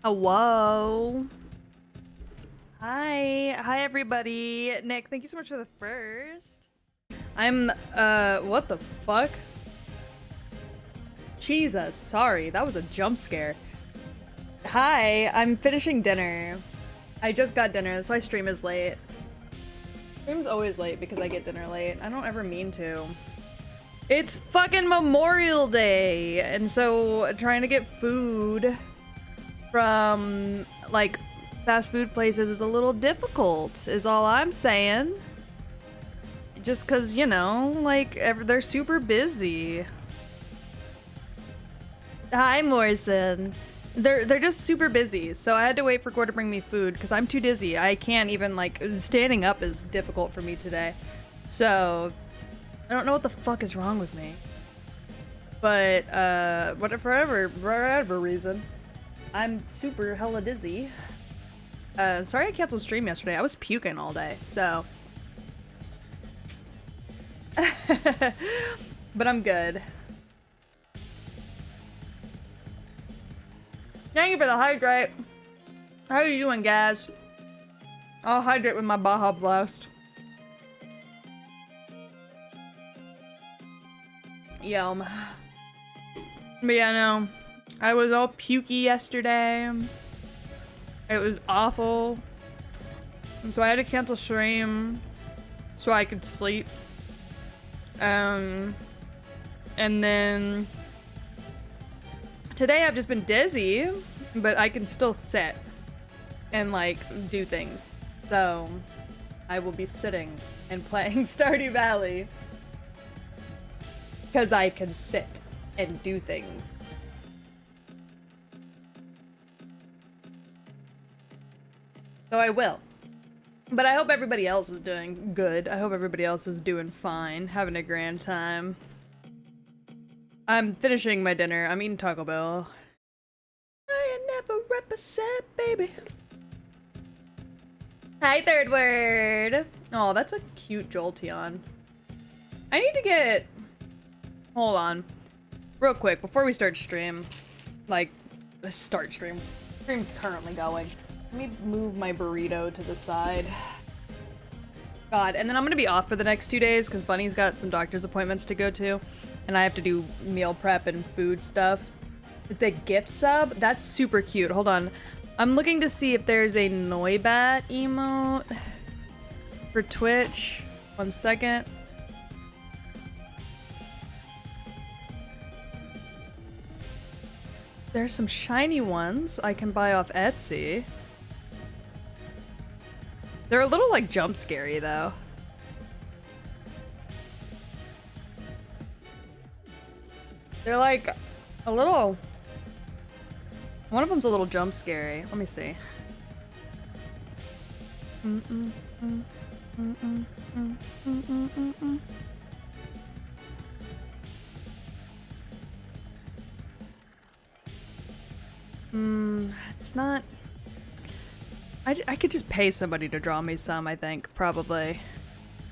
Oh, whoa. Hi everybody. Nick, thank you so much for the first. What the fuck? Jesus, sorry, that was a jump scare. Hi, I'm finishing dinner. I just got dinner, that's why stream is late. Stream's always late because I get dinner late. I don't ever mean to. It's fucking Memorial Day, and so trying to get food from, like, fast food places is a little difficult, is all I'm saying. Just cause, you know, like, they're super busy. Hi, Morrison. They're just super busy, so I had to wait for Gore to bring me food because I'm too dizzy. I can't even, like, standing up is difficult for me today. So, I don't know what the fuck is wrong with me. But, for whatever reason, I'm super hella dizzy. Sorry I canceled stream yesterday. I was puking all day, so. But I'm good. Thank you for the hydrate. How are you doing, guys? I'll hydrate with my Baja Blast. Yum. But yeah, no. I was all pukey yesterday. It was awful. So I had to cancel stream so I could sleep. And then today I've just been dizzy, but I can still sit and like do things. So I will be sitting and playing Stardew Valley because I can sit and do things. So I will. But I hope everybody else is doing good. I hope everybody else is doing fine, having a grand time. I'm finishing my dinner. I'm eating Taco Bell. I never represent, baby. Hi, Third Word. Oh, that's a cute Jolteon. I need to get... Hold on. Real quick, before we start stream. Like, let's start stream. Stream's currently going. Let me move my burrito to the side. God, and then I'm gonna be off for the next 2 days because Bunny's got some doctor's appointments to go to. And I have to do meal prep and food stuff. The gift sub? That's super cute. Hold on. I'm looking to see if there's a Noibat emote for Twitch. 1 second. There's some shiny ones I can buy off Etsy. They're a little, like, jump scary, though. They're, like, a little... One of them's a little jump scary. Let me see. It's not... I could just pay somebody to draw me some, I think, probably.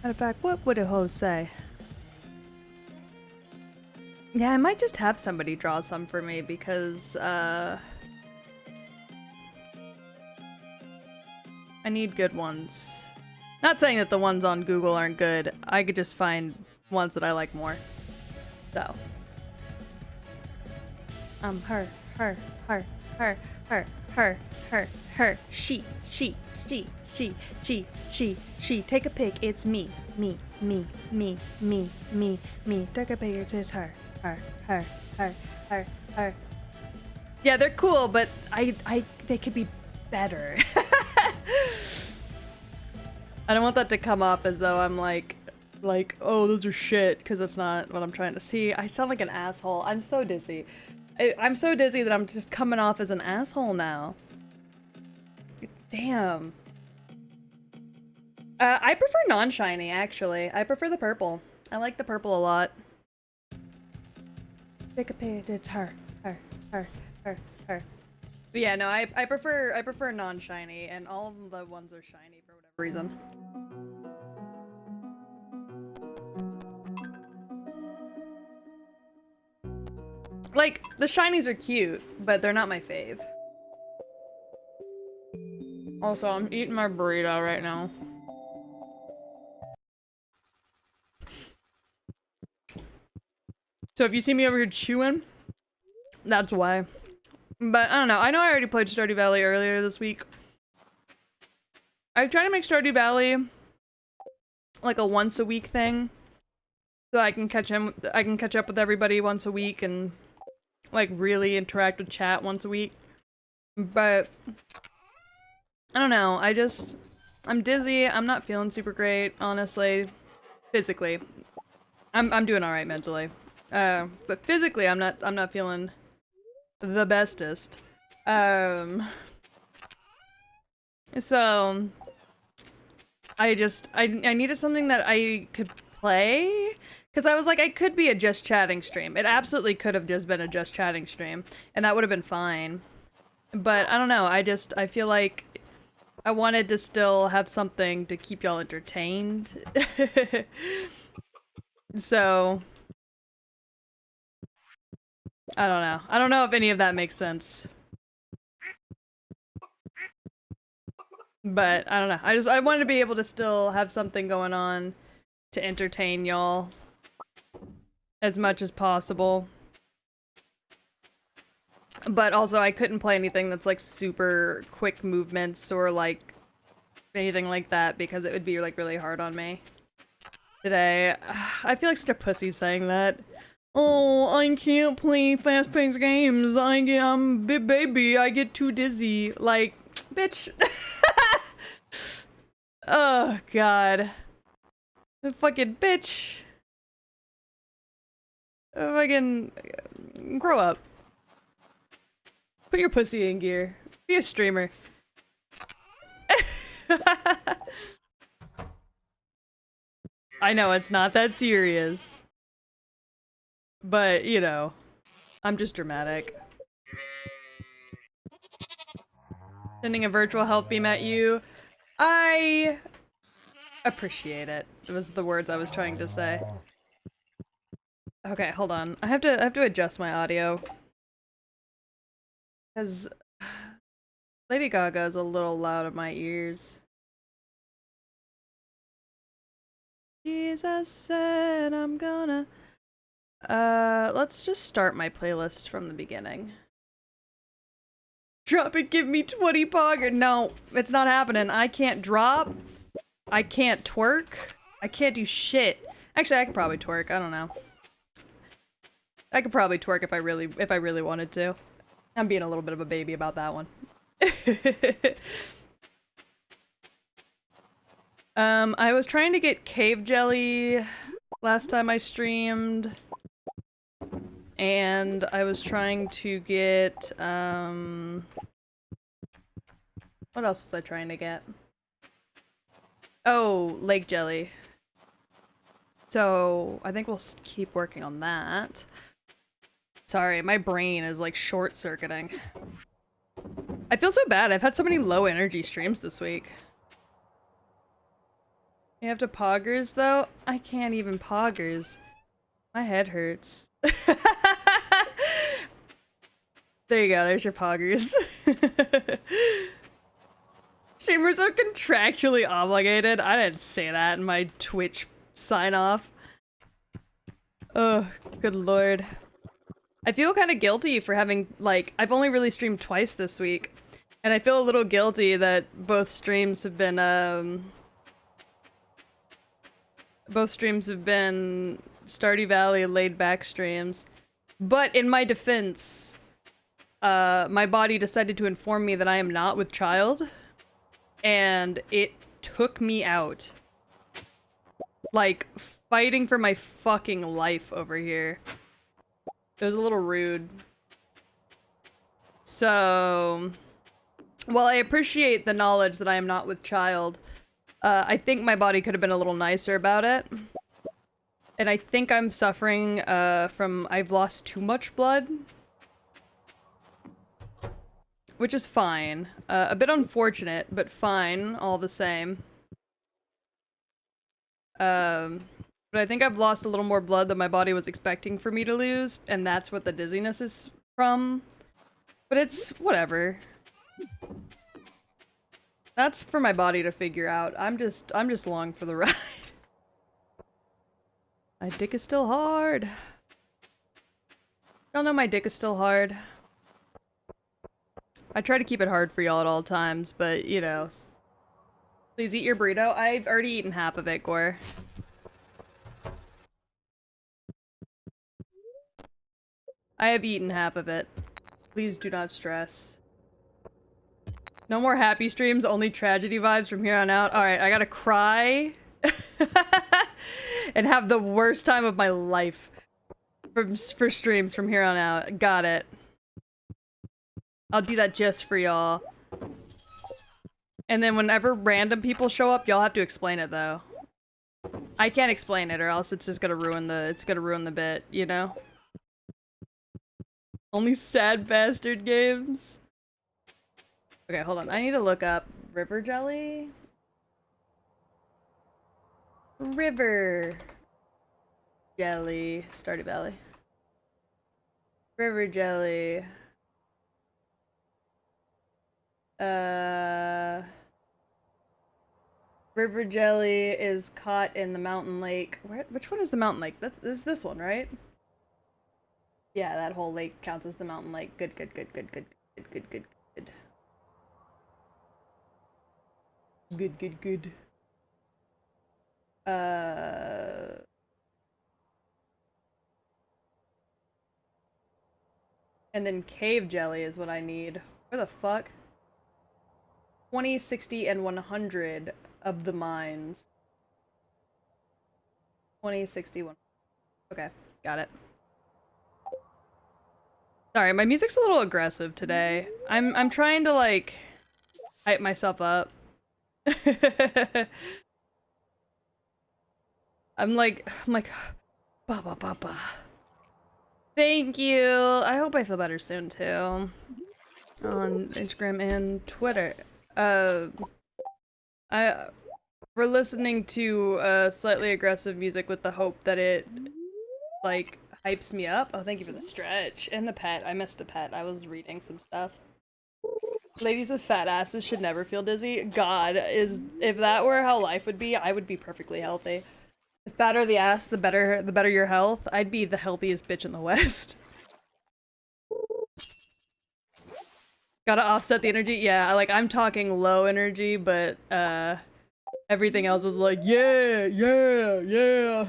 Matter of fact, what would a hoe say? Yeah, I might just have somebody draw some for me because, I need good ones. Not saying that the ones on Google aren't good. I could just find ones that I like more. So. Her. She. Take a pic. It's me. Take a pic. It's her. Her. Yeah, they're cool, but they could be better. I don't want that to come off as though I'm like, oh, those are shit, because that's not what I'm trying to see. I sound like an asshole. I'm so dizzy. I'm so dizzy that I'm just coming off as an asshole now. Damn. I prefer non-shiny, actually. I prefer the purple. I like the purple a lot. Pick a pig, it's her. But yeah, no, I prefer non-shiny, and all of the ones are shiny for whatever reason. Like, the shinies are cute, but they're not my fave. Also, I'm eating my burrito right now. So if you see me over here chewing, that's why. But I don't know. I know I already played Stardew Valley earlier this week. I try to make Stardew Valley like a once a week thing, so I can catch up with everybody once a week and like really interact with chat once a week. But I don't know. I'm dizzy. I'm not feeling super great, honestly. Physically, I'm doing all right mentally. But physically, I'm not feeling the bestest. So I needed something that I could play, because I was like, I could be a just chatting stream. It absolutely could have just been a just chatting stream, and that would have been fine. But I don't know, I feel like I wanted to still have something to keep y'all entertained. So I don't know. I don't know if any of that makes sense. But I don't know. I wanted to be able to still have something going on to entertain y'all as much as possible. But also I couldn't play anything that's like super quick movements or like anything like that, because it would be like really hard on me today. I feel like such a pussy saying that. Oh, I can't play fast-paced games. I'm a big baby. I get too dizzy. Like, bitch. Oh, God. Fucking bitch. Fucking grow up. Put your pussy in gear. Be a streamer. I know it's not that serious. But, you know, I'm just dramatic. Sending a virtual health beam at you. I appreciate it. It was the words I was trying to say. Okay, hold on. I have to adjust my audio. Because Lady Gaga is a little loud in my ears. Jesus said I'm gonna... let's just start my playlist from the beginning. Drop it, give me 20 pogger. No, it's not happening. I can't drop. I can't twerk. I can't do shit. Actually, I could probably twerk. I don't know. I could probably twerk if I really wanted to. I'm being a little bit of a baby about that one. I was trying to get cave jelly last time I streamed. And I was trying to get, what else was I trying to get? Oh, lake jelly. So, I think we'll keep working on that. Sorry, my brain is like short-circuiting. I feel so bad. I've had so many low energy streams this week. You have to poggers though? I can't even poggers. My head hurts. There you go, there's your poggers. Streamers are contractually obligated. I didn't say that in my Twitch sign-off. Oh, good lord. I feel kind of guilty for having, like, I've only really streamed twice this week. And I feel a little guilty that both streams have been Stardew Valley laid-back streams. But in my defense, my body decided to inform me that I am not with child. And it took me out. Like, fighting for my fucking life over here. It was a little rude. So, while I appreciate the knowledge that I am not with child, I think my body could have been a little nicer about it. And I think I'm suffering from I've lost too much blood. Which is fine. A bit unfortunate, but fine all the same. But I think I've lost a little more blood than my body was expecting for me to lose, and that's what the dizziness is from. But it's whatever. That's for my body to figure out. I'm just along for the ride. My dick is still hard. Y'all know my dick is still hard. I try to keep it hard for y'all at all times, but you know. Please eat your burrito. I've already eaten half of it, Gore. I have eaten half of it. Please do not stress. No more happy streams, only tragedy vibes from here on out. Alright, I gotta cry. And have the worst time of my life for streams from here on out. Got it. I'll do that just for y'all. And then whenever random people show up, y'all have to explain it though. I can't explain it or else it's just gonna ruin the bit, you know? Only sad bastard games. Okay, hold on. I need to look up river jelly. River jelly. Stardew Valley. River jelly. River jelly is caught in the mountain lake. Which one is the mountain lake? Is this one, right? Yeah, that whole lake counts as the mountain lake. Good, good, good, good, good, good, good, good, good. Good, good, good. And then cave jelly is what I need. Where the fuck? 20, 60, and 100 of the mines. 20, 60, 100. Okay, got it. Sorry, my music's a little aggressive today. I'm trying to like hype myself up. I'm like, ba ba ba ba. Thank you. I hope I feel better soon too. On Instagram and Twitter. We're listening to slightly aggressive music with the hope that it like hypes me up. Oh, thank you for the stretch and the pet. I missed the pet. I was reading some stuff. Ladies with fat asses should never feel dizzy. God, if that were how life would be, I would be perfectly healthy. The fatter the ass, the better your health. I'd be the healthiest bitch in the West. Gotta offset the energy. Yeah, like I'm talking low energy, but everything else is like, yeah, yeah, yeah.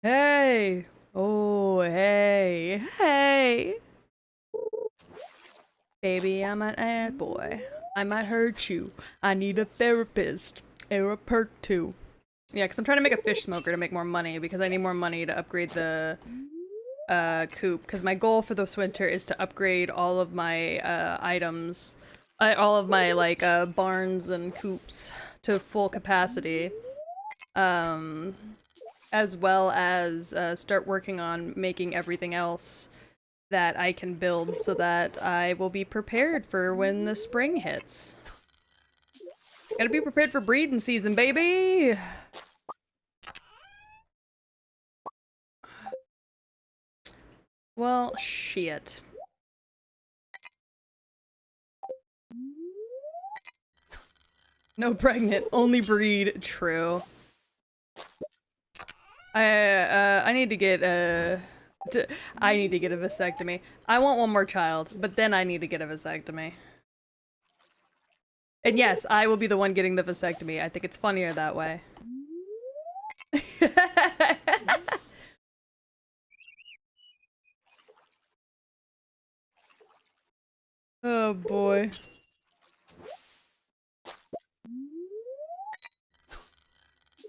Hey. Oh, hey. Hey. Baby, I'm an ad boy. I might hurt you. I need a therapist. Or a perk too. Yeah, because I'm trying to make a fish smoker to make more money because I need more money to upgrade the coop. Because my goal for this winter is to upgrade all of my items, all of my like barns and coops to full capacity. As well as start working on making everything else that I can build so that I will be prepared for when the spring hits. Gotta be prepared for breeding season, baby! Well, shit. No pregnant, only breed. True. I need to get I need to get a vasectomy. I want one more child, but then I need to get a vasectomy. And yes, I will be the one getting the vasectomy. I think it's funnier that way. Oh boy.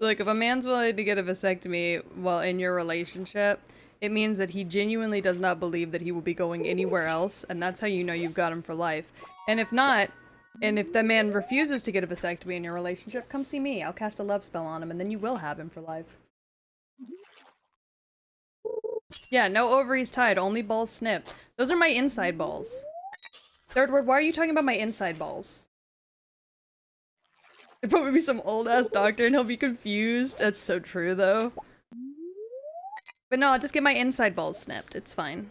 Like, if a man's willing to get a vasectomy while in your relationship, it means that he genuinely does not believe that he will be going anywhere else, and that's how you know you've got him for life. And if not, and if the man refuses to get a vasectomy in your relationship, come see me. I'll cast a love spell on him, and then you will have him for life. Yeah, no ovaries tied, only balls snipped. Those are my inside balls. Third word, why are you talking about my inside balls? It'd probably be some old-ass doctor and he'll be confused. That's so true, though. But no, I'll just get my inside balls snipped. It's fine.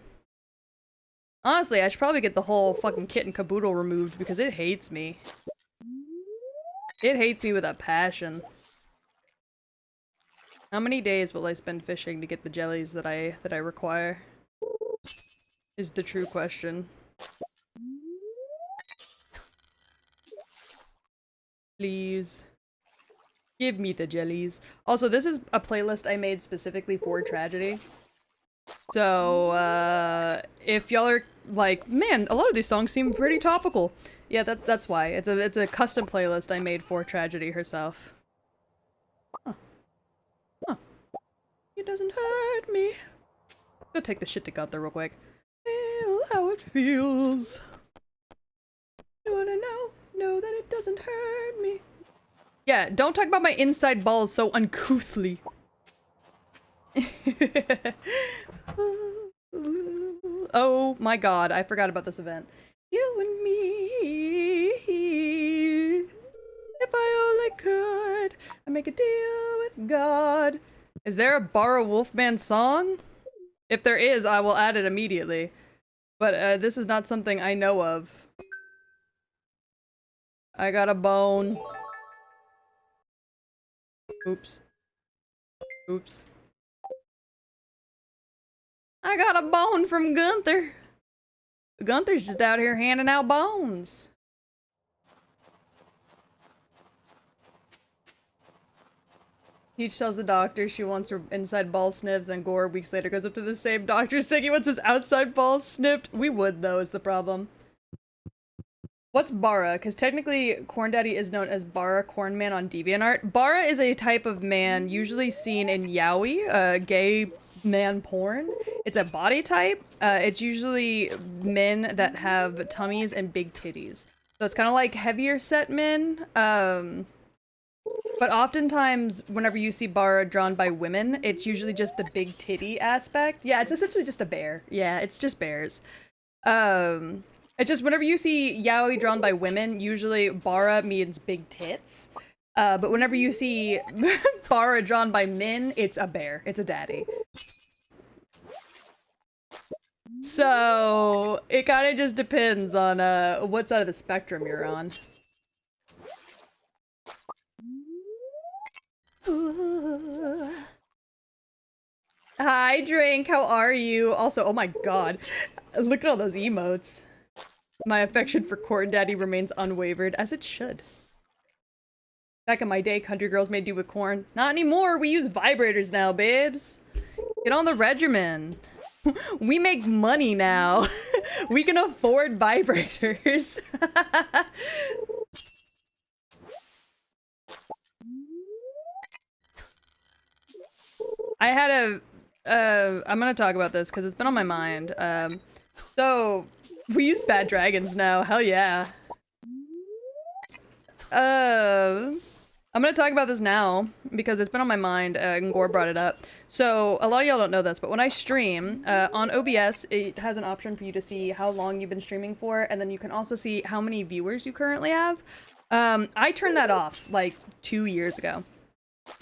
Honestly, I should probably get the whole fucking kit and caboodle removed because it hates me. It hates me with a passion. How many days will I spend fishing to get the jellies that I require? Is the true question. Please. Give me the jellies. Also, this is a playlist I made specifically for tragedy. So, if y'all are like, man, a lot of these songs seem pretty topical. Yeah, that's why. It's a custom playlist I made for tragedy herself. Huh. Huh. It doesn't hurt me. Go take the shit to Gunther real quick. Feel how it feels. You wanna know? Know that it doesn't hurt me. Yeah, don't talk about my inside balls so uncouthly. Oh my god, I forgot about this event. You and me. If I only could, I'd make a deal with God. Is there a Bara Wolfman song? If there is, I will add it immediately. But this is not something I know of. I got a bone. Oops. Oops. I got a bone from Gunther. Gunther's just out here handing out bones. Peach tells the doctor she wants her inside ball snipped, then Gore weeks later goes up to the same doctor saying he wants his outside balls snipped. We would, though, is the problem. What's Bara? Because technically, Corn Daddy is known as Bara Cornman on DeviantArt. Bara is a type of man usually seen in yaoi, gay man porn. It's a body type. It's usually men that have tummies and big titties. So it's kind of like heavier set men. But oftentimes, whenever you see Bara drawn by women, it's usually just the big titty aspect. Yeah, it's essentially just a bear. Yeah, it's just bears. It's just whenever you see yaoi drawn by women, usually Bara means big tits. But whenever you see Bara drawn by men, it's a bear. It's a daddy. So, it kind of just depends on what side of the spectrum you're on. Hi, Drink. How are you? Also, oh my god. Look at all those emotes. My affection for Corn Daddy remains unwavered, as it should. Back in my day, country girls made do with corn. Not anymore. We use vibrators now, babes. Get on the regimen. We make money now. We can afford vibrators. I had I'm gonna talk about this because it's been on my mind. So we use bad dragons now. Hell yeah. I'm gonna talk about this now because it's been on my mind, and Gore brought it up. So a lot of y'all don't know this, but when I stream, on OBS, it has an option for you to see how long you've been streaming for, and then you can also see how many viewers you currently have. I turned that off like 2 years ago.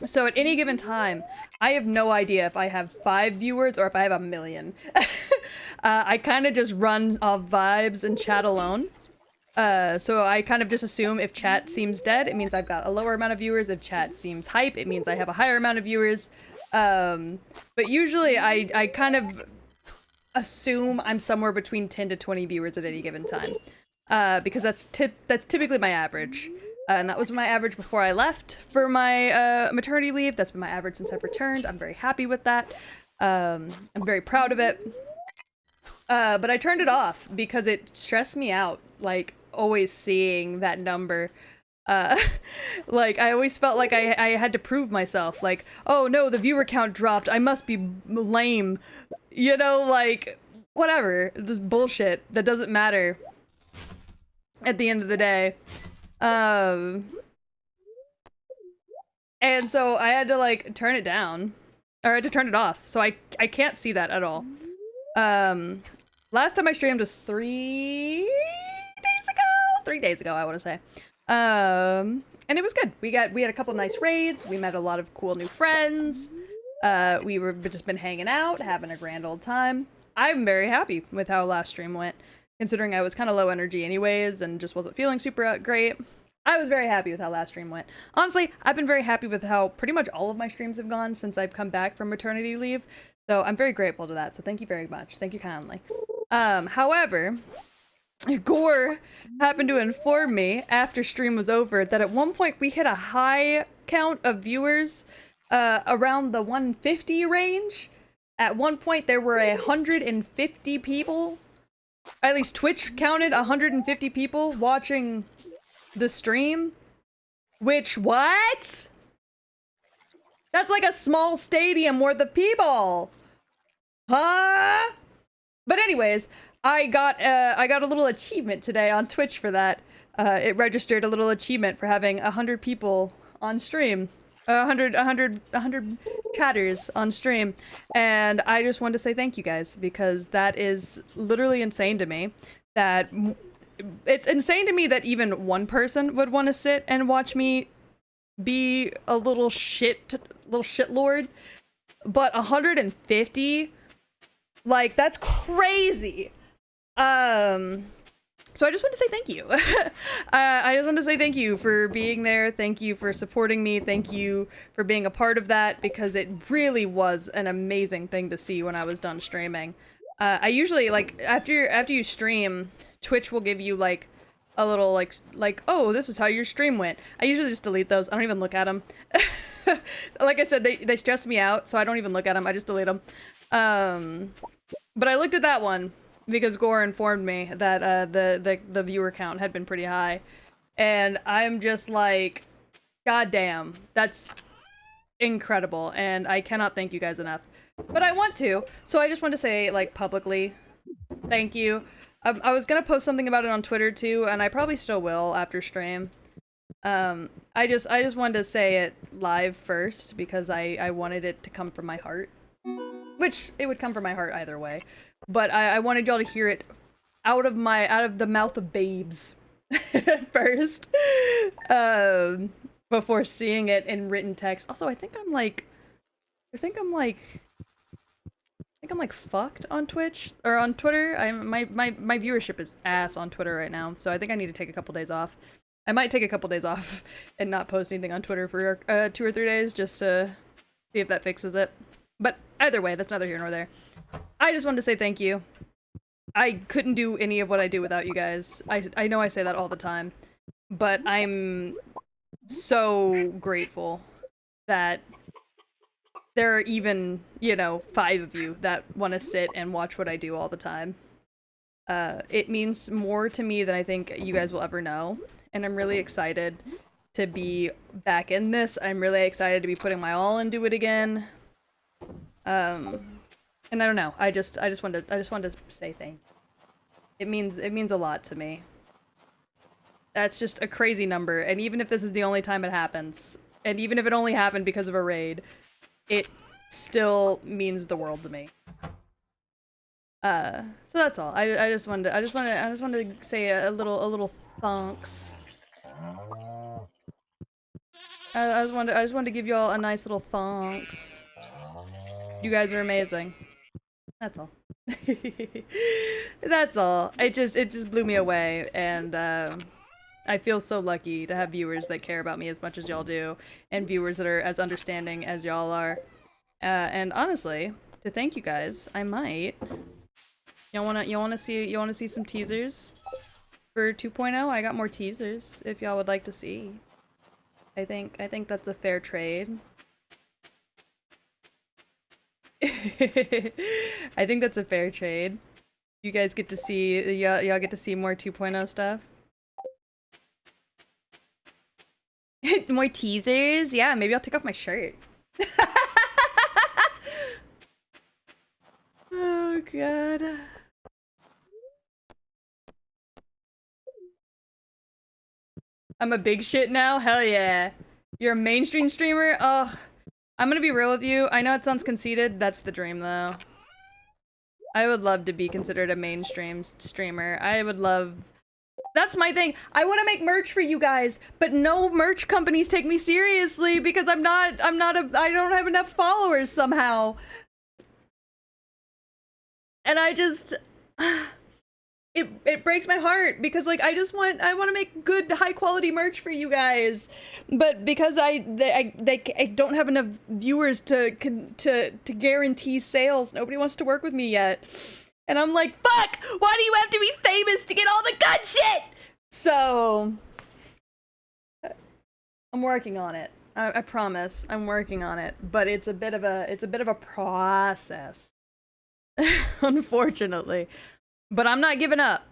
So at any given time, I have no idea if I have 5 viewers or if I have 1 million. I kind of just run off vibes and chat alone. So I kind of just assume if chat seems dead, it means I've got a lower amount of viewers. If chat seems hype, it means I have a higher amount of viewers. But usually I kind of assume I'm somewhere between 10 to 20 viewers at any given time. Because that's typically my average. And that was my average before I left for my maternity leave. That's been my average since I've returned. I'm very happy with that. I'm very proud of it. But I turned it off because it stressed me out, like, always seeing that number. Like, I always felt like I had to prove myself. Like, oh no, the viewer count dropped. I must be lame. You know, like, whatever. This bullshit that doesn't matter at the end of the day. And so I had to, like, turn it down. Or I had to turn it off. So I can't see that at all. Last time I streamed was 3 days ago? 3 days ago, I want to say. And it was good. We had a couple nice raids. We met a lot of cool new friends. We were just been hanging out, having a grand old time. I'm very happy with how last stream went, considering I was kind of low energy anyways and just wasn't feeling super great. I was very happy with how last stream went. Honestly, I've been very happy with how pretty much all of my streams have gone since I've come back from maternity leave. So I'm very grateful to that. So thank you very much. Thank you kindly. However, Gore happened to inform me after stream was over that at one point we hit a high count of viewers around the 150 range. At one point there were 150 people. At least Twitch counted 150 people watching the stream. Which, what? That's like a small stadium worth of people. Huh? But anyways, I got a little achievement today on Twitch for that. It registered a little achievement for having 100 people on stream. 100 chatters on stream. And I just wanted to say thank you guys, because that is literally insane to me. It's insane to me that even one person would want to sit and watch me be a little shitlord. But 150? Like, that's crazy. So I just want to say thank you. I just want to say thank you for being there. Thank you for supporting me. Thank you for being a part of that, because it really was an amazing thing to see when I was done streaming. I usually, like, after you stream, Twitch will give you, like, a little, like, oh, this is how your stream went. I usually just delete those. I don't even look at them. Like I said, they stress me out, so I don't even look at them. I just delete them. But I looked at that one because Gore informed me that the viewer count had been pretty high, and I'm just like, god damn, that's incredible, and I cannot thank you guys enough. But I want to, so I just want to say, like, publicly, thank you. I was gonna post something about it on Twitter too, and I probably still will after stream. I just wanted to say it live first because I wanted it to come from my heart. Which, it would come from my heart either way. But I wanted y'all to hear it out of the mouth of babes first. Before seeing it in written text. Also, I think I'm like fucked on Twitch or on Twitter. My viewership is ass on Twitter right now, so I think I need to take a couple days off. I might take a couple days off and not post anything on Twitter for 2 or 3 days just to see if that fixes it. But either way, that's neither here nor there. I just wanted to say thank you. I couldn't do any of what I do without you guys. I know I say that all the time, but I'm so grateful that there are even, 5 of you that want to sit and watch what I do all the time. It means more to me than I think you guys will ever know, and I'm really excited to be back in this. I'm really excited to be putting my all into it again. And I don't know. I just wanted to say thank you. It means a lot to me. That's just a crazy number, and even if this is the only time it happens, and even if it only happened because of a raid, it still means the world to me. So that's all. I just wanted to say a little thanks. I just wanted to give you all a nice little thanks. You guys are amazing. That's all. That's all. It just blew me away, and I feel so lucky to have viewers that care about me as much as y'all do, and viewers that are as understanding as y'all are. And honestly, to thank you guys, I might. Y'all wanna see some teasers for 2.0? I got more teasers if y'all would like to see. I think that's a fair trade. I think that's a fair trade. You guys get to see, y'all get to see more 2.0 stuff. More teasers? Yeah, maybe I'll take off my shirt. Oh god. I'm a big shit now? Hell yeah. You're a mainstream streamer? Ugh. I'm gonna be real with you. I know it sounds conceited. That's the dream, though. I would love to be considered a mainstream streamer. I would love... That's my thing. I want to make merch for you guys, but no merch companies take me seriously because I don't have enough followers somehow. And I just... It it breaks my heart because like I want to make good high quality merch for you guys, but because I don't have enough viewers to guarantee sales, nobody wants to work with me yet. And I'm like, fuck, why do you have to be famous to get all the good shit? So I'm working on it. I promise I'm working on it, but it's a bit of a process. Unfortunately. But I'm not giving up.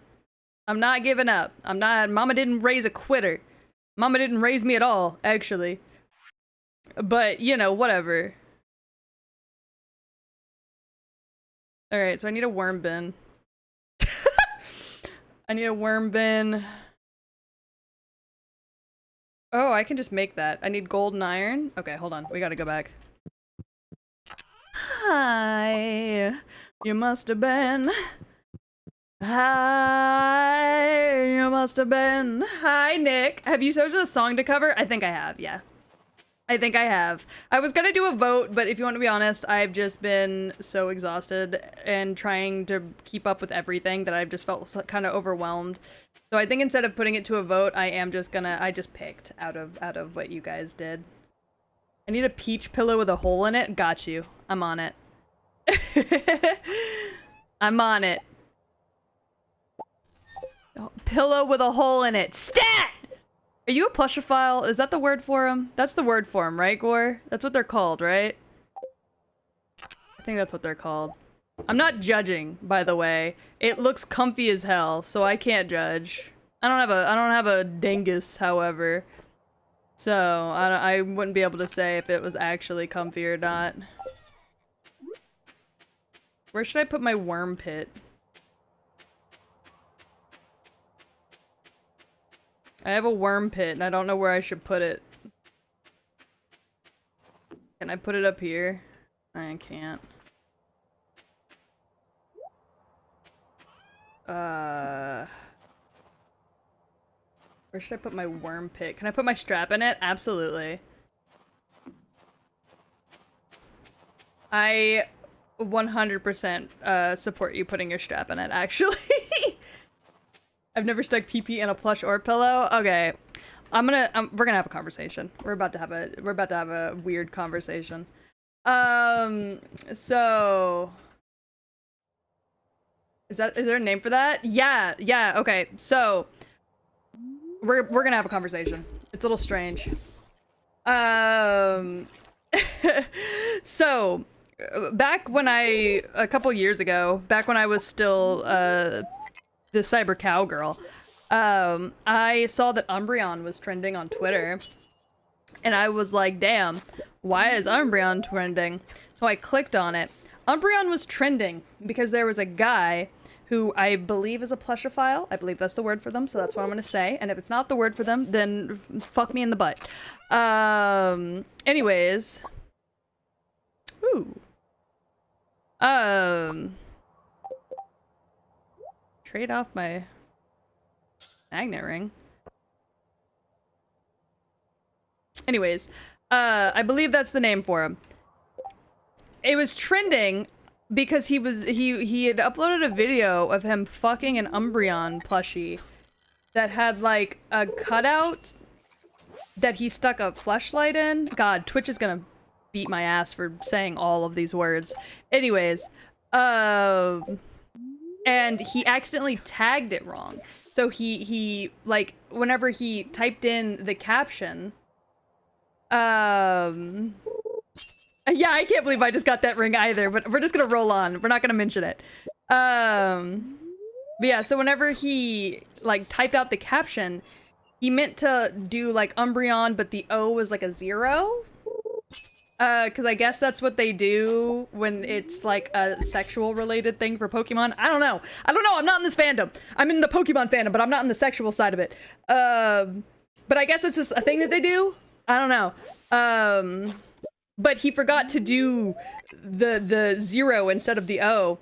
I'm not giving up. Mama didn't raise a quitter. Mama didn't raise me at all, actually. But, you know, whatever. Alright, so I need a worm bin. I need a worm bin. Oh, I can just make that. I need gold and iron. Okay, hold on. We gotta go back. Hi. You must have been. Hi. You must have been. Hi, Nick. Have you chosen a song to cover? I think I have, yeah. I think I have. I was gonna do a vote, but if you want to be honest, I've just been so exhausted and trying to keep up with everything that I've just felt kind of overwhelmed. So I think instead of putting it to a vote, I just picked out of what you guys did. I need a peach pillow with a hole in it. Got you. I'm on it. I'm on it. Pillow with a hole in it. Stat! Are you a plushophile? Is that the word for them? That's the word for them, right, Gore? That's what they're called, right? I think that's what they're called. I'm not judging, by the way. It looks comfy as hell, so I can't judge. I don't have a dingus, however. So, I wouldn't be able to say if it was actually comfy or not. Where should I put my worm pit? I have a worm pit, and I don't know where I should put it. Can I put it up here? I can't. Where should I put my worm pit? Can I put my strap in it? Absolutely. I 100% support you putting your strap in it, actually. I've never stuck PP in a plush or pillow. Okay. We're gonna have a conversation. We're about to have a weird conversation. So is there a name for that? Yeah, okay. So we're gonna have a conversation. It's a little strange. So back when a couple years ago, back when I was still the cyber cowgirl, I saw that Umbreon was trending on Twitter, and I was like, damn, why is Umbreon trending? So I clicked on it. Umbreon was trending because there was a guy who I believe is a plushophile. I believe that's the word for them, so that's what I'm gonna say. And if it's not the word for them, then fuck me in the butt. Anyways. Ooh. Trade off my magnet ring. Anyways, I believe that's the name for him. It was trending because he had uploaded a video of him fucking an Umbreon plushie that had like a cutout that he stuck a fleshlight in. God, Twitch is gonna beat my ass for saying all of these words. Anyways, and he accidentally tagged it wrong. So he like whenever he typed in the caption, yeah, I can't believe I just got that ring either, but we're just gonna roll on. We're not gonna mention it. But yeah, so whenever he like typed out the caption, he meant to do like Umbreon, but the O was like a 0. Cause I guess that's what they do when it's like a sexual related thing for Pokemon. I don't know. I'm not in this fandom. I'm in the Pokemon fandom, but I'm not in the sexual side of it. But I guess it's just a thing that they do. I don't know. But he forgot to do the 0 instead of the O.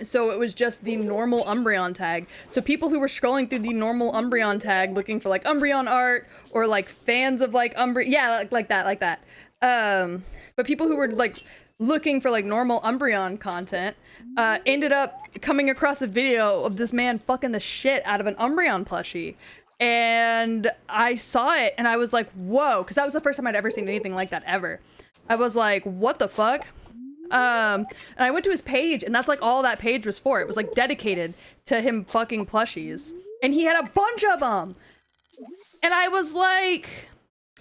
So it was just the normal Umbreon tag. So people who were scrolling through the normal Umbreon tag looking for like Umbreon art or like fans of like Umbreon, yeah, like that. But people who were like looking for like normal Umbreon content, ended up coming across a video of this man fucking the shit out of an Umbreon plushie. And I saw it and I was like, whoa, because that was the first time I'd ever seen anything like that ever. I was like, what the fuck? And I went to his page and that's like all that page was for. It was like dedicated to him fucking plushies. And he had a bunch of them. And I was like,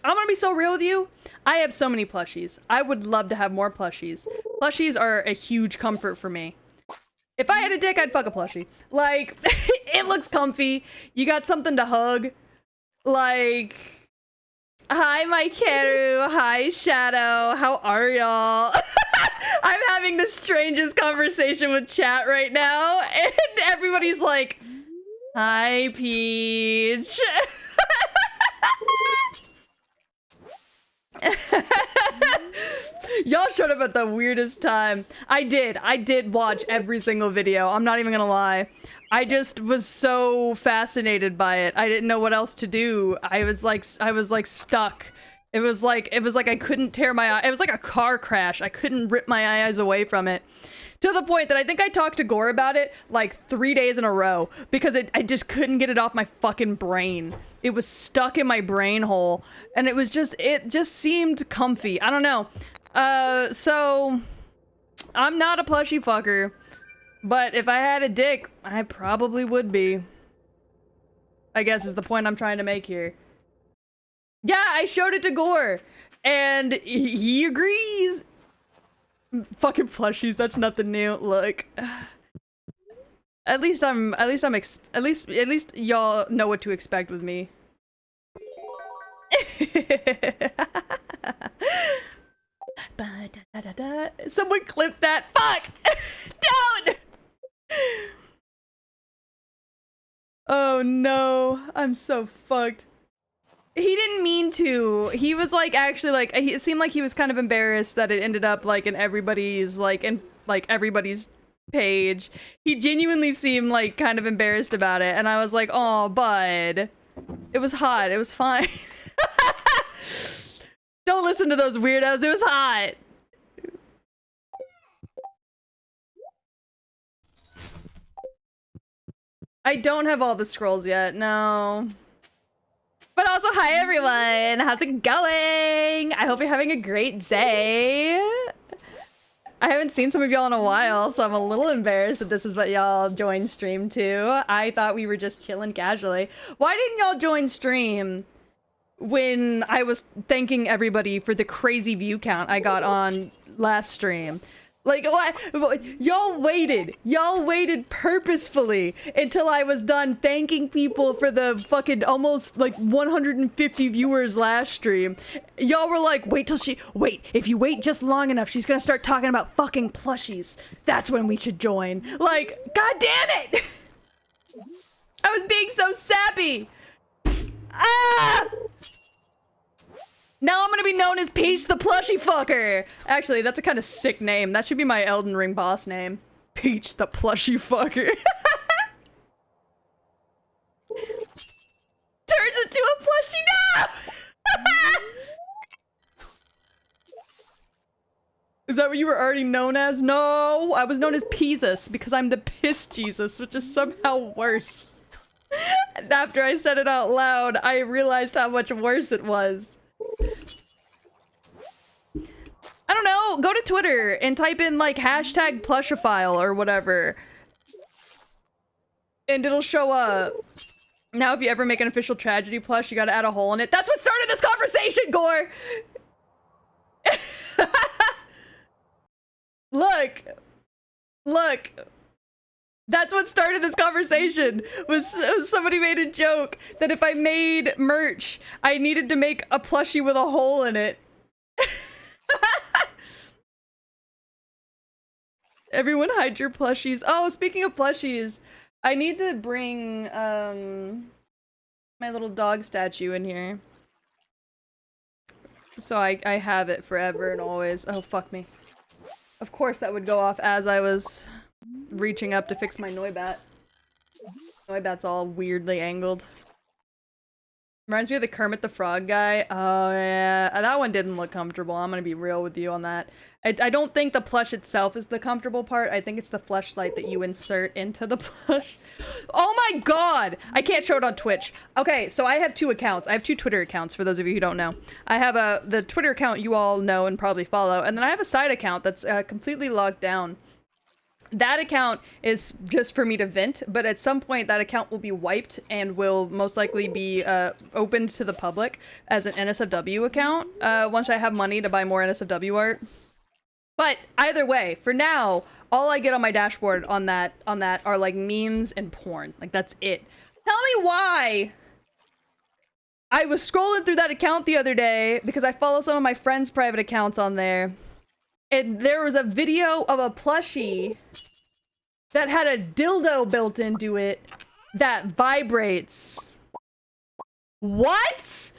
I'm gonna be so real with you. I have so many plushies. I would love to have more plushies. Plushies are a huge comfort for me. If I had a dick, I'd fuck a plushie. Like, it looks comfy. You got something to hug. Like, hi, Mikeru. Hi, Shadow. How are y'all? I'm having the strangest conversation with chat right now. And everybody's like, hi, Peach. Y'all showed up at the weirdest time. I did watch every single video. I'm not even gonna lie. I just was so fascinated by it. I didn't know what else to do. I was like stuck. It was like I couldn't tear my eye. It was like a car crash. I couldn't rip my eyes away from it. To the point that I think I talked to Gore about it like 3 days in a row because I just couldn't get it off my fucking brain. It was stuck in my brain hole and it just seemed comfy. I don't know. So I'm not a plushie fucker, but if I had a dick, I probably would be. I guess is the point I'm trying to make here. Yeah, I showed it to Gore and he agrees. Fucking plushies, that's nothing new. Look. At least y'all know what to expect with me. Someone clip that. Fuck! Don't! Oh no, I'm so fucked. He didn't mean to. He was like actually like it seemed like he was kind of embarrassed that it ended up like in everybody's page. He genuinely seemed like kind of embarrassed about it and I was like, "Oh, bud. It was hot. It was fine." Don't listen to those weirdos. It was hot. I don't have all the scrolls yet. No. But also, hi everyone! How's it going? I hope you're having a great day. I haven't seen some of y'all in a while, so I'm a little embarrassed that this is what y'all joined stream to. I thought we were just chilling casually. Why didn't y'all join stream when I was thanking everybody for the crazy view count I got on last stream? Like, what? Y'all waited purposefully until I was done thanking people for the fucking almost like 150 viewers last stream. Y'all were like, wait, if you wait just long enough, she's gonna start talking about fucking plushies. That's when we should join. Like, god damn it! I was being so sappy! Ah! Now I'm gonna be known as Peach the Plushie Fucker! Actually, that's a kind of sick name. That should be my Elden Ring boss name. Peach the Plushie Fucker. Turns into a plushie now! Is that what you were already known as? No! I was known as Peasus because I'm the Piss Jesus, which is somehow worse. And after I said it out loud, I realized how much worse it was. I don't know, go to Twitter and type in like hashtag plushophile or whatever. And it'll show up. Now if you ever make an official tragedy plush, you gotta add a hole in it. That's what started this conversation, Gore! Look. That's what started this conversation, was somebody made a joke that if I made merch, I needed to make a plushie with a hole in it. Everyone hide your plushies. Oh, speaking of plushies, I need to bring my little dog statue in here. So I have it forever and always. Oh, fuck me. Of course that would go off as I was reaching up to fix my Noibat. Noibat's all weirdly angled. Reminds me of the Kermit the Frog guy. Oh yeah, that one didn't look comfortable. I'm gonna be real with you on that. I don't think the plush itself is the comfortable part. I think it's the fleshlight that you insert into the plush. Oh my god! I can't show it on Twitch. Okay, so I have two accounts. I have two Twitter accounts, for those of you who don't know. I have the Twitter account you all know and probably follow, and then I have a side account that's completely locked down. That account is just for me to vent, but at some point that account will be wiped and will most likely be opened to the public as an NSFW account once I have money to buy more NSFW art. But either way, for now, all I get on my dashboard on that are like memes and porn. Like that's it. Tell me why. I was scrolling through that account the other day because I follow some of my friends' private accounts on there. And there was a video of a plushie that had a dildo built into it that vibrates. What?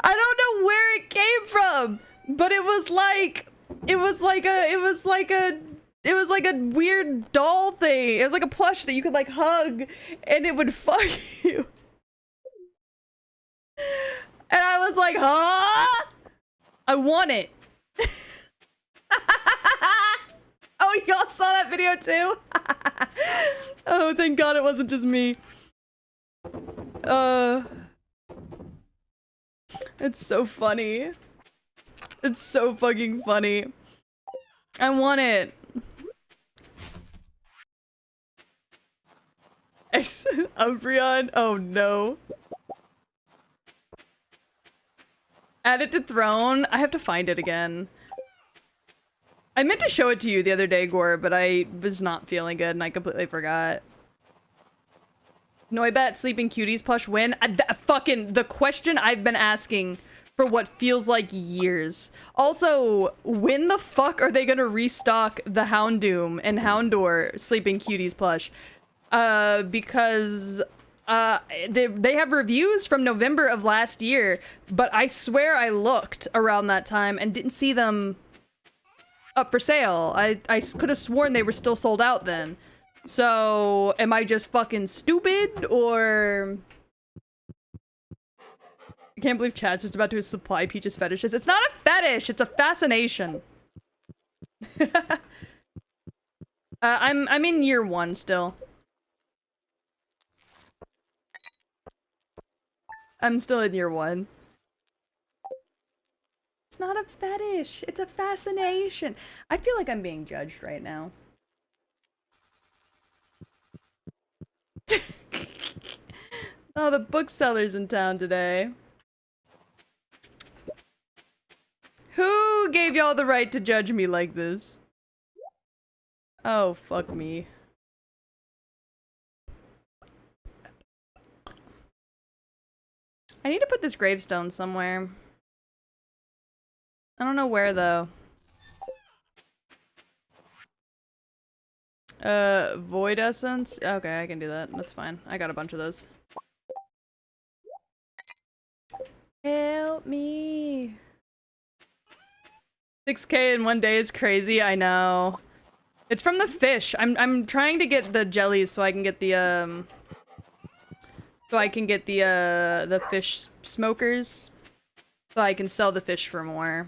I don't know where it came from, but it was like a weird doll thing. It was like a plush that you could like hug and it would fuck you. And I was like, huh? I want it. Oh, y'all saw that video too? Oh, thank God it wasn't just me. It's so funny. It's so fucking funny. I want it. Umbreon? Oh no. Add it to Throne? I have to find it again. I meant to show it to you the other day, Gore, but I was not feeling good and I completely forgot. Noibat Sleeping Cuties plush win? Fucking the question I've been asking for what feels like years. Also, when the fuck are they gonna restock the Houndoom and Houndour Sleeping Cuties plush? Because they have reviews from November of last year, but I swear I looked around that time and didn't see them up for sale. I could have sworn they were still sold out then. So, am I just fucking stupid, or... I can't believe chat's just about to supply Peach's fetishes. It's not a fetish, it's a fascination. I'm in year 1 still. I'm still in year 1. It's not a fetish, it's a fascination. I feel like I'm being judged right now. Oh, the bookseller's in town today. Who gave y'all the right to judge me like this? Oh, fuck me. I need to put this gravestone somewhere. I don't know where, though. Void Essence? Okay, I can do that. That's fine. I got a bunch of those. Help me. 6K in one day is crazy, I know. It's from the fish. I'm trying to get the jellies so I can get the the fish smokers. So I can sell the fish for more.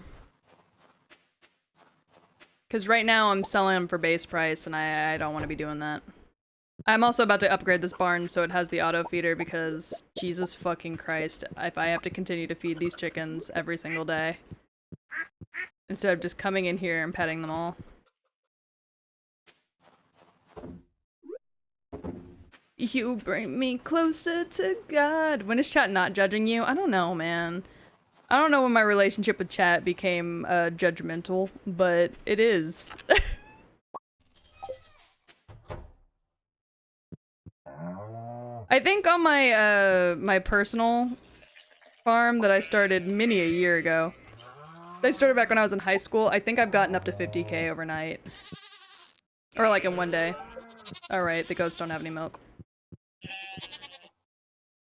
Because right now I'm selling them for base price and I don't want to be doing that. I'm also about to upgrade this barn so it has the auto feeder because Jesus fucking Christ, if I have to continue to feed these chickens every single day instead of just coming in here and petting them all. You bring me closer to God. When is chat not judging you? I don't know, man. I don't know when my relationship with chat became judgmental, but it is. I think on my my personal farm that I started many a year ago. I started back when I was in high school. I think I've gotten up to 50K overnight. Or like in one day. Alright, the goats don't have any milk.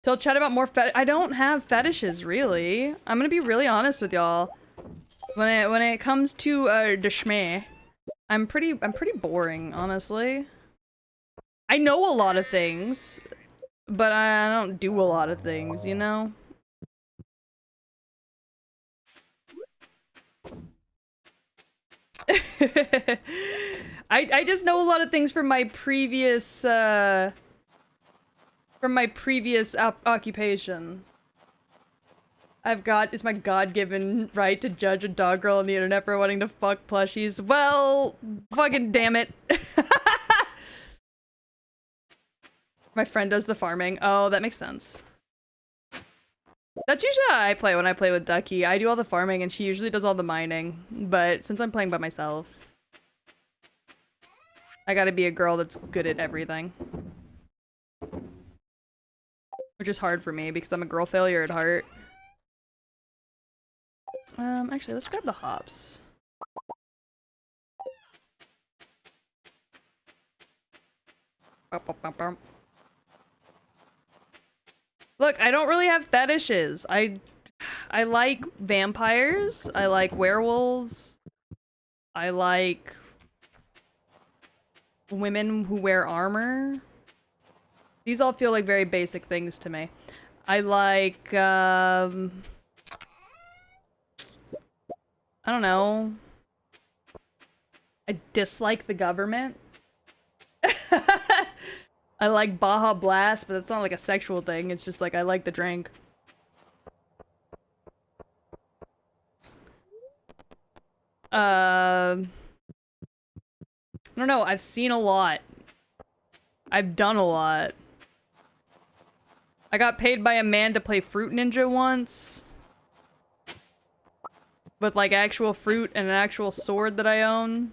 Tell chat about more I don't have fetishes, really. I'm gonna be really honest with y'all. When it comes to the schmeh, I'm pretty boring, honestly. I know a lot of things, but I don't do a lot of things, you know? I just know a lot of things from my previous occupation. It's my God-given right to judge a dog girl on the internet for wanting to fuck plushies. Well, fucking damn it. My friend does the farming. Oh, that makes sense. That's usually how I play when I play with Ducky. I do all the farming and she usually does all the mining. But since I'm playing by myself, I gotta be a girl that's good at everything. Which is hard for me because I'm a girl failure at heart. Actually, let's grab the hops. Look, I don't really have fetishes. I like vampires. I like werewolves. I like women who wear armor. These all feel like very basic things to me. I like, I don't know. I dislike the government. I like Baja Blast, but that's not like a sexual thing. It's just like I like the drink. I don't know. I've seen a lot. I've done a lot. I got paid by a man to play Fruit Ninja once. With like actual fruit and an actual sword that I own.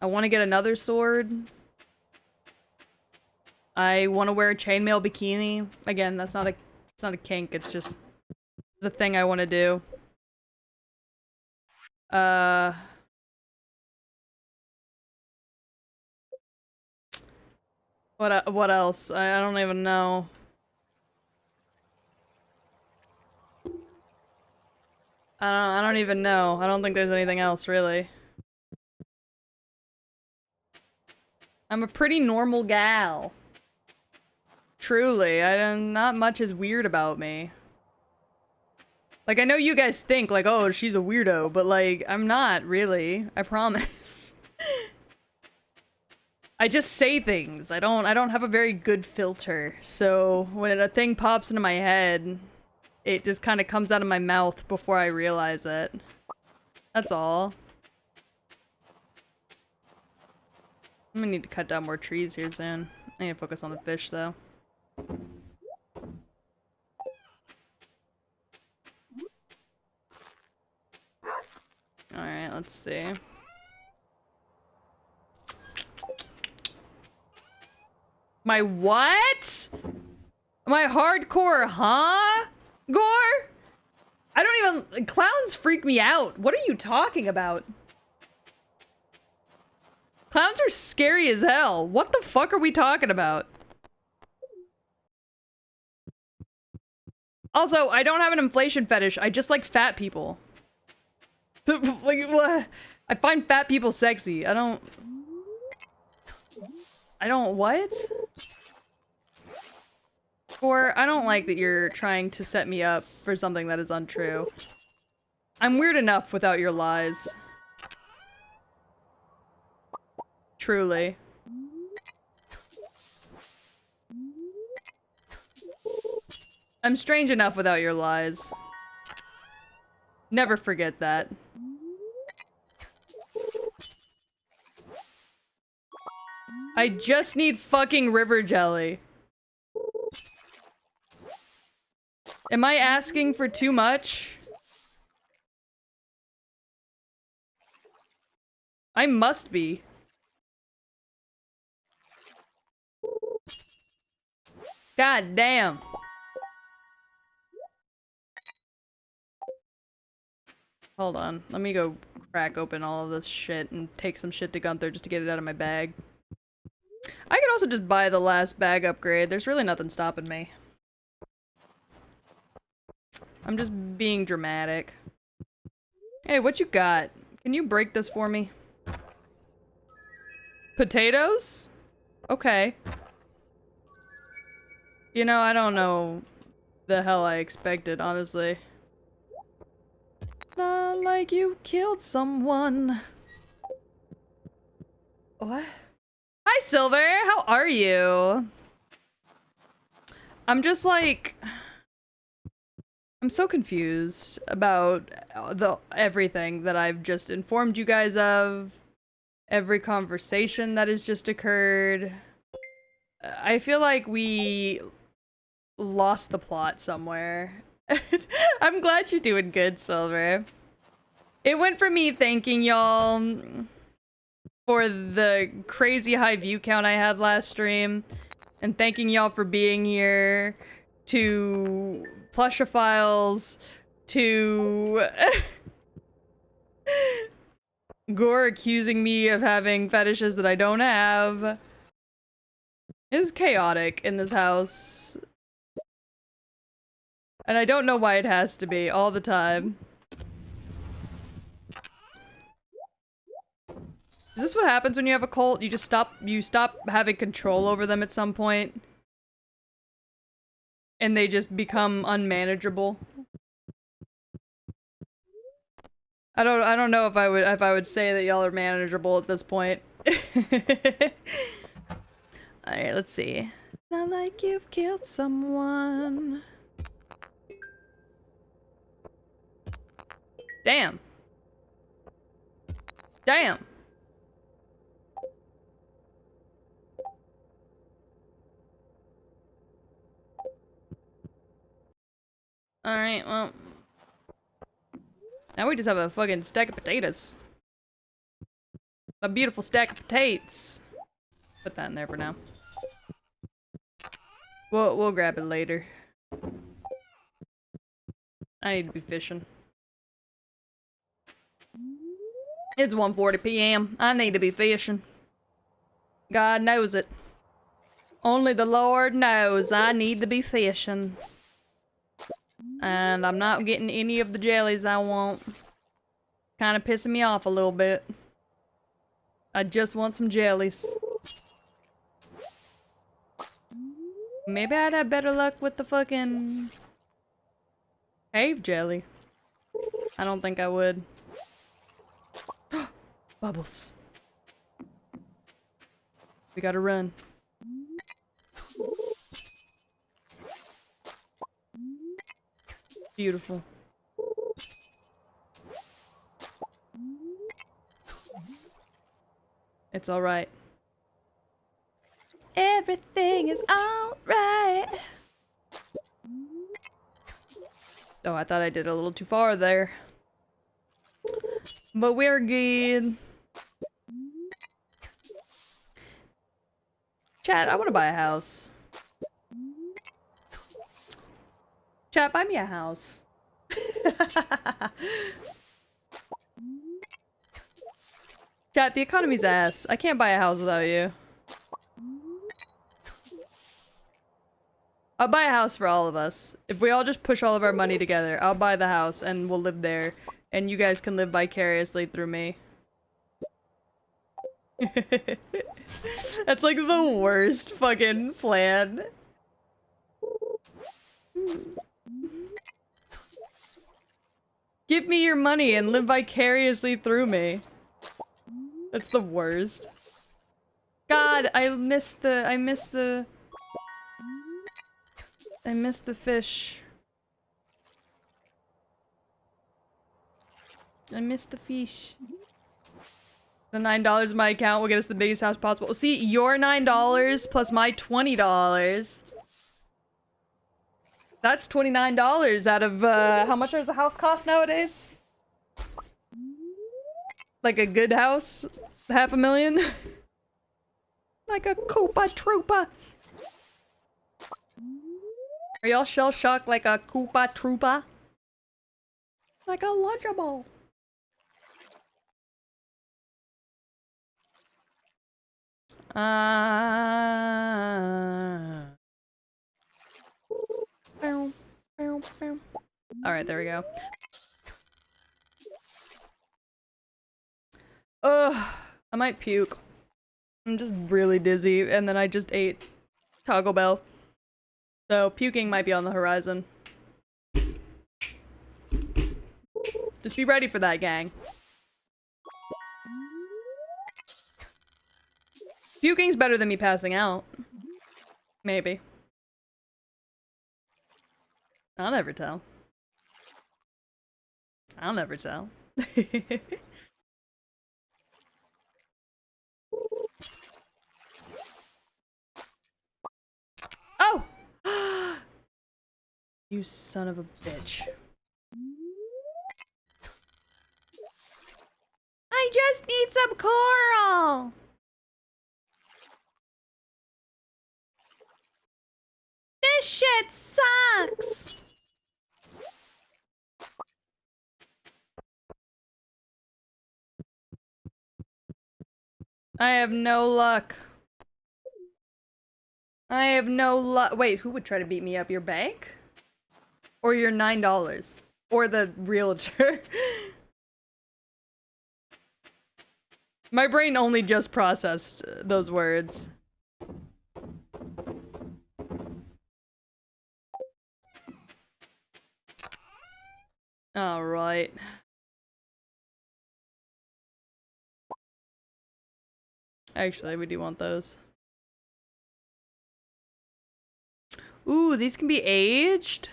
I want to get another sword. I want to wear a chainmail bikini. Again, it's not a kink, it's just it's a thing I want to do. What else? I don't even know. I don't even know. I don't think there's anything else really. I'm a pretty normal gal. Truly, not much is weird about me. Like, I know you guys think, like, oh, she's a weirdo, but, like, I'm not, really. I promise. I just say things. I don't have a very good filter, so when a thing pops into my head, it just kind of comes out of my mouth before I realize it. That's all. I'm gonna need to cut down more trees here soon. I need to focus on the fish, though. Alright, let's see. My what? My hardcore, huh? Gore? I don't even- clowns freak me out. What are you talking about? Clowns are scary as hell. What the fuck are we talking about? Also, I don't have an inflation fetish. I just like fat people. Like, what? I find fat people sexy. I don't, what? Or, I don't like that you're trying to set me up for something that is untrue. I'm weird enough without your lies. Truly. I'm strange enough without your lies. Never forget that. I just need fucking river jelly. Am I asking for too much? I must be. God damn. Hold on. Let me go crack open all of this shit and take some shit to Gunther just to get it out of my bag. I could also just buy the last bag upgrade. There's really nothing stopping me. I'm just being dramatic. Hey, what you got? Can you break this for me? Potatoes? Okay. You know, I don't know the hell I expected, honestly. Not like you killed someone. What? Hi, Silver! How are you? I'm just like... I'm so confused about everything that I've just informed you guys of. Every conversation that has just occurred. I feel like we lost the plot somewhere. I'm glad you're doing good, Silver. It went from me thanking y'all for the crazy high view count I had last stream, and thanking y'all for being here, to plushophiles, to Gore accusing me of having fetishes that I don't have. It's chaotic in this house. And I don't know why it has to be all the time. Is this what happens when you have a cult? You just stop having control over them at some point? And they just become unmanageable? I don't know if I would say that y'all are manageable at this point. Alright, let's see. Not like you've killed someone. Damn. Damn. Alright, well. Now we just have a fucking stack of potatoes. A beautiful stack of potatoes. Put that in there for now. We'll grab it later. I need to be fishing. It's 1:40 p.m. I need to be fishing. God knows it. Only the Lord knows I need to be fishing. And I'm not getting any of the jellies I want. Kind of pissing me off a little bit. I just want some jellies. Maybe I'd have better luck with the fucking cave jelly. I don't think I would. Bubbles. We gotta run. Beautiful. It's alright. Everything is alright. Oh, I thought I did a little too far there. But we're good. Chat, I want to buy a house. Chat, buy me a house. Chat, the economy's ass. I can't buy a house without you. I'll buy a house for all of us. If we all just push all of our money together, I'll buy the house and we'll live there. And you guys can live vicariously through me. That's like the worst fucking plan. Give me your money and live vicariously through me. That's the worst. God, I missed the fish. I missed the fish. The $9 in my account will get us the biggest house possible. See, your $9 plus my $20. That's $29 out of, how much does a house cost nowadays? Like a good house? $500,000? Like a Koopa Troopa. Are y'all shell-shocked like a Koopa Troopa? Like a Lunchable. Alright, there we go. Ugh, I might puke. I'm just really dizzy, and then I just ate Taco Bell. So puking might be on the horizon. Just be ready for that, gang. Puking's better than me passing out. Maybe. I'll never tell. I'll never tell. Oh! You son of a bitch. I just need some coral! This shit sucks! I have no luck. I have no luck. Wait, who would try to beat me up? Your bank? Or your $9? Or the realtor? My brain only just processed those words. Alright. Actually, we do want those. Ooh, these can be aged?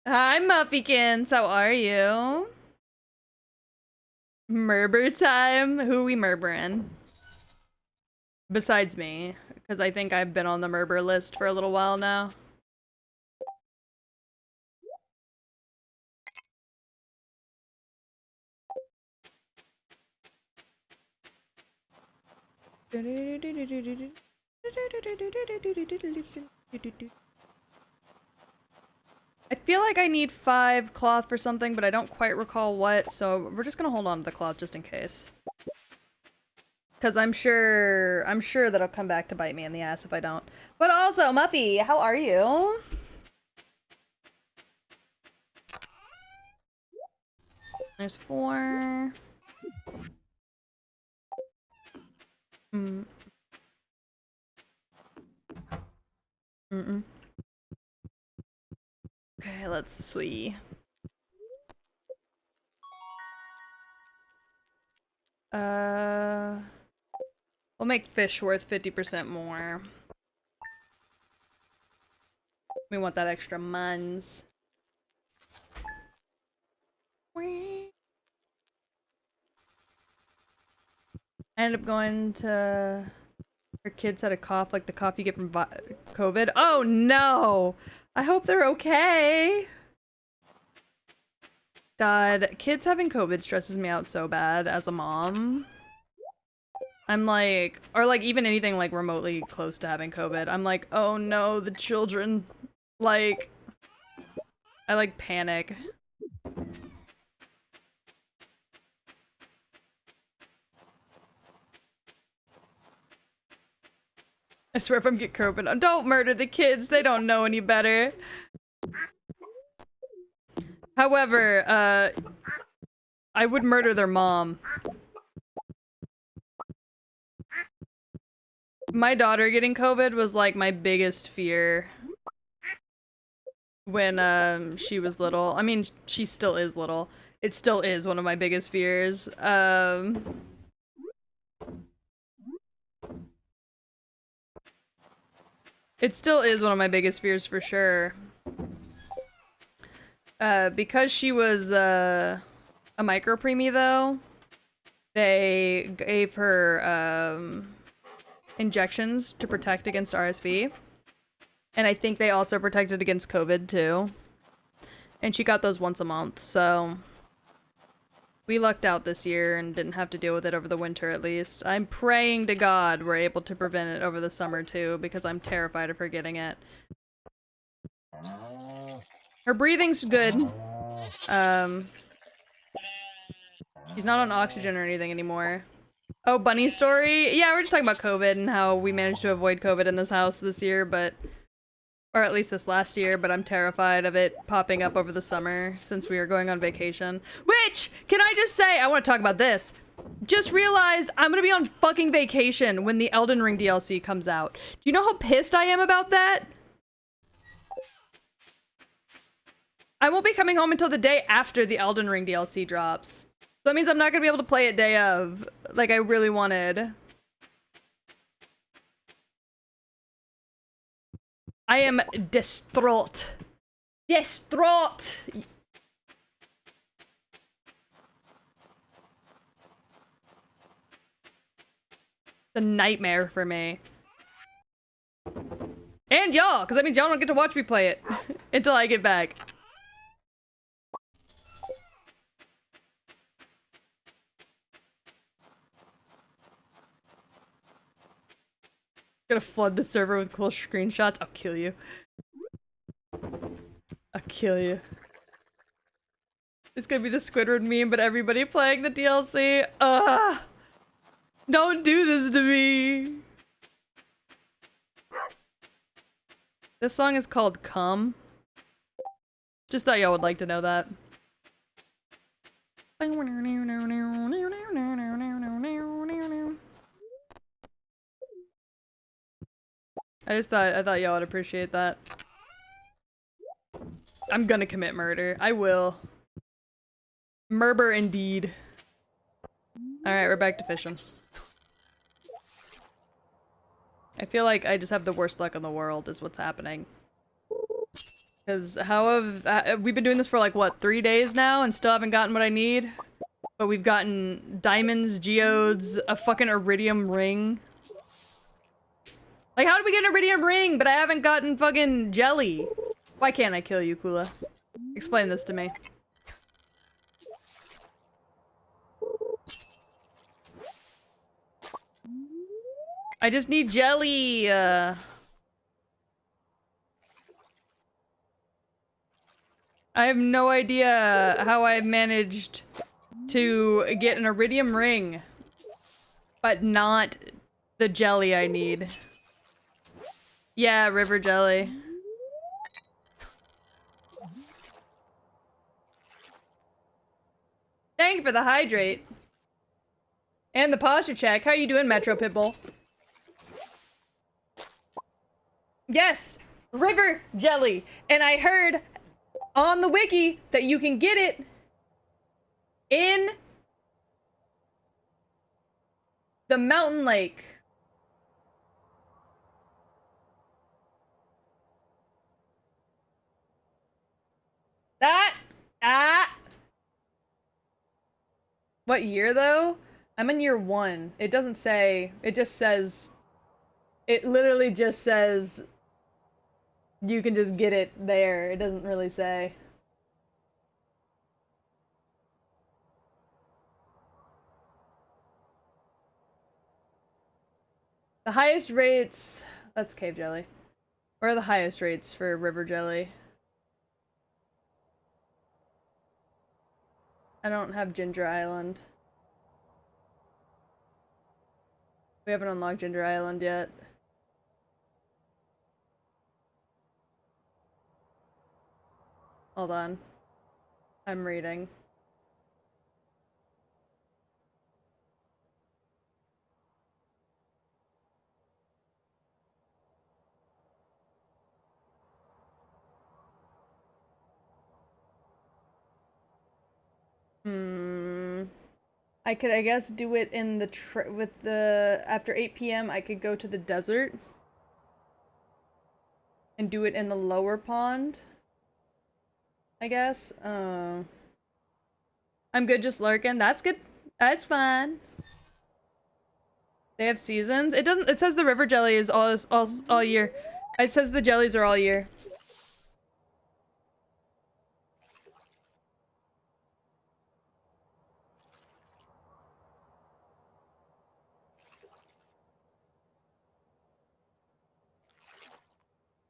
Hi, Muffykins. How are you? Murber time? Who we murberin'? Besides me, because I think I've been on the murber list for a little while now. I feel like I need 5 cloth for something, but I don't quite recall what, so we're just gonna hold on to the cloth just in case. Because I'm sure that it'll come back to bite me in the ass if I don't. But also, Muffy, how are you? There's 4. Okay, let's see. We'll make fish worth 50% more. We want that extra muns. I ended up going to... Her kids had a cough like the cough you get from COVID. Oh no! I hope they're okay! God, kids having COVID stresses me out so bad as a mom. I'm like, or like even anything like remotely close to having COVID. I'm like, oh no, the children. Like, I like panic. I swear if I'm get COVID, don't murder the kids, they don't know any better. However, I would murder their mom. My daughter getting COVID was like my biggest fear when she was little. I mean, she still is little. It still is one of my biggest fears. It still is one of my biggest fears for sure. Because she was a micro preemie though, they gave her injections to protect against RSV. And I think they also protected against COVID too. And she got those once a month, so we lucked out this year and didn't have to deal with it over the winter at least. I'm praying to God we're able to prevent it over the summer too, because I'm terrified of her getting it. Her breathing's good. Um, she's not on oxygen or anything anymore. Oh, bunny story? Yeah, we're just talking about COVID and how we managed to avoid COVID in this house this year, but... Or at least this last year, but I'm terrified of it popping up over the summer since we are going on vacation. Which, can I just say, I want to talk about this. Just realized I'm gonna be on fucking vacation when the Elden Ring DLC comes out. Do you know how pissed I am about that? I won't be coming home until the day after the Elden Ring DLC drops. So that means I'm not gonna be able to play it day of, like I really wanted. I am distraught. Distraught! A nightmare for me. And y'all, because that means y'all don't get to watch me play it until I get back. Gonna flood the server with cool screenshots. I'll kill you. I'll kill you. It's gonna be the Squidward meme, but everybody playing the DLC. Ugh! Don't do this to me! This song is called Come. Just thought y'all would like to know that. I thought y'all would appreciate that. I'm gonna commit murder. I will. Murder indeed. Alright, we're back to fishing. I feel like I just have the worst luck in the world is what's happening. Because we've been doing this for like, what, 3 days now and still haven't gotten what I need? But we've gotten diamonds, geodes, a fucking iridium ring. Like, how did we get an iridium ring, but I haven't gotten fucking jelly? Why can't I kill you, Kula? Explain this to me. I just need jelly! I have no idea how I've managed to get an iridium ring, but not the jelly I need. Yeah, river jelly. Thank you for the hydrate. And the posture check. How you doing, Metro Pitbull? Yes! River jelly! And I heard on the wiki that you can get it in the mountain lake. What year though? I'm in year 1. It doesn't say, it just says, it literally just says you can just get it there. It doesn't really say. The highest rates, that's cave jelly. Where are the highest rates for river jelly? I don't have Ginger Island. We haven't unlocked Ginger Island yet. Hold on. I'm reading. I could, I guess, do it in the after 8 p.m. I could go to the desert and do it in the lower pond. I guess. I'm good just lurking. That's good. That's fine. They have seasons. It doesn't. It says the river jelly is all year. It says the jellies are all year.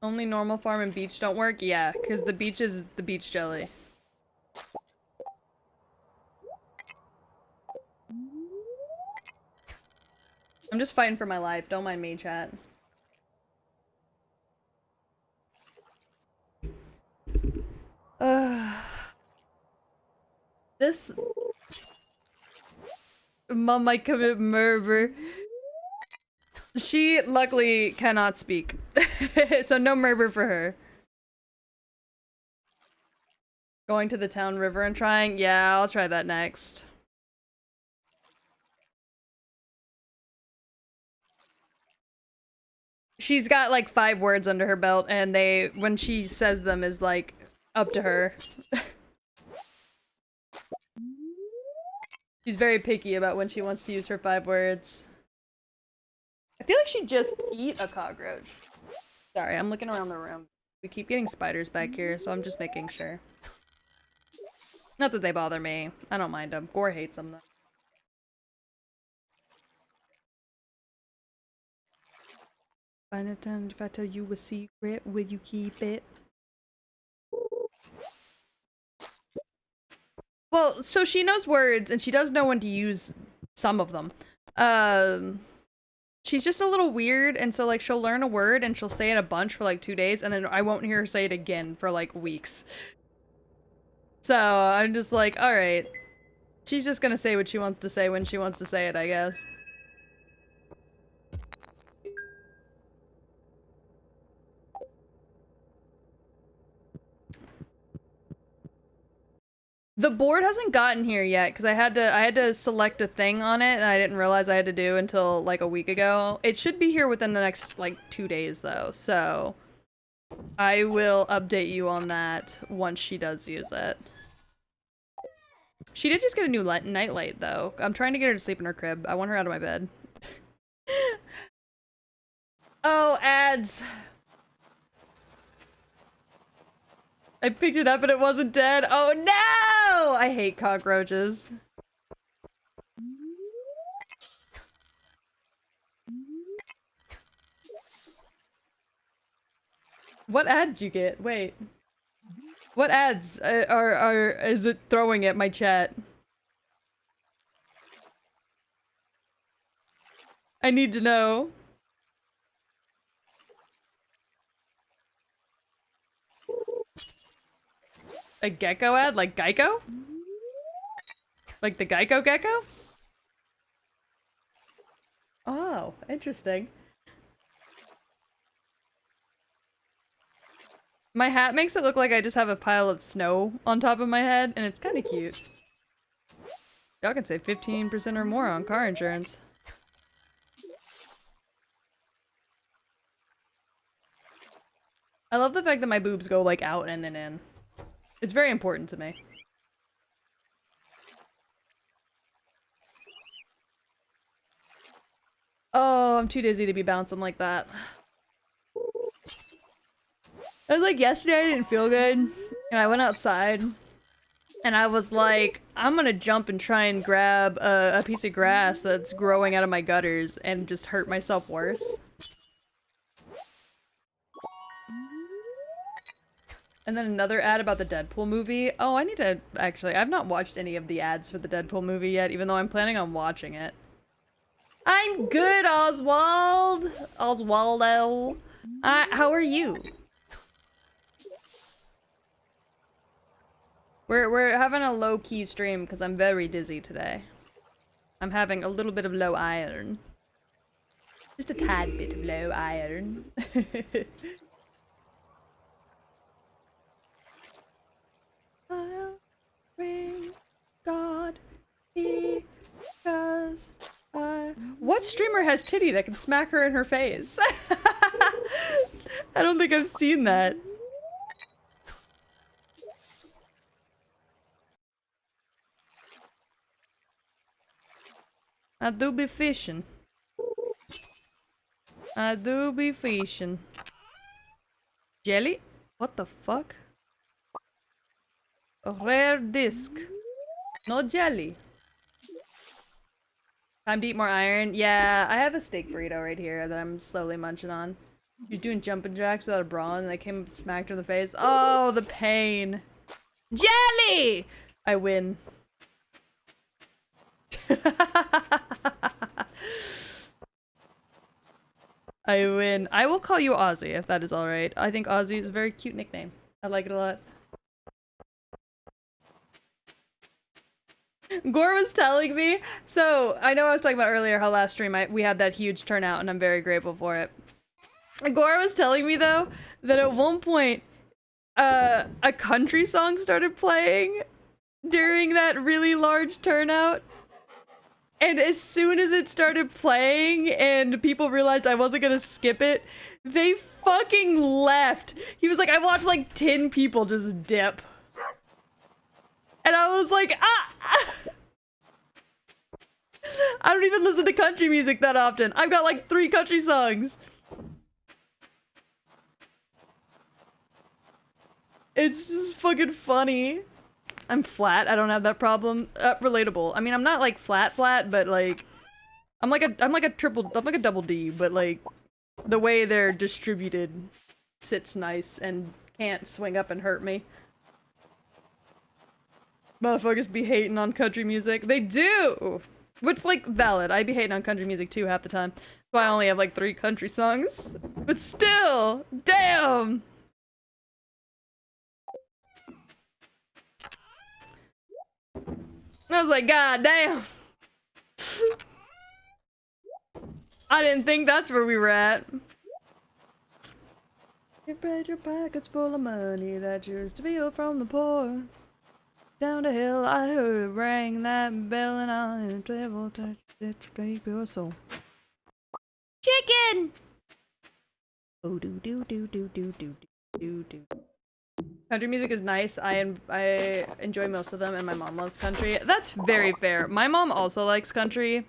Only normal farm and beach don't work? Yeah, because the beach is the beach jelly. I'm just fighting for my life. Don't mind me, chat. This mom might commit murder. She luckily cannot speak, so no murder for her. Going to the town river and trying? Yeah, I'll try that next. She's got like 5 words under her belt, and when she says them, is like up to her. She's very picky about when she wants to use her 5 words. I feel like she'd just eat a cockroach. Sorry, I'm looking around the room. We keep getting spiders back here, so I'm just making sure. Not that they bother me. I don't mind them. Gore hates them, though. Find a time if I tell you a secret, will you keep it? Well, so she knows words, and she does know when to use some of them. She's just a little weird, and so, like, she'll learn a word, and she'll say it a bunch for, like, 2 days, and then I won't hear her say it again for, like, weeks. So, I'm just like, alright. She's just gonna say what she wants to say when she wants to say it, I guess. The board hasn't gotten here yet because I had to select a thing on it and I didn't realize I had to do until like a week ago. It should be here within the next like 2 days though, so I will update you on that once she does use it. She did just get a new nightlight though. I'm trying to get her to sleep in her crib. I want her out of my bed. Oh, ads. I picked it up and it wasn't dead. Oh no! I hate cockroaches. What ad did you get? Wait. What ads is it throwing at my chat? I need to know. A gecko ad? Like Geico? Like the Geico gecko? Oh, interesting. My hat makes it look like I just have a pile of snow on top of my head, and it's kind of cute. Y'all can save 15% or more on car insurance. I love the fact that my boobs go like out and then in. It's very important to me. Oh, I'm too dizzy to be bouncing like that. It was like yesterday I didn't feel good, and I went outside, and I was like, I'm gonna jump and try and grab a piece of grass that's growing out of my gutters and just hurt myself worse. And then another ad about the Deadpool movie. Oh, I need to actually, I've not watched any of the ads for the Deadpool movie yet, even though I'm planning on watching it. I'm good, Oswald! Oswaldo. How are you? We're having a low-key stream because I'm very dizzy today. I'm having a little bit of low iron. Just a tad bit of low iron. I'll ring God because what streamer has titty that can smack her in her face? I don't think I've seen that. I do be fishing. I do be fishing. Jelly? What the fuck? A rare disc. No jelly. Time to eat more iron? Yeah, I have a steak burrito right here that I'm slowly munching on. You're doing jumping jacks without a bra and I came and smacked her in the face. Oh, the pain. Jelly! I win. I win. I will call you Ozzy if that is alright. I think Ozzy is a very cute nickname. I like it a lot. Gore was telling me, so I know I was talking about earlier how last stream we had that huge turnout and I'm very grateful for it. Gore was telling me though that at one point a country song started playing during that really large turnout. And as soon as it started playing and people realized I wasn't gonna skip it, they fucking left. He was like, I watched like 10 people just dip. And I was like, ah! I don't even listen to country music that often. I've got like 3 country songs. It's just fucking funny. I'm flat. I don't have that problem. Relatable. I mean, I'm not like flat, but like, I'm like a double D, but like, the way they're distributed sits nice and can't swing up and hurt me. Motherfuckers be hating on country music. They do! Which, like, valid. I be hating on country music too half the time. So I only have like 3 country songs. But still! Damn! I was like, God damn! I didn't think that's where we were at. You spread your pockets full of money that you steal from the poor. Down the hill, I heard it ring that bell, and I the devil touched it to break your soul. Chicken! Oh, do do do do do do do do. Country music is nice. I enjoy most of them, and my mom loves country. That's very fair. My mom also likes country,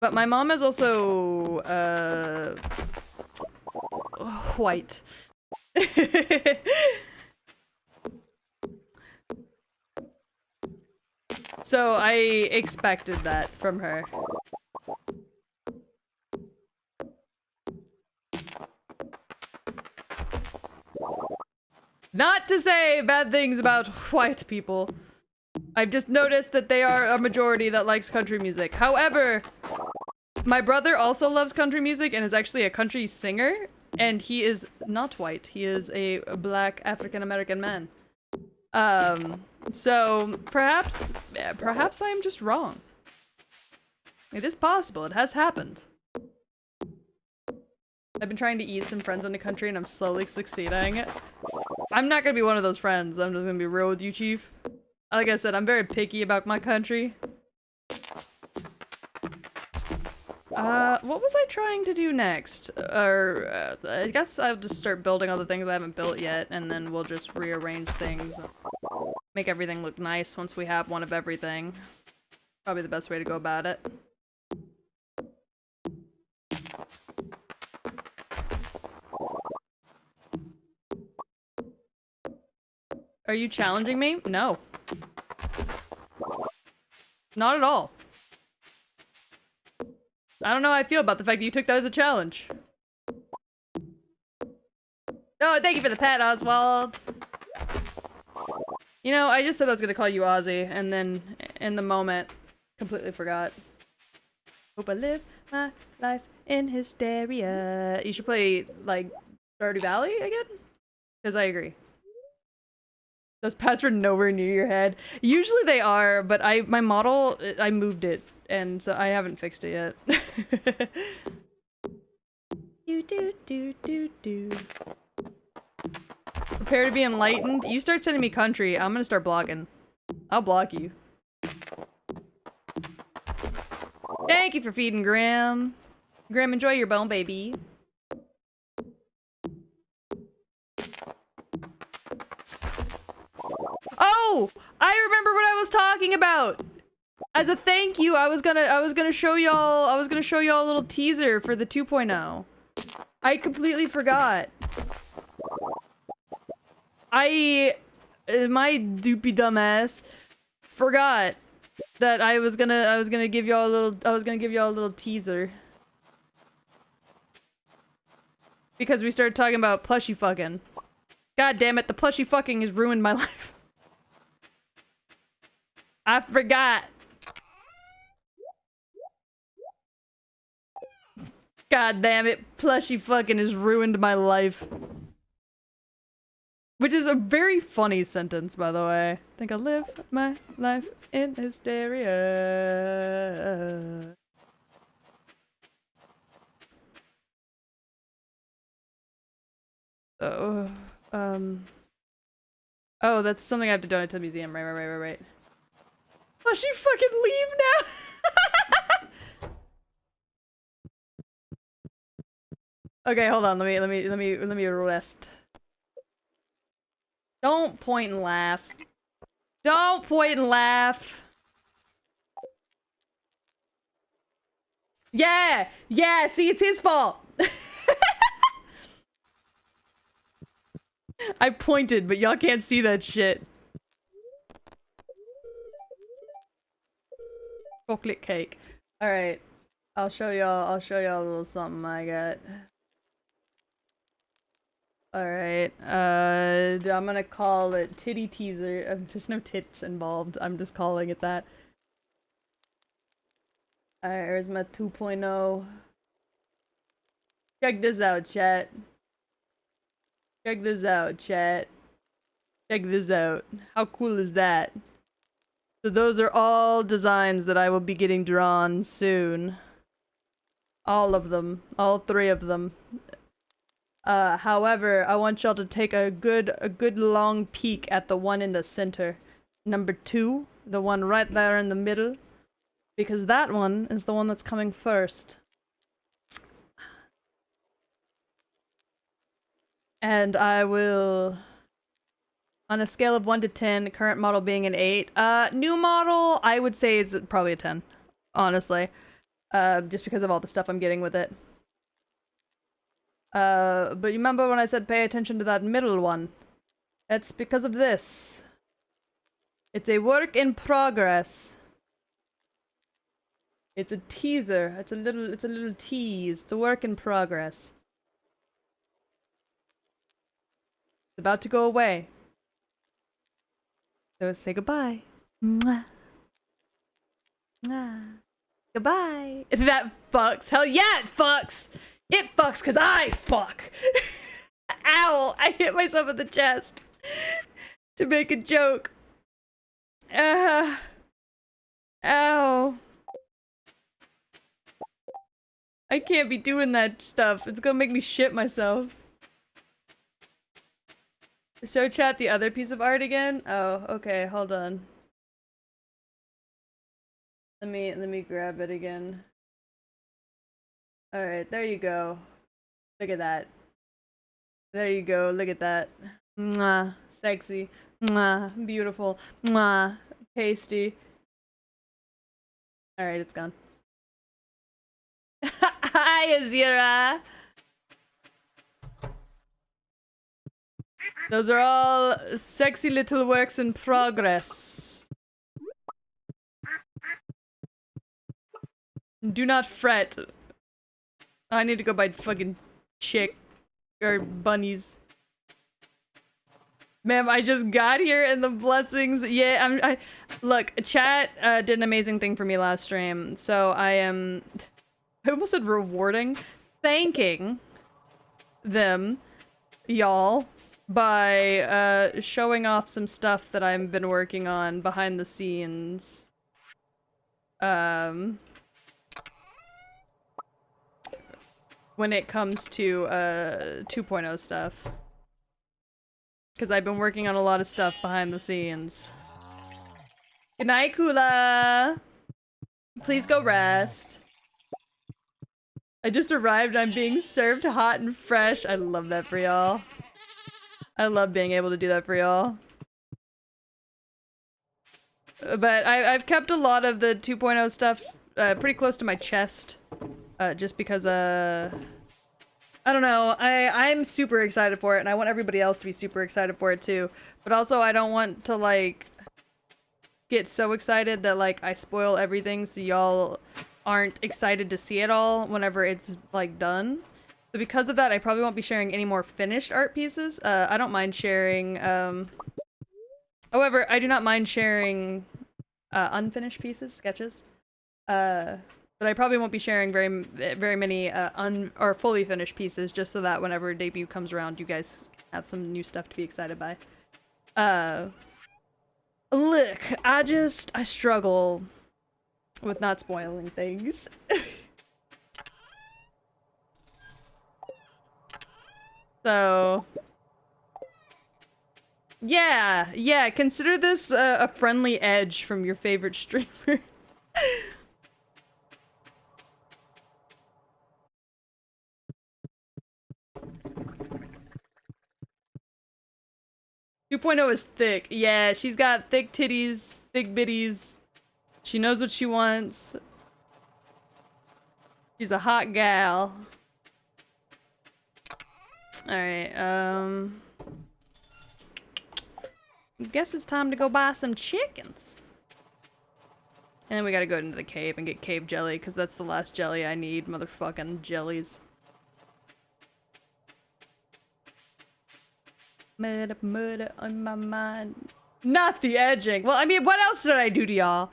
but my mom is also white. So I expected that from her. Not to say bad things about white people. I've just noticed that they are a majority that likes country music. However, my brother also loves country music and is actually a country singer, and he is not white. He is a black African-American man. So perhaps I am just wrong. It is possible. It has happened. I've been trying to ease some friends into country and I'm slowly succeeding. I'm not gonna be one of those friends. I'm just gonna be real with you, Chief. Like I said, I'm very picky about my country. What was I trying to do next? I guess I'll just start building all the things I haven't built yet, and then we'll just rearrange things. Make everything look nice once we have one of everything. Probably the best way to go about it. Are you challenging me? No. Not at all. I don't know how I feel about the fact that you took that as a challenge. Oh, thank you for the pet, Oswald. You know, I just said I was gonna call you Ozzy, and then in the moment, completely forgot. Hope I live my life in hysteria. You should play, like, Stardew Valley again? Because I agree. Those pads are nowhere near your head. Usually they are, but my model, I moved it, and so I haven't fixed it yet. Do. Prepare to be enlightened. You start sending me country, I'm gonna start blocking. I'll block you. Thank you for feeding Grim. Grim, enjoy your bone, baby. Oh! I remember what I was talking about! As a thank you, I was gonna show y'all a little teaser for the 2.0. I completely forgot. My doopy dumbass forgot that I was gonna give y'all a little teaser. Because we started talking about plushy fucking. God damn it, the plushy fucking has ruined my life. I forgot. God damn it, plushy fucking has ruined my life. Which is a very funny sentence, by the way. I think I live my life in hysteria. Oh, oh, that's something I have to donate to the museum. Right. Oh, she fucking leave now. Okay, hold on. Let me rest. Don't point and laugh. Don't point and laugh. Yeah, see, it's his fault. I pointed, but y'all can't see that shit. Chocolate cake. Alright. I'll show y'all a little something I got. Alright, I'm gonna call it Titty Teaser. There's no tits involved, I'm just calling it that. Alright, here's my 2.0. Check this out, chat. Check this out, chat. Check this out. How cool is that? So those are all designs that I will be getting drawn soon. All of them. All 3 of them. However, I want y'all to take a good long peek at the one in the center. Number 2, the one right there in the middle. Because that one is the one that's coming first. And I will... On a scale of 1 to 10, current model being an 8. New model, I would say is probably a 10. Honestly. Just because of all the stuff I'm getting with it. But you remember when I said pay attention to that middle one? That's because of this. It's a work in progress. It's a teaser. It's a little tease. It's a work in progress. It's about to go away. So say goodbye. Mwah. Mwah. Goodbye. That fucks. Hell yeah, it fucks. It fucks because I fuck. Ow! I hit myself in the chest to make a joke. Ow. I can't be doing that stuff. It's gonna make me shit myself. Show chat the other piece of art again? Oh, okay, hold on. Let me grab it again. Alright, there you go. Look at that. There you go, look at that. Mwah, sexy. Mwah, beautiful. Mwah, tasty. Alright, it's gone. Hi, Azira! Those are all sexy little works in progress. Do not fret. I need to go buy fucking chick or bunnies. Ma'am, I just got here and the blessings. Yeah, look, chat did an amazing thing for me last stream. So I almost said rewarding, thanking them, y'all, by showing off some stuff that I've been working on behind the scenes. When it comes to 2.0 stuff. Because I've been working on a lot of stuff behind the scenes. Good night, Kula! Please go rest. I just arrived, I'm being served hot and fresh. I love that for y'all. I love being able to do that for y'all. But I've kept a lot of the 2.0 stuff pretty close to my chest. Just because, I don't know, I'm super excited for it, and I want everybody else to be super excited for it too. But also, I don't want to, like, get so excited that, like, I spoil everything so y'all aren't excited to see it all whenever it's, like, done. So because of that, I probably won't be sharing any more finished art pieces. I don't mind sharing, however, I do not mind sharing, unfinished pieces, sketches. But I probably won't be sharing very many or fully finished pieces, just so that whenever debut comes around, you guys have some new stuff to be excited by. Look, I struggle with not spoiling things. So, yeah, consider this a friendly edge from your favorite streamer. 2.0 is thick. Yeah, she's got thick titties, thick bitties. She knows what she wants. She's a hot gal. Alright, I guess it's time to go buy some chickens. And then we gotta go into the cave and get cave jelly, because that's the last jelly I need, motherfucking jellies. Murder on my mind. Not the edging. Well, I mean, what else should I do to y'all?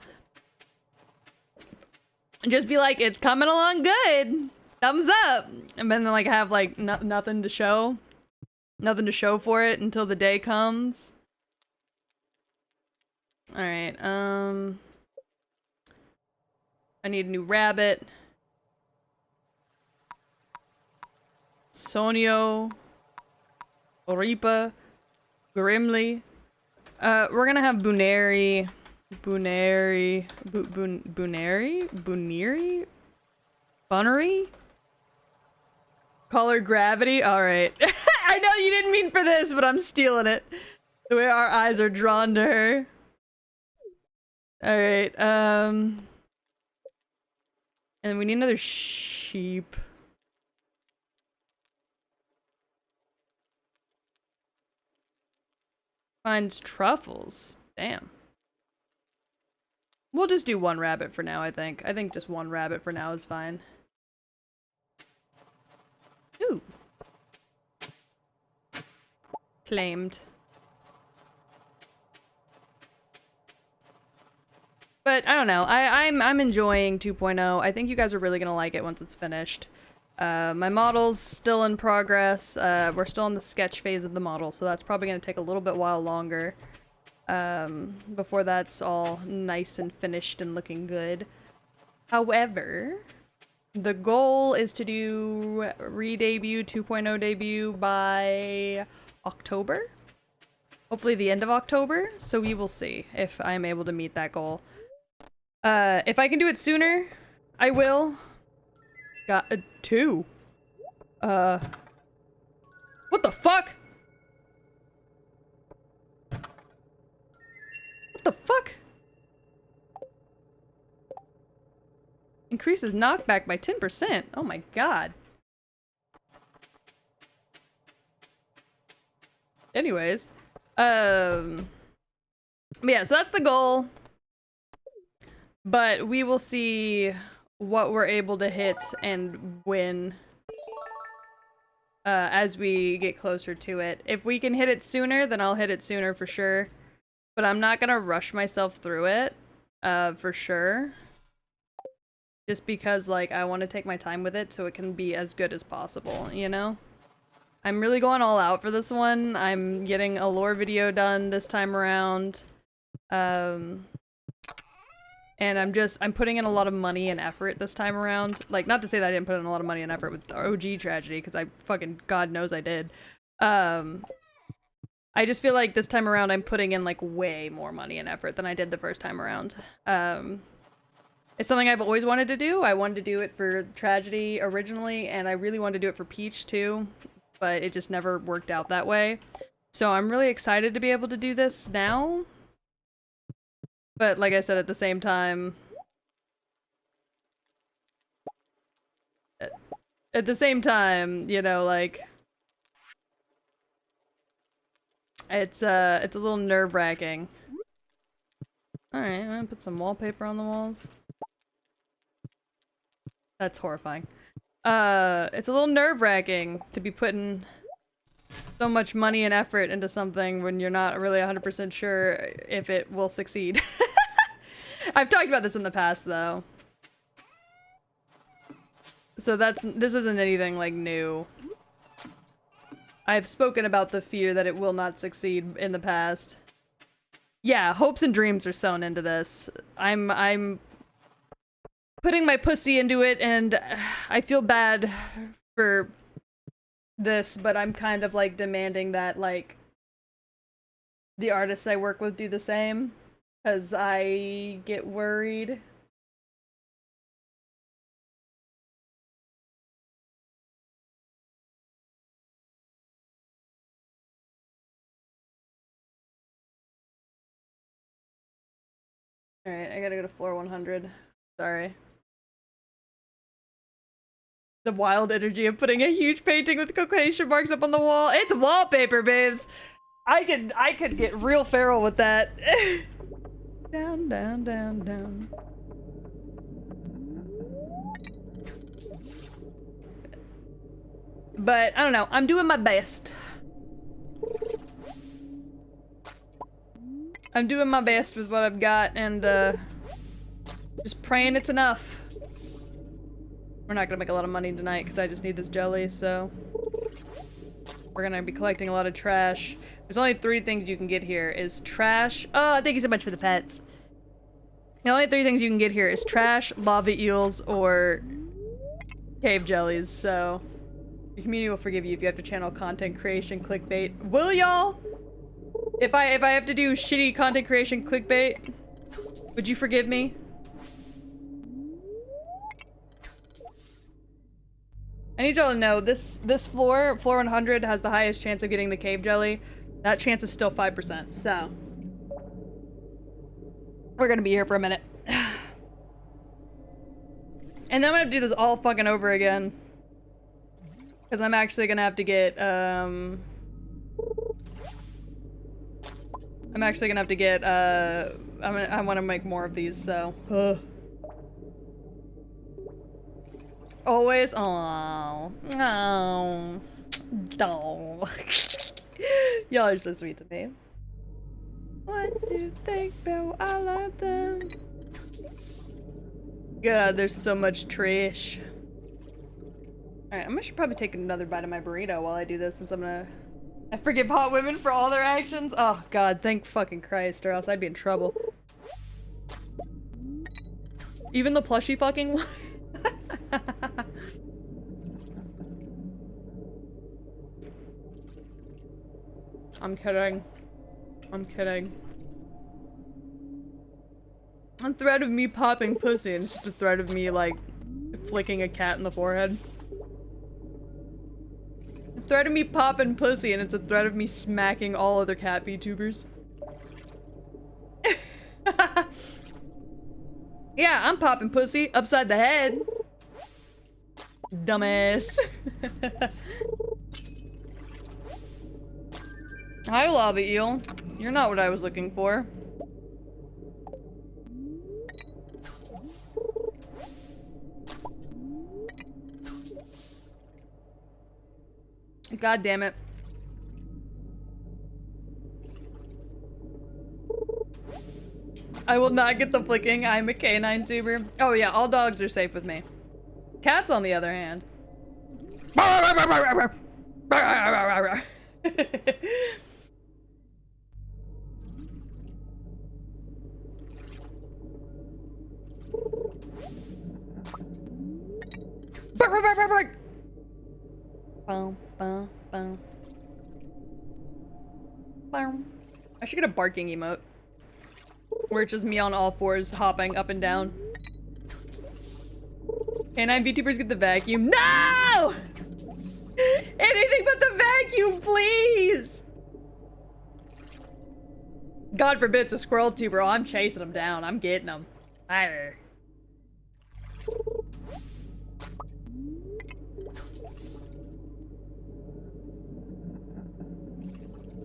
Just be like, it's coming along good. Thumbs up. And then like have like nothing to show. Nothing to show for it until the day comes. Alright, I need a new rabbit. Sonio. Oripa. Grimly. We're gonna have Buneri. Buneri. Bunnery? Call her Gravity? Alright. I know you didn't mean for this, but I'm stealing it. The way our eyes are drawn to her. Alright, and we need another sheep. Finds truffles. Damn. We'll just do one rabbit for now, I think. I think just one rabbit for now is fine. Ooh. Claimed. But I don't know. I'm enjoying 2.0. I think you guys are really gonna like it once it's finished. My model's still in progress. We're still in the sketch phase of the model, so that's probably gonna take a little bit while longer. Before that's all nice and finished and looking good. However, the goal is to do re-debut, 2.0 debut by October? Hopefully the end of October, so we will see if I'm able to meet that goal. If I can do it sooner, I will. Got a 2. What the fuck? What the fuck? Increases knockback by 10%. Oh my god. Anyways. Yeah, so that's the goal. But we will see what we're able to hit and when as we get closer to it. If we can hit it sooner, then I'll hit it sooner for sure. But I'm not gonna rush myself through it, for sure. Just because, like, I want to take my time with it so it can be as good as possible, you know? I'm really going all out for this one. I'm getting a lore video done this time around. And I'm putting in a lot of money and effort this time around. Like, not to say that I didn't put in a lot of money and effort with the OG Tragedy, because I fucking, God knows I did. I just feel like this time around I'm putting in, like, way more money and effort than I did the first time around. It's something I've always wanted to do. I wanted to do it for Tragedy originally, and I really wanted to do it for Peach too, but it just never worked out that way. So I'm really excited to be able to do this now. But like I said, at the same time... you know, like... It's a little nerve-wracking. Alright, I'm gonna put some wallpaper on the walls. That's horrifying. It's a little nerve-wracking to be putting so much money and effort into something when you're not really 100% sure if it will succeed. I've talked about this in the past, though. So this isn't anything like new. I've spoken about the fear that it will not succeed in the past. Yeah, hopes and dreams are sewn into this. I'm putting my pussy into it, and I feel bad for this, but I'm kind of like demanding that like the artists I work with do the same, because I get worried. Alright, I gotta go to floor 100. Sorry. The wild energy of putting a huge painting with quotation marks up on the wall. It's wallpaper, babes! I could get real feral with that. Down, down, down, down. But, I don't know, I'm doing my best. I'm doing my best with what I've got, and, just praying it's enough. We're not gonna make a lot of money tonight, because I just need this jelly, so... We're gonna be collecting a lot of trash. There's only 3 things you can get here, is trash... Oh, thank you so much for the pets. The only 3 things you can get here is trash, lava eels, or... cave jellies, so... Your community will forgive you if you have to channel content creation clickbait. Will y'all? If I have to do shitty content creation clickbait, would you forgive me? I need y'all to know this floor 100 has the highest chance of getting the cave jelly. That chance is still 5%, so we're gonna be here for a minute. And then I'm gonna do this all fucking over again. Because I'm actually gonna have to get, I wanna make more of these, so. Always, oh, oh, doll. Y'all are so sweet to me. What do you think, Bill? I love them. God, there's so much trash. Alright, I should probably take another bite of my burrito while I do this, since I forgive hot women for all their actions. Oh god, thank fucking Christ, or else I'd be in trouble. Even the plushy fucking one? I'm kidding. I'm kidding. A thread of me popping pussy, and it's just a thread of me, like, flicking a cat in the forehead. A thread of me popping pussy, and it's a thread of me smacking all other cat VTubers. Yeah, I'm popping pussy upside the head. Dumbass. Hi, lava eel. You're not what I was looking for. God damn it. I will not get the flicking. I'm a canine tuber. Oh yeah, all dogs are safe with me. Cats, on the other hand. Bum, bum, bum. I should get a barking emote. Where it's just me on all fours hopping up and down. Canine VTubers get the vacuum. No! Anything but the vacuum, please! God forbid it's a squirrel tuber. Oh, I'm chasing them down. I'm getting them. Arr.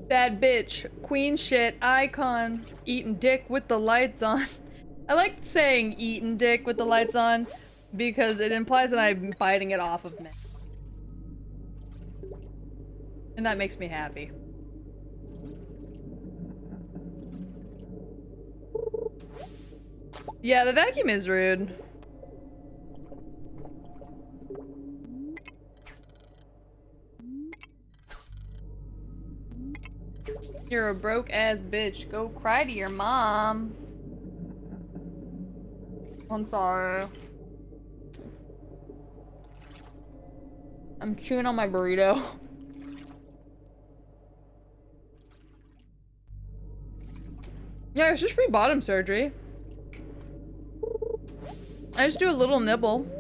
Bad bitch, queen shit, icon, eating dick with the lights on. I like saying eating dick with the lights on because it implies that I'm biting it off of me. And that makes me happy. Yeah, the vacuum is rude. You're a broke ass bitch. Go cry to your mom. I'm sorry. I'm chewing on my burrito. Yeah, it's just free bottom surgery. I just do a little nibble.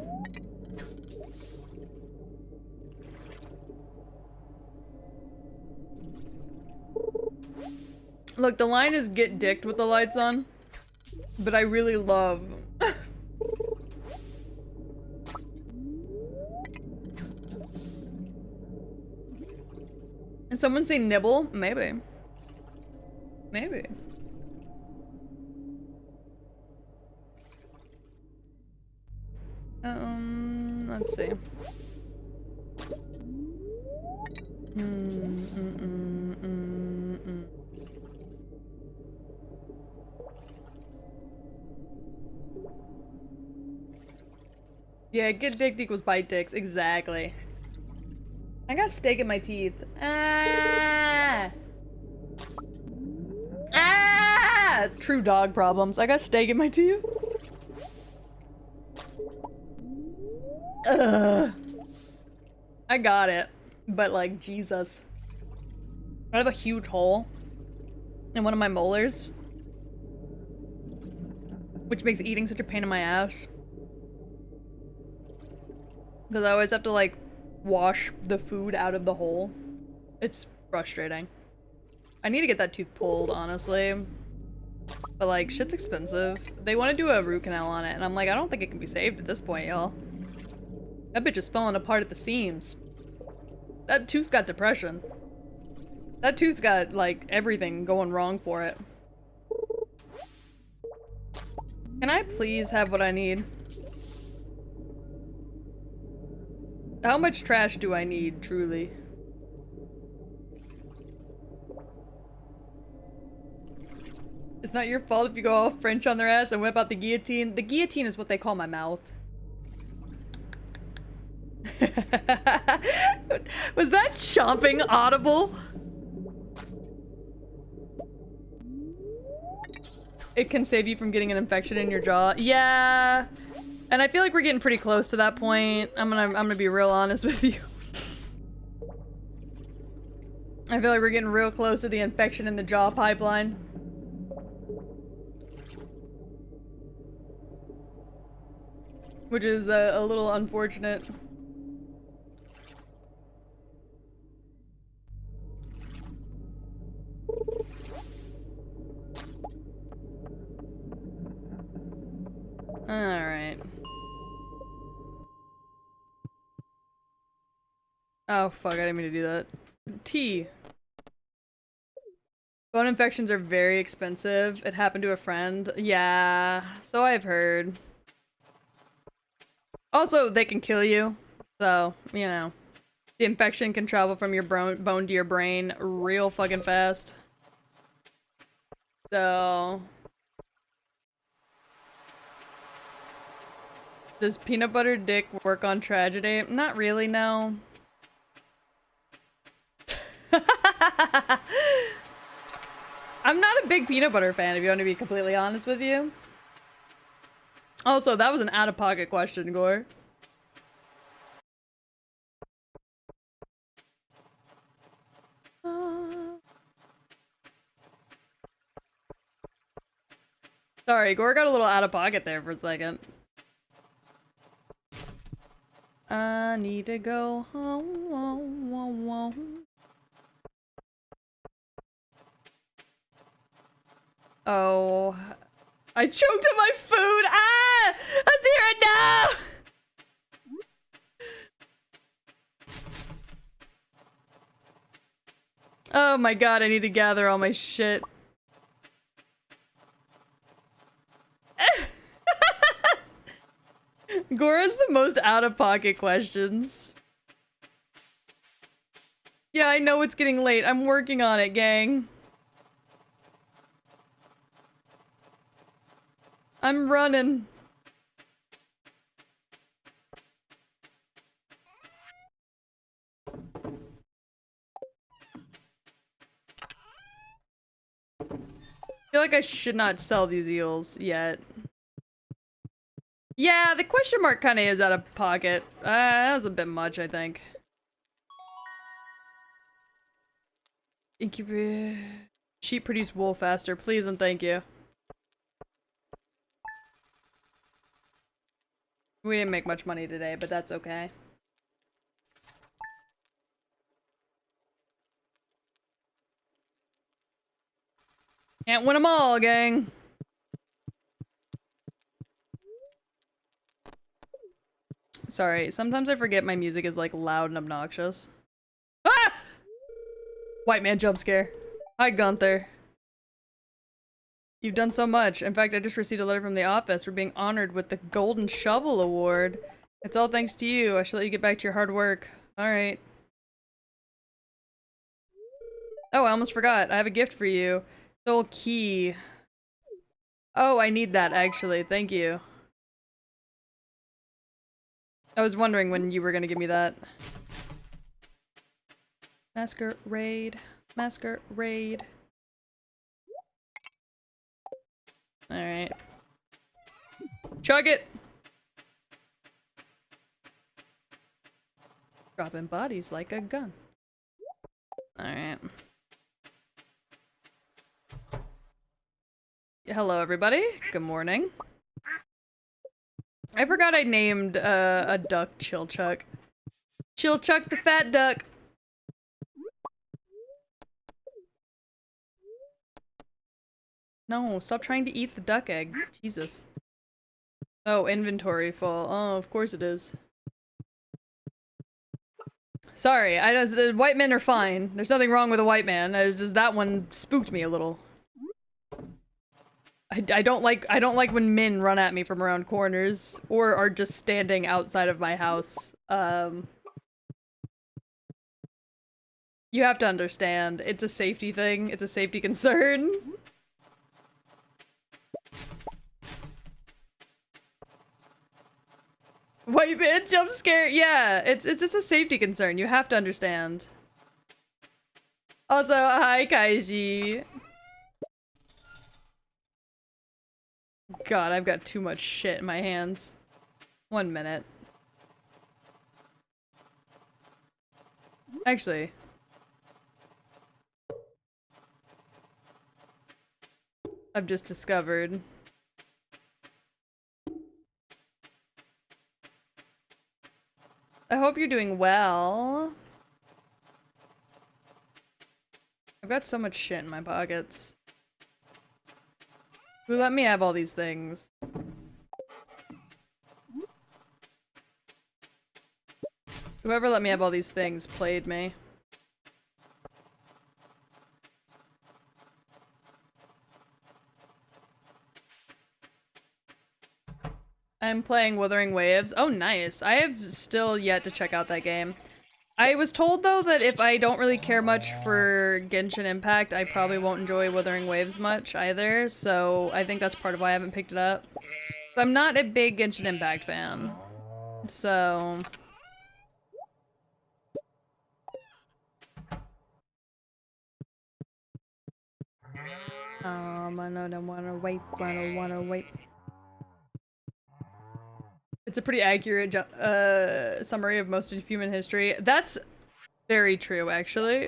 Look, the line is get dicked with the lights on, but I really love. And someone say nibble? Maybe. Maybe. Let's see. Yeah, get dick equals bite dicks. Exactly. I got steak in my teeth. Ah! Ah! True dog problems. I got steak in my teeth. Ugh. I got it. But like, Jesus. I have a huge hole in one of my molars, which makes eating such a pain in my ass. Because I always have to like wash the food out of the hole. It's frustrating. I need to get that tooth pulled, honestly. But like, shit's expensive. They want to do a root canal on it, and I'm like, I don't think it can be saved at this point, y'all. That bitch is falling apart at the seams. That tooth's got depression. That tooth's got, like, everything going wrong for it. Can I please have what I need? How much trash do I need, truly? It's not your fault if you go all French on their ass and whip out the guillotine. The guillotine is what they call my mouth. Was that chomping audible? It can save you from getting an infection in your jaw. Yeah. And I feel like we're getting pretty close to that point. I'm gonna be real honest with you. I feel like we're getting real close to the infection in the jaw pipeline. Which is a little unfortunate. Alright. Oh fuck, I didn't mean to do that. Tea. Bone infections are very expensive. It happened to a friend. Yeah, so I've heard. Also, they can kill you. So, you know. The infection can travel from your bone to your brain real fucking fast. So... Does peanut butter dick work on tragedy? Not really, no. I'm not a big peanut butter fan, if you want to be completely honest with you. Also, that was an out-of-pocket question, Gore. Sorry, Gore got a little out-of-pocket there for a second. I need to go home. Oh, I choked on my food. Ah! Azira, no! Oh my god, I need to gather all my shit. Gora's the most out-of-pocket questions. Yeah, I know it's getting late. I'm working on it, gang. I'm running. feel like I should not sell these eels yet. Yeah, the question mark kind of is out of pocket. That was a bit much, I think. Incubator. Sheep produce wool faster, please and thank you. We didn't make much money today, but that's okay. Can't win them all, gang. Sorry, sometimes I forget my music is like loud and obnoxious. Ah! White man jump scare. Hi, Gunther. You've done so much. In fact, I just received a letter from the office for being honored with the Golden Shovel Award. It's all thanks to you. I shall let you get back to your hard work. Alright. Oh, I almost forgot. I have a gift for you. Soul key. Oh, I need that, actually. Thank you. I was wondering when you were gonna give me that. Masquerade. Masquerade. Alright. Chug it! Dropping bodies like a gun. Alright. Hello, everybody. Good morning. I forgot I named a duck Chilchuck. Chilchuck the fat duck! No, stop trying to eat the duck egg. Jesus. Oh, inventory full. Oh, of course it is. Sorry, white men are fine. There's nothing wrong with a white man. It's just that one spooked me a little. I don't like when men run at me from around corners or are just standing outside of my house. You have to understand, it's a safety thing. It's a safety concern. White man jump scare. Yeah, it's just a safety concern. You have to understand. Also, hi Kaiji. God, I've got too much shit in my hands. 1 minute. Actually. I've just discovered. I hope you're doing well. I've got so much shit in my pockets. Who let me have all these things? Whoever let me have all these things played me. I'm playing Wuthering Waves. Oh, nice. I have still yet to check out that game. I was told, though, that if I don't really care much for Genshin Impact, I probably won't enjoy Wuthering Waves much either, so I think that's part of why I haven't picked it up. I'm not a big Genshin Impact fan, so... I don't wanna wait. It's a pretty accurate summary of most of human history. That's very true, actually.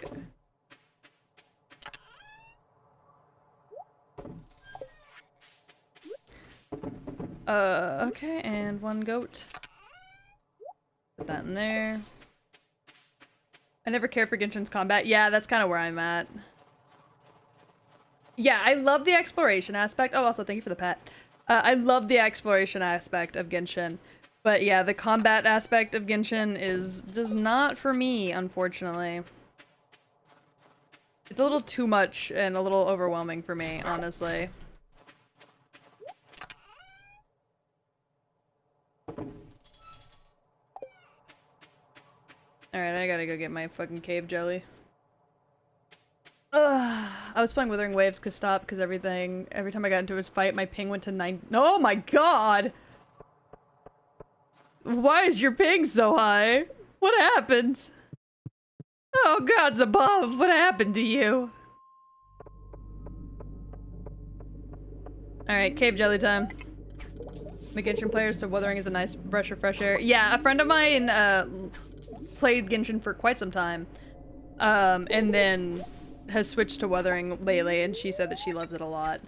Okay, and 1 goat. Put that in there. I never cared for Genshin's combat. Yeah, that's kind of where I'm at. Yeah, I love the exploration aspect. Oh, also, thank you for the pet. I love the exploration aspect of Genshin. But yeah, the combat aspect of Genshin is just not for me, unfortunately. It's a little too much and a little overwhelming for me, honestly. Alright, I gotta go get my fucking cave jelly. Ugh. I was playing Wuthering Waves because every time I got into a fight, my ping went to 9. Oh my god! Why is your ping so high? What happened? Oh, gods above, what happened to you? Alright, cave jelly time. The Genshin players, so Wuthering is a nice breath of fresh air. Yeah, a friend of mine played Genshin for quite some time. And then has switched to Wuthering lately, and she said that she loves it a lot.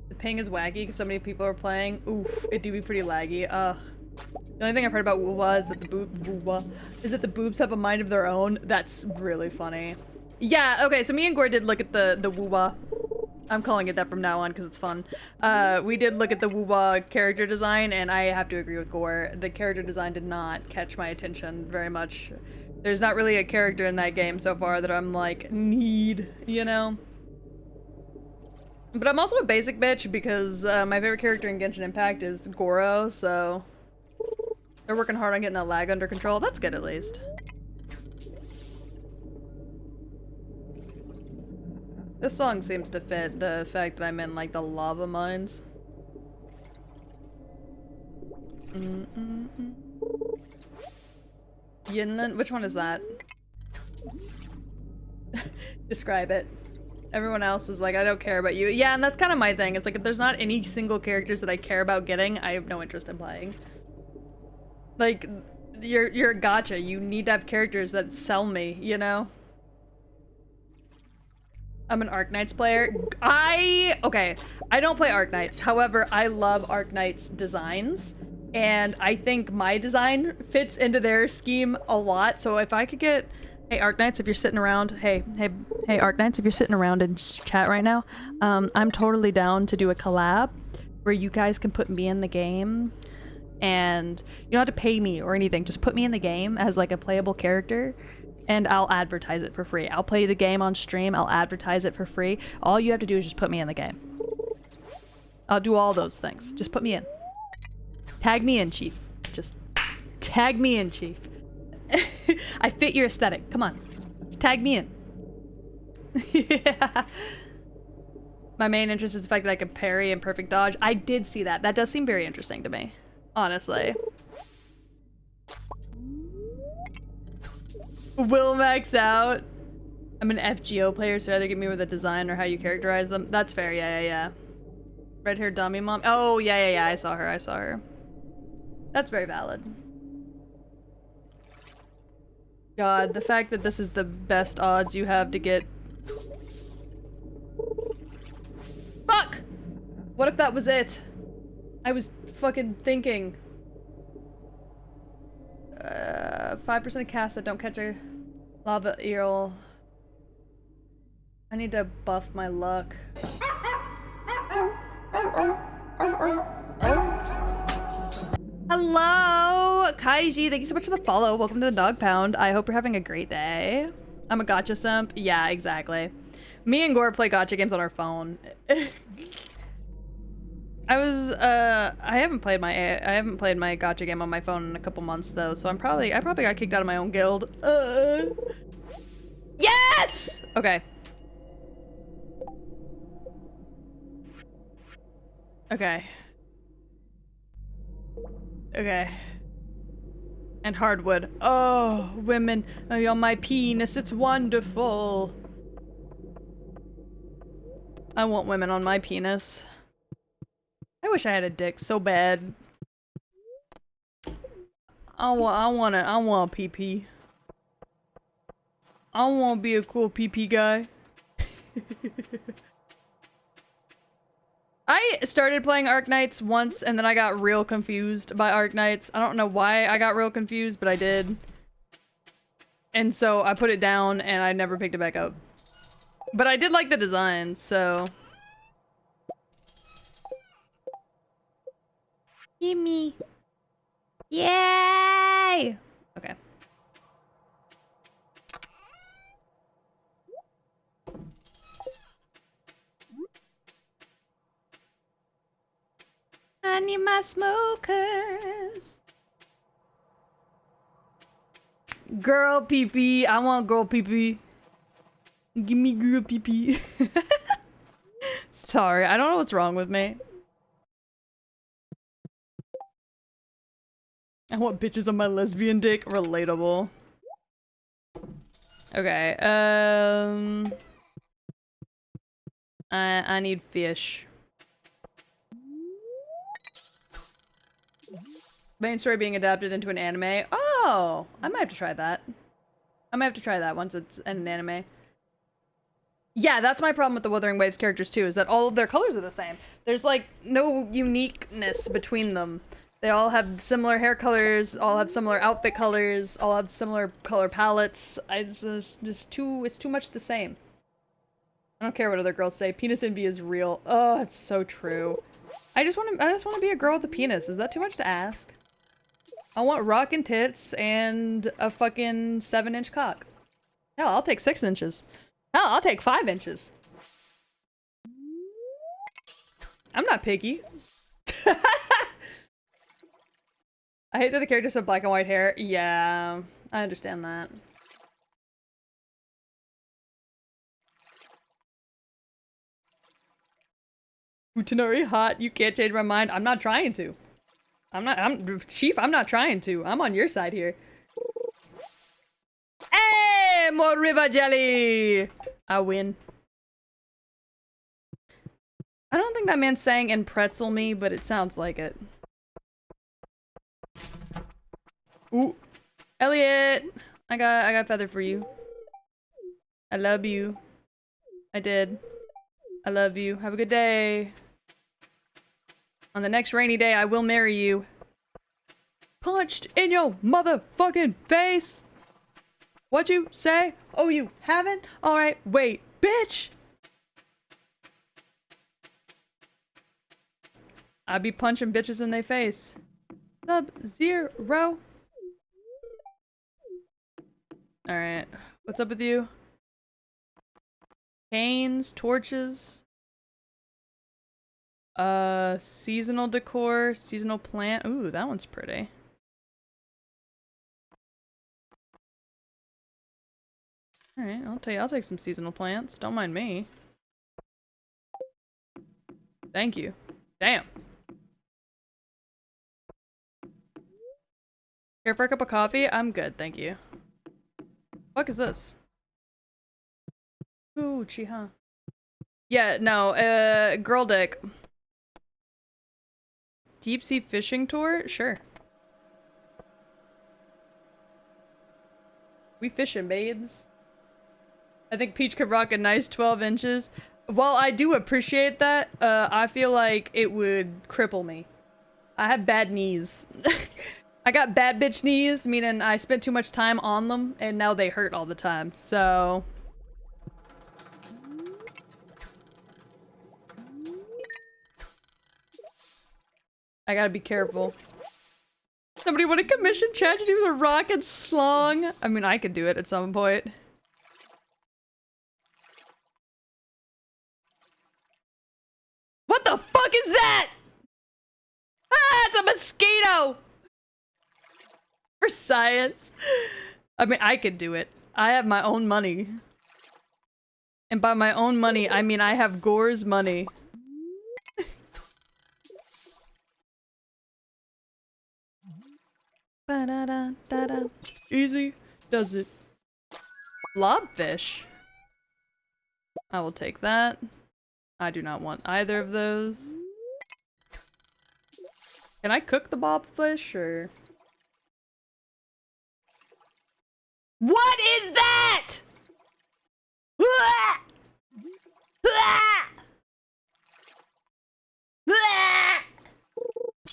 The ping is wacky because so many people are playing. Oof, it do be pretty laggy. The only thing I've heard about Woowa is that the boobs have a mind of their own. That's really funny. Yeah, okay, so me and Gore did look at the Woowa. I'm calling it that from now on because it's fun. We did look at the Woowa character design, and I have to agree with Gore. The character design did not catch my attention very much. There's not really a character in that game so far that I'm like, need, you know? But I'm also a basic bitch because my favorite character in Genshin Impact is Goro, so... They're working hard on getting that lag under control. That's good, at least. This song seems to fit the fact that I'm in, like, the lava mines. Yinland? Which one is that? Describe it. Everyone else is like, I don't care about you. Yeah, and that's kind of my thing. It's like, if there's not any single characters that I care about getting, I have no interest in playing. Like, you're a gacha. You need to have characters that sell me, you know? I'm an Arknights player. Okay, I don't play Arknights. However, I love Arknights designs. And I think my design fits into their scheme a lot. So if I could get... Hey, Arknights, if you're sitting around... Hey, Arknights, if you're sitting around in chat right now, I'm totally down to do a collab where you guys can put me in the game. And you don't have to pay me or anything. Just put me in the game as like a playable character and I'll advertise it for free. I'll play the game on stream. I'll advertise it for free. All you have to do is just put me in the game. I'll do all those things. Just put me in. Tag me in, Chief. Just tag me in, Chief. I fit your aesthetic. Come on. Just tag me in. Yeah. My main interest is the fact that I can parry and perfect dodge. I did see that. That does seem very interesting to me. Honestly. Will max out. I'm an FGO player, so either get me with a design or how you characterize them. That's fair, yeah. Red hair dummy mom. Oh, yeah, I saw her. That's very valid. God, the fact that this is the best odds you have to get... Fuck! What if that was it? I was fucking thinking. 5% of casts that don't catch a lava eel. I need to buff my luck. Hello, Kaiji. Thank you so much for the follow. Welcome to the Dog Pound. I hope you're having a great day. I'm a gacha simp. Yeah, exactly. Me and Gore play gacha games on our phone. I haven't played my gacha game on my phone in a couple months though, so I probably got kicked out of my own guild. Yes! Okay. Okay. And hardwood. Oh, women on my penis, it's wonderful. I want women on my penis. I wish I had a dick so bad. I want a PP. I want to be a cool PP guy. I started playing Arknights once and then I got real confused by Arknights. I don't know why I got real confused, but I did. And so I put it down and I never picked it back up. But I did like the design, so... Gimme. Yay! Okay. I need my smokers. Girl pee-pee. I want girl pee-pee. Give me girl pee-pee. Sorry, I don't know what's wrong with me. I want bitches on my lesbian dick. Relatable. Okay, I need fish. Main story being adapted into an anime. Oh, I might have to try that. I might have to try that once it's in an anime. Yeah, that's my problem with the Wuthering Waves characters too, is that all of their colors are the same. There's like no uniqueness between them. They all have similar hair colors, all have similar outfit colors, all have similar color palettes. It's just too much the same. I don't care what other girls say. Penis envy is real. Oh, it's so true. I just want to be a girl with a penis. Is that too much to ask? I want rockin' tits and a fucking 7-inch cock. Hell, I'll take 6 inches. Hell, I'll take 5 inches. I'm not picky. I hate that the characters have black and white hair. Yeah, I understand that. Utanari hot, you can't change my mind. I'm not trying to. Chief, I'm not trying to. I'm on your side here. Hey, more river jelly! I win. I don't think that man sang and pretzel me, but it sounds like it. Ooh. Elliot! I got a feather for you. I love you. I did. I love you. Have a good day. On the next rainy day, I will marry you. Punched in your motherfucking face! What'd you say? Oh, you haven't? Alright, wait, bitch! I be punching bitches in their face. Sub-Zero. Alright, what's up with you? Canes, torches. Seasonal decor, seasonal plant. Ooh, that one's pretty. Alright, I'll tell you, I'll take some seasonal plants. Don't mind me. Thank you. Damn. Here for a cup of coffee? I'm good, thank you. Fuck is this? Ooh, Chiha. Yeah, no, girl dick. Deep sea fishing tour? Sure. We fishing, babes. I think Peach could rock a nice 12 inches. While I do appreciate that, I feel like it would cripple me. I have bad knees. I got bad bitch knees, meaning I spent too much time on them, and now they hurt all the time, so... I gotta be careful. Somebody want to commission tragedy with a rocket slong? I mean, I could do it at some point. What the fuck is that? Ah, it's a mosquito! For science. I mean, I could do it. I have my own money. And by my own money, I mean I have Gore's money. Ba-da-da-da-da. Easy does it. Blobfish. I will take that. I do not want either of those. Can I cook the blobfish or? What is that?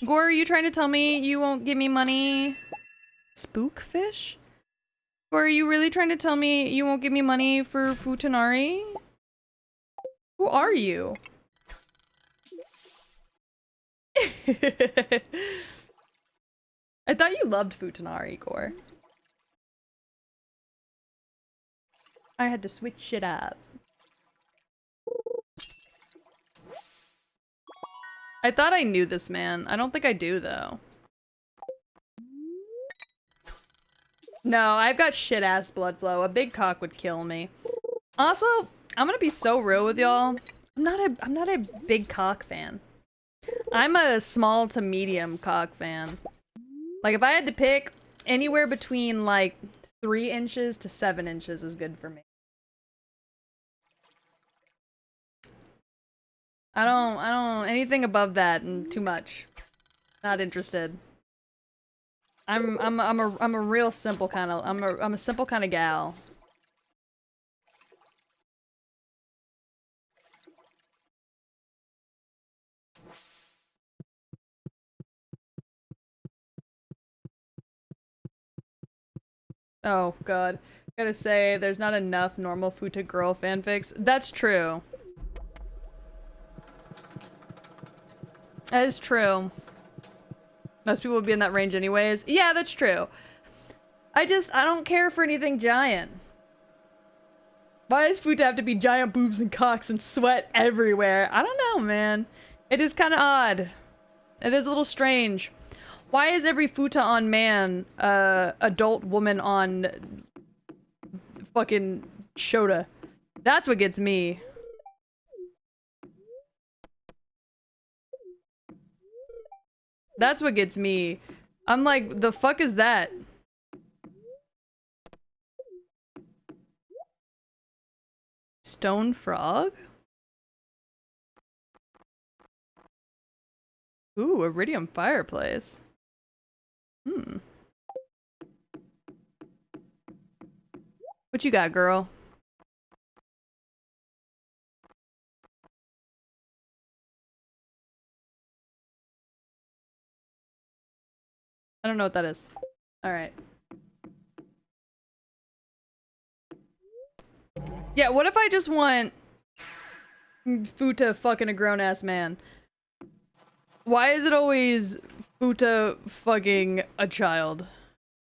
Gore, are you trying to tell me you won't give me money? Spookfish? Or are you really trying to tell me you won't give me money for Futanari? Who are you? I thought you loved Futanari, Gore. I had to switch shit up. I thought I knew this man. I don't think I do, though. No, I've got shit-ass blood flow. A big cock would kill me. Also, I'm gonna be so real with y'all. I'm not a big cock fan. I'm a small to medium cock fan. Like, if I had to pick, anywhere between, like, 3 inches to 7 inches is good for me. I don't, anything above that and too much. Not interested. I'm a real simple kind of I'm a simple kind of gal. Oh god. Gotta say, there's not enough normal Futa girl fanfics. That's true. That is true. Most people would be in that range anyways. Yeah, that's true. I don't care for anything giant. Why does Futa have to be giant boobs and cocks and sweat everywhere? I don't know, man. It is kind of odd. It is a little strange. Why is every Futa on man, adult woman on fucking Shota? That's what gets me. That's what gets me. I'm like, the fuck is that? Stone frog? Ooh, iridium fireplace. Hmm. What you got, girl? I don't know what that is. Alright. Yeah, what if I just want Futa fucking a grown-ass man? Why is it always Futa fucking a child?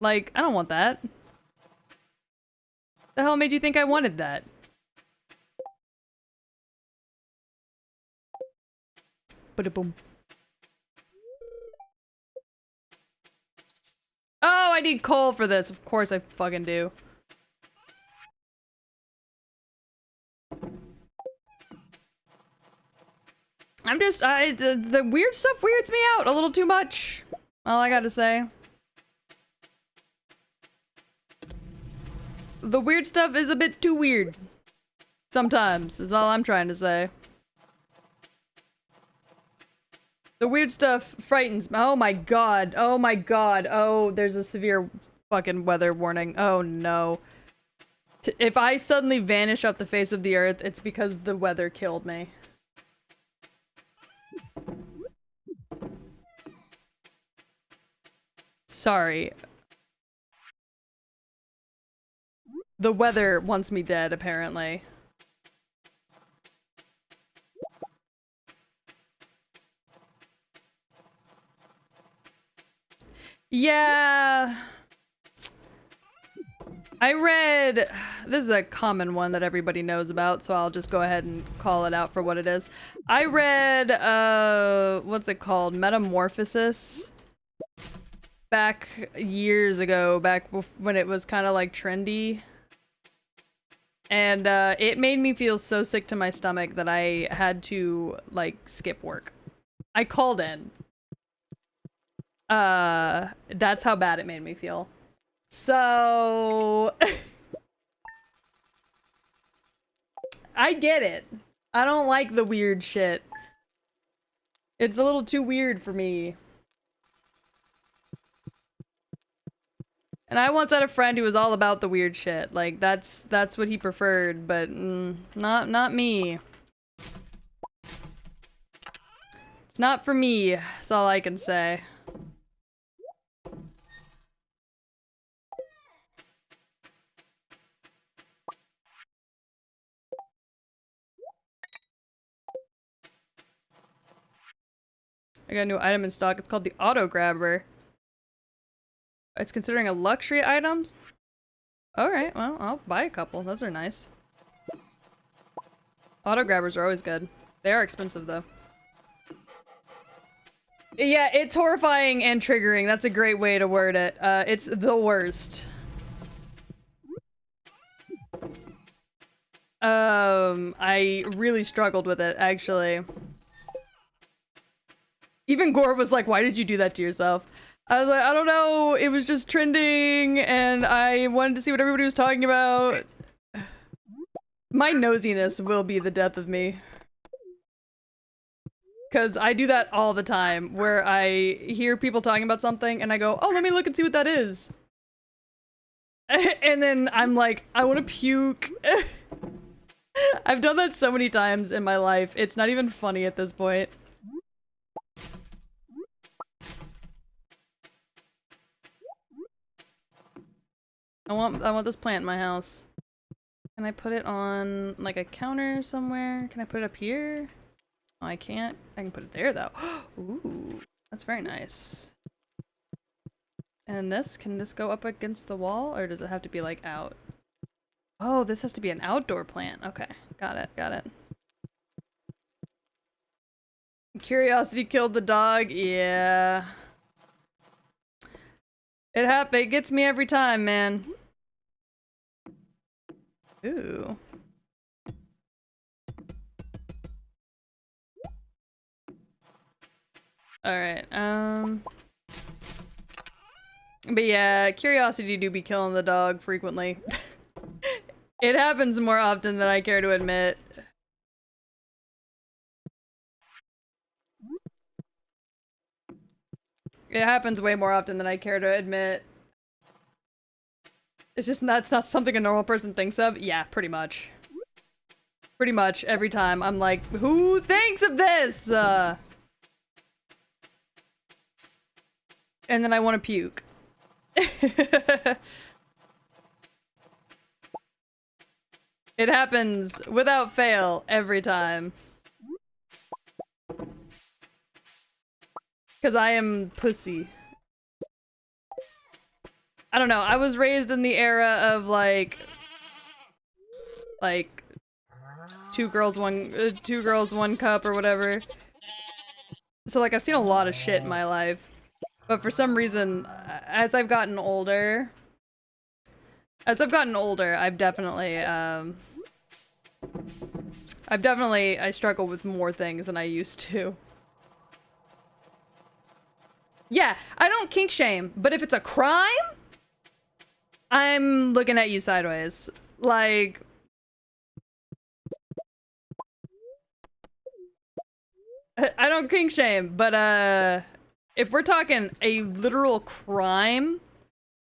Like, I don't want that. The hell made you think I wanted that? Ba-da-boom. Oh, I need coal for this. Of course I fucking do. The weird stuff weirds me out a little too much. All I gotta say. The weird stuff is a bit too weird. Sometimes, is all I'm trying to say. The weird stuff frightens me. Oh my god. Oh my god. Oh, there's a severe fucking weather warning. Oh no. If I suddenly vanish off the face of the earth, it's because the weather killed me. Sorry. The weather wants me dead, apparently. Yeah. I read... This is a common one that everybody knows about, so I'll just go ahead and call it out for what it is. I read, what's it called? Metamorphosis. Back years ago, when it was kind of like trendy. And, it made me feel so sick to my stomach that I had to, like, skip work. I called in. That's how bad it made me feel. So... I get it. I don't like the weird shit. It's a little too weird for me. And I once had a friend who was all about the weird shit. Like, that's what he preferred, but not me. It's not for me, that's all I can say. I got a new item in stock. It's called the Auto Grabber. It's considering a luxury item? Alright, well, I'll buy a couple. Those are nice. Auto grabbers are always good. They are expensive, though. Yeah, it's horrifying and triggering. That's a great way to word it. It's the worst. I really struggled with it, actually. Even Gore was like, why did you do that to yourself? I was like, I don't know, it was just trending, and I wanted to see what everybody was talking about. My nosiness will be the death of me. Because I do that all the time, where I hear people talking about something and I go, oh, let me look and see what that is. And then I'm like, I want to puke. I've done that so many times in my life. It's not even funny at this point. I want this plant in my house. Can I put it on like a counter somewhere? Can I put it up here? Oh, I can't. I can put it there though. Ooh, that's very nice. And this, can this go up against the wall or does it have to be like out? Oh, this has to be an outdoor plant. Okay, got it, got it. Curiosity killed the dog. Yeah. It gets me every time, man. Ooh. Alright, but yeah, curiosity do be killing the dog frequently. It happens more often than I care to admit. It happens way more often than I care to admit. It's just not, it's not something a normal person thinks of. Yeah, pretty much. Pretty much every time I'm like, who thinks of this? And then I want to puke. It happens without fail every time. Because I am pussy. I don't know, I was raised in the era of like two girls, one cup or whatever. So like I've seen a lot of shit in my life. But for some reason, as I've gotten older, I've definitely, I struggle with more things than I used to. Yeah, I don't kink shame, but if it's a crime, I'm looking at you sideways. Like, I don't kink shame, but if we're talking a literal crime,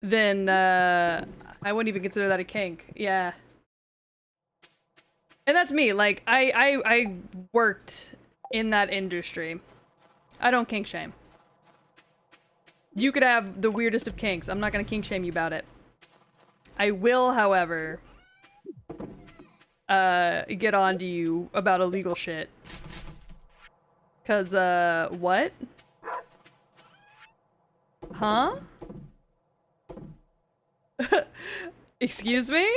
then I wouldn't even consider that a kink. Yeah. And that's me. Like, I worked in that industry. I don't kink shame. You could have the weirdest of kinks. I'm not gonna kink shame you about it. I will, however, get on to you about illegal shit. Cause, what? Huh? Excuse me?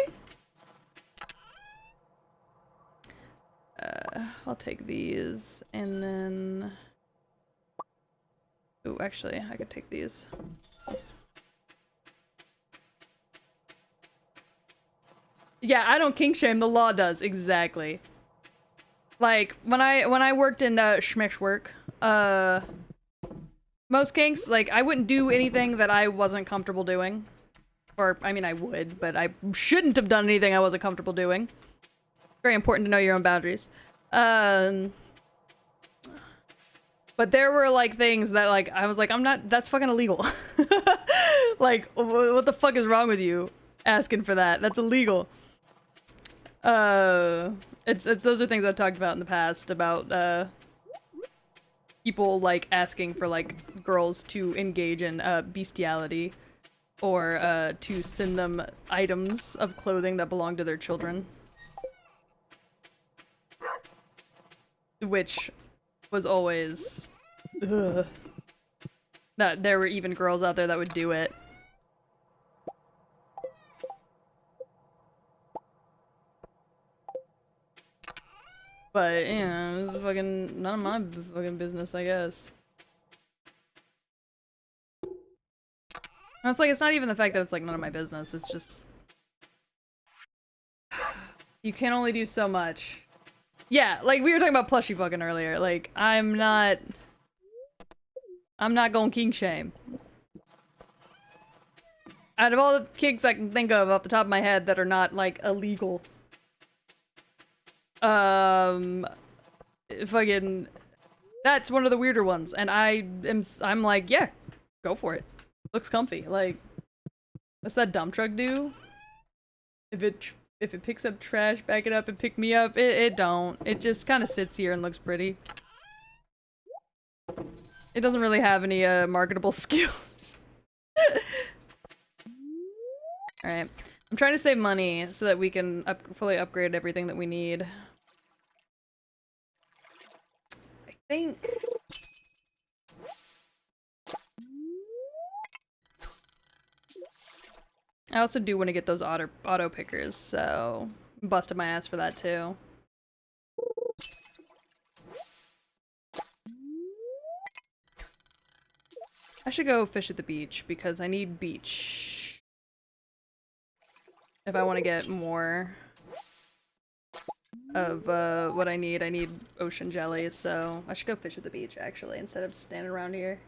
I'll take these, and then... Oh, actually, I could take these. Yeah, I don't kink shame, the law does, exactly. Like, when I worked in, schmesh work, most kinks, like, I wouldn't do anything that I wasn't comfortable doing. Or, I mean, I would, but I shouldn't have done anything I wasn't comfortable doing. Very important to know your own boundaries. But there were, like, things that, like, I was like, that's fucking illegal. Like, what the fuck is wrong with you asking for that? That's illegal. Those are things I've talked about in the past, about, people, like, asking for, like, girls to engage in, bestiality. Or, to send them items of clothing that belong to their children. Which was always... Ugh. That there were even girls out there that would do it. But, you know, it's fucking none of my fucking business, I guess. And it's like, it's not even the fact that it's like none of my business, it's just... You can only do so much. Yeah, like we were talking about plushy fucking earlier, like, I'm not gonna kink shame. Out of all the kinks I can think of off the top of my head that are not, like, illegal. Fucking... That's one of the weirder ones, and I'm like, yeah, go for it. Looks comfy. Like, what's that dump truck do? If it picks up trash, back it up and pick me up. It don't. It just kind of sits here and looks pretty. It doesn't really have any marketable skills. All right, I'm trying to save money so that we can fully upgrade everything that we need. I think. I also do want to get those auto pickers, so I'm busting my ass for that too. I should go fish at the beach because I need beach. If I want to get more of what I need ocean jellies, so I should go fish at the beach actually instead of standing around here.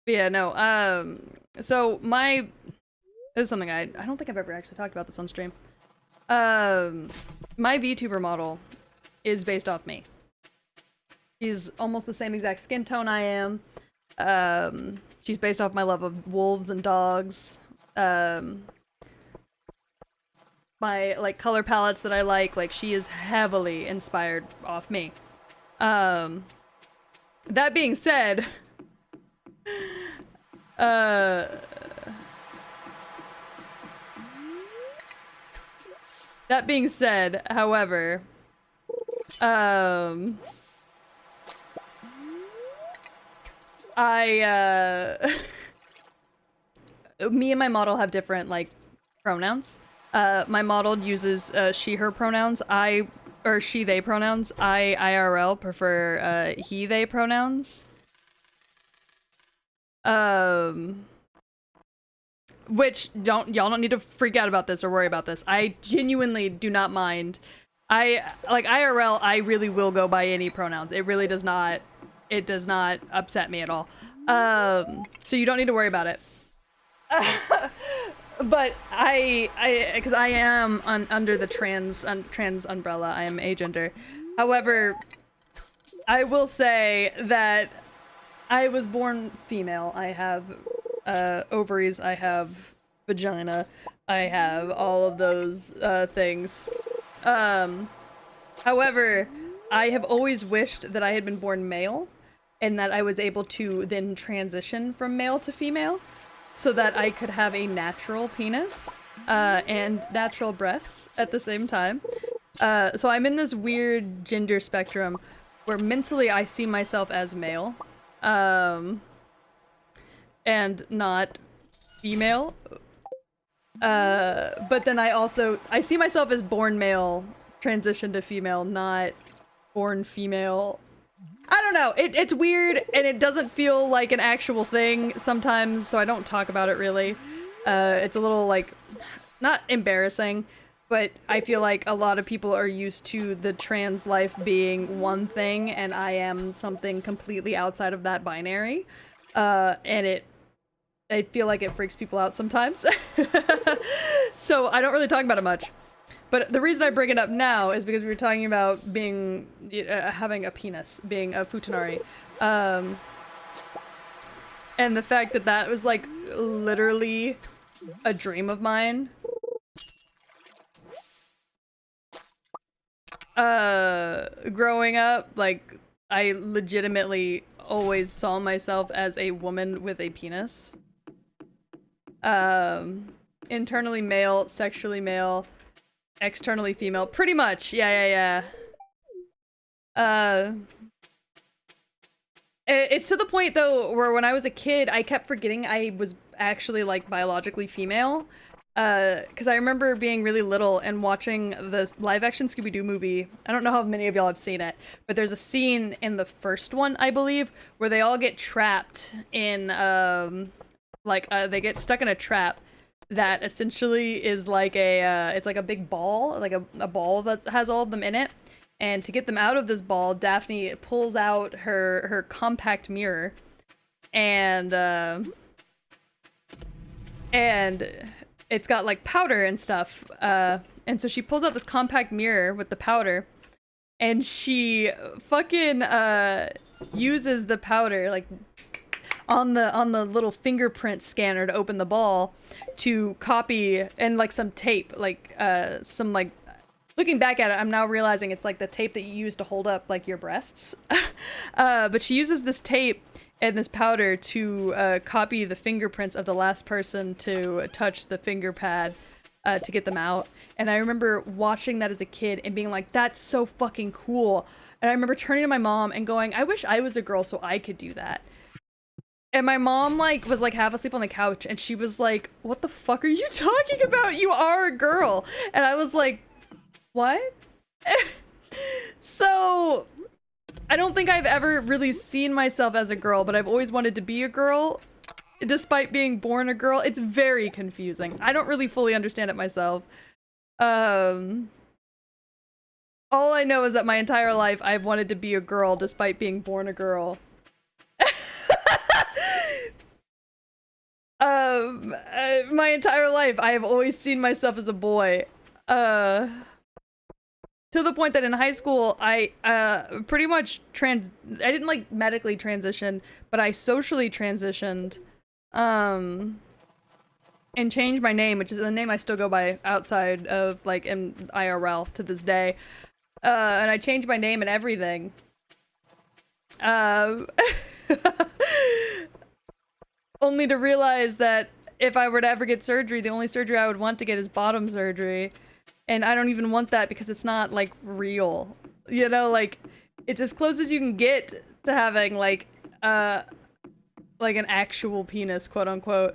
But yeah, no, so this is something I don't think I've ever actually talked about this on stream. My VTuber model is based off me. She's almost the same exact skin tone I am. She's based off my love of wolves and dogs. My, like, color palettes that I like, she is heavily inspired off me. That being said, however, me and my model have different, like, pronouns. My model uses she, her pronouns. Or she, they pronouns. I, IRL, prefer he, they pronouns. Which y'all don't need to freak out about this or worry about this. I genuinely do not mind. Like IRL, I really will go by any pronouns. It really does not upset me at all. So you don't need to worry about it. But because I am under the trans umbrella, I am agender. However, I will say that I was born female. I have ovaries, I have vagina, I have all of those things. However, I have always wished that I had been born male and that I was able to then transition from male to female so that I could have a natural penis and natural breasts at the same time. So I'm in this weird gender spectrum where mentally I see myself as male. And not female. But then I see myself as born male, transition to female, not born female. I don't know, it's weird, and it doesn't feel like an actual thing sometimes, so I don't talk about it really. It's a little, like, not embarrassing, but I feel like a lot of people are used to the trans life being one thing, and I am something completely outside of that binary. And I feel like it freaks people out sometimes. So I don't really talk about it much. But the reason I bring it up now is because we were talking about being, having a penis, being a futanari. And the fact that that was, like, literally a dream of mine. Growing up, like, I legitimately always saw myself as a woman with a penis. Internally male, sexually male, externally female. Pretty much, yeah. It's to the point, though, where when I was a kid, I kept forgetting I was actually, like, biologically female. Because I remember being really little and watching the live-action Scooby-Doo movie. I don't know how many of y'all have seen it, but there's a scene in the first one, I believe, where they all get trapped in, they get stuck in a trap that essentially is like it's like a big ball, like a ball that has all of them in it. And to get them out of this ball, Daphne pulls out her compact mirror and it's got like powder and stuff. And so she pulls out this compact mirror with the powder, and she fucking uses the powder like on the little fingerprint scanner to open the ball to copy, and like some tape, like some like, looking back at it, I'm now realizing it's like the tape that you use to hold up like your breasts. But she uses this tape and this powder to copy the fingerprints of the last person to touch the finger pad to get them out. And I remember watching that as a kid and being like, that's so fucking cool. And I remember turning to my mom and going, I wish I was a girl so I could do that. And my mom like was like half asleep on the couch and she was like, what the fuck are you talking about? You are a girl. And I was like, what? So I don't think I've ever really seen myself as a girl, but I've always wanted to be a girl despite being born a girl. It's very confusing. I don't really fully understand it myself. All I know is that my entire life I've wanted to be a girl despite being born a girl. My entire life I have always seen myself as a boy. To the point that in high school I pretty much I didn't like medically transition, but I socially transitioned and changed my name, which is a name I still go by outside of like in IRL to this day. And I changed my name and everything. Only to realize that if I were to ever get surgery, the only surgery I would want to get is bottom surgery. And I don't even want that because it's not, like, real. You know, like, it's as close as you can get to having, like an actual penis, quote unquote.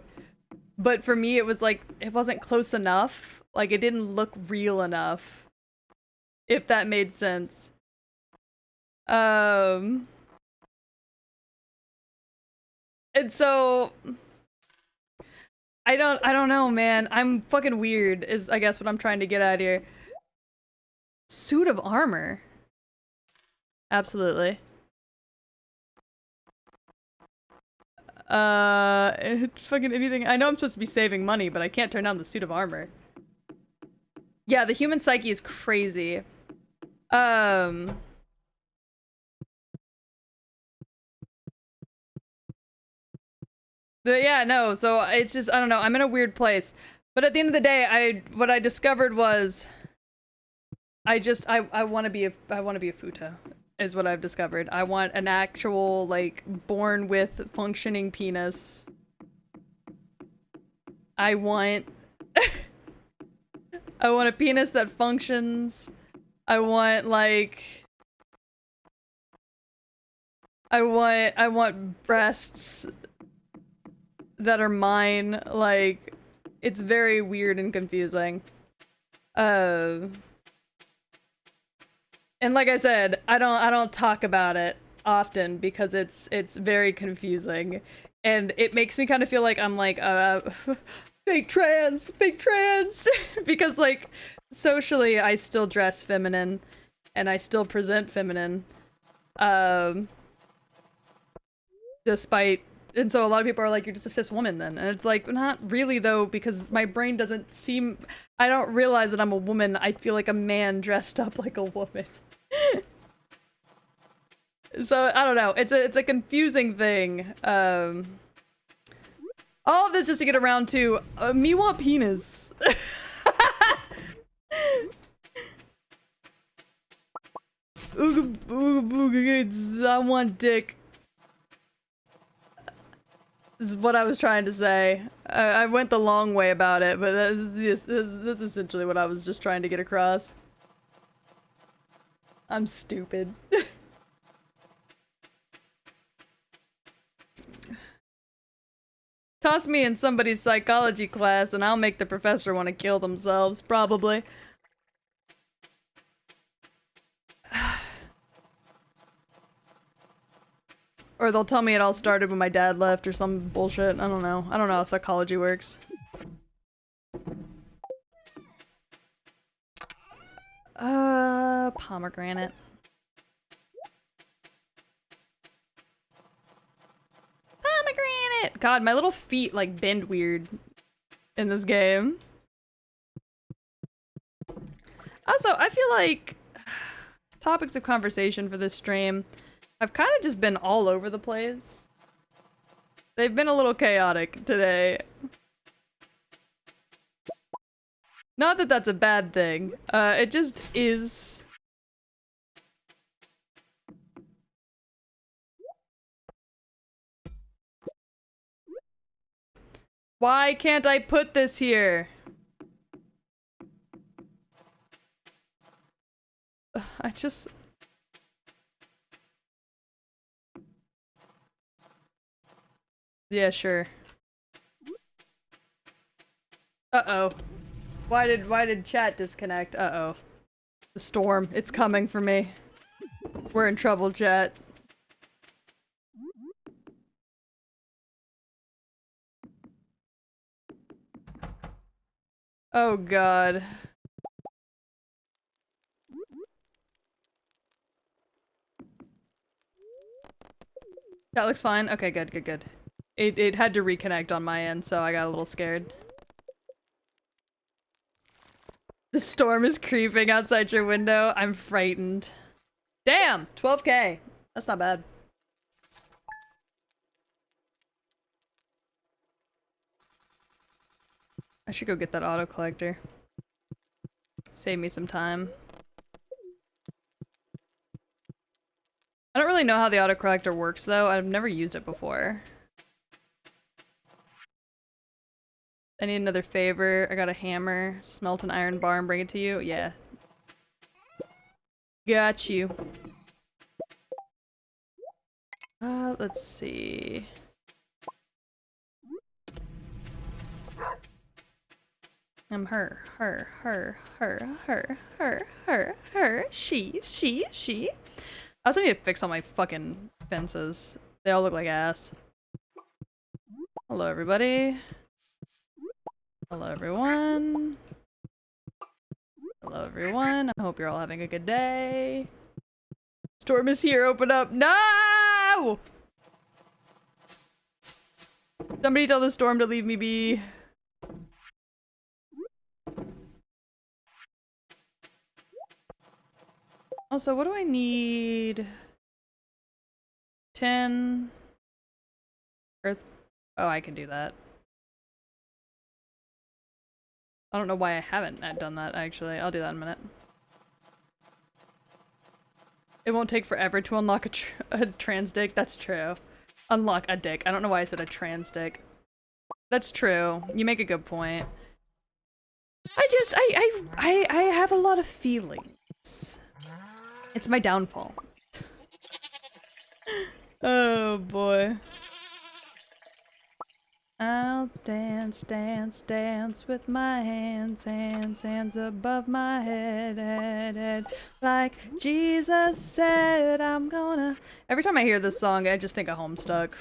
But for me, it was like, it wasn't close enough. Like, it didn't look real enough. If that made sense. And so I don't know, man. I'm fucking weird is I guess what I'm trying to get at here. Suit of armor. Absolutely. Fucking anything. I know I'm supposed to be saving money, but I can't turn down the suit of armor. Yeah, the human psyche is crazy. But yeah, no, so it's just, I don't know, I'm in a weird place. But at the end of the day, what I discovered was I want to be a futa, is what I've discovered. I want an actual, like, born with functioning penis. I want I want a penis that functions. I want, like, I want breasts that are mine. Like, it's very weird and confusing. And like I said, I don't talk about it often because it's very confusing, and it makes me kind of feel like I'm like fake trans because like socially I still dress feminine and I still present feminine, despite. And so a lot of people are like, you're just a cis woman then. And it's like, not really though, because my brain doesn't seem, I don't realize that I'm a woman. I feel like a man dressed up like a woman. So I don't know. It's a confusing thing. All of this just to get around to, me want penis. Ooga booga, I want dick. This is what I was trying to say. I went the long way about it, but this is essentially what I was just trying to get across. I'm stupid. Toss me in somebody's psychology class and I'll make the professor want to kill themselves, probably. Or they'll tell me it all started when my dad left or some bullshit. I don't know. I don't know how psychology works. Pomegranate. Pomegranate! God, my little feet, like, bend weird in this game. Also, I feel like topics of conversation for this stream have kind of just been all over the place. They've been a little chaotic today. Not that that's a bad thing. It just is. Why can't I put this here? I just... Yeah, sure. Uh-oh. Why did chat disconnect? Uh-oh. The storm. It's coming for me. We're in trouble, chat. Oh god. That looks fine. Okay, good, good, good. It had to reconnect on my end, so I got a little scared. The storm is creeping outside your window. I'm frightened. Damn! 12K. That's not bad. I should go get that auto collector. Save me some time. I don't really know how the auto collector works though. I've never used it before. I need another favor. I got a hammer. Smelt an iron bar and bring it to you. Yeah. Got you. Let's see. I'm her, she. I also need to fix all my fucking fences. They all look like ass. Hello, everybody. Hello, everyone. Hello, everyone. I hope you're all having a good day. Storm is here. Open up. No! Somebody tell the storm to leave me be. Also, what do I need? 10 earth. Oh, I can do that. I don't know why I haven't done that, actually. I'll do that in a minute. It won't take forever to unlock a trans dick. That's true. Unlock a dick. I don't know why I said a trans dick. That's true. You make a good point. I have a lot of feelings. It's my downfall. Oh boy. I'll dance, dance, dance with my hands, hands, hands above my head. Like Jesus said, I'm gonna... Every time I hear this song, I just think of Homestuck.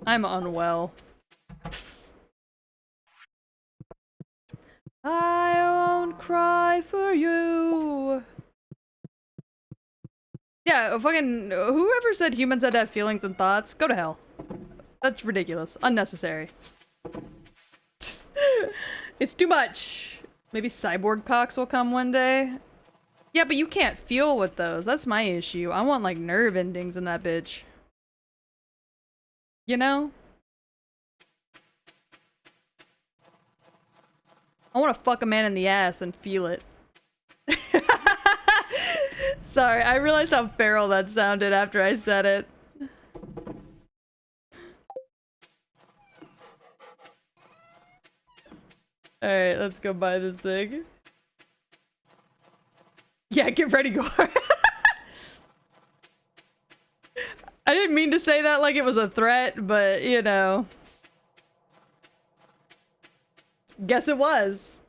I'm unwell. I won't cry for you. Yeah, fucking whoever said humans had to have feelings and thoughts, go to hell. That's ridiculous. Unnecessary. It's too much. Maybe cyborg cocks will come one day. Yeah, but you can't feel with those. That's my issue. I want like nerve endings in that bitch. You know? I want to fuck a man in the ass and feel it. Sorry, I realized how feral that sounded after I said it. Alright, let's go buy this thing. Yeah, get ready, Gore. I didn't mean to say that like it was a threat, but you know. Guess it was.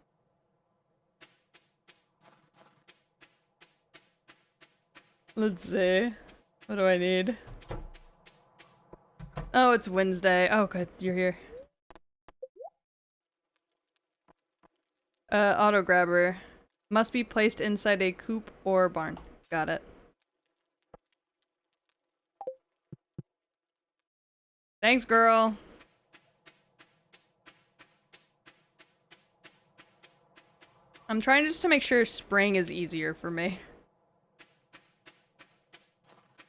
Let's see. What do I need? Oh, it's Wednesday. Oh, good. You're here. Auto grabber. Must be placed inside a coop or barn. Got it. Thanks, girl. I'm trying just to make sure spring is easier for me.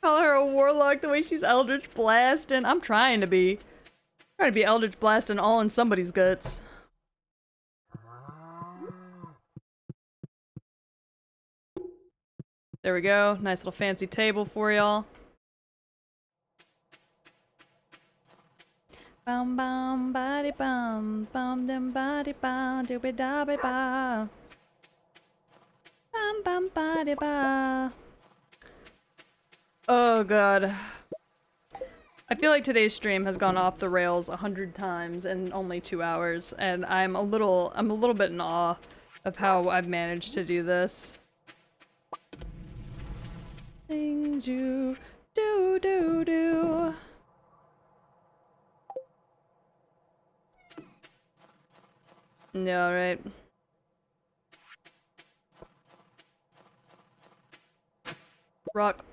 Call her a warlock the way she's Eldritch Blasting. I'm trying to be. Trying to be Eldritch Blasting all in somebody's guts. There we go. Nice little fancy table for y'all. Bum bum body bum bum dum body bum dooby dabby ba. Bum bum body ba. Oh god. I feel like today's stream has gone off the rails 100 times in only 2 hours, and I'm a little bit in awe of how I've managed to do this. Things you do. Yeah, right. Rock.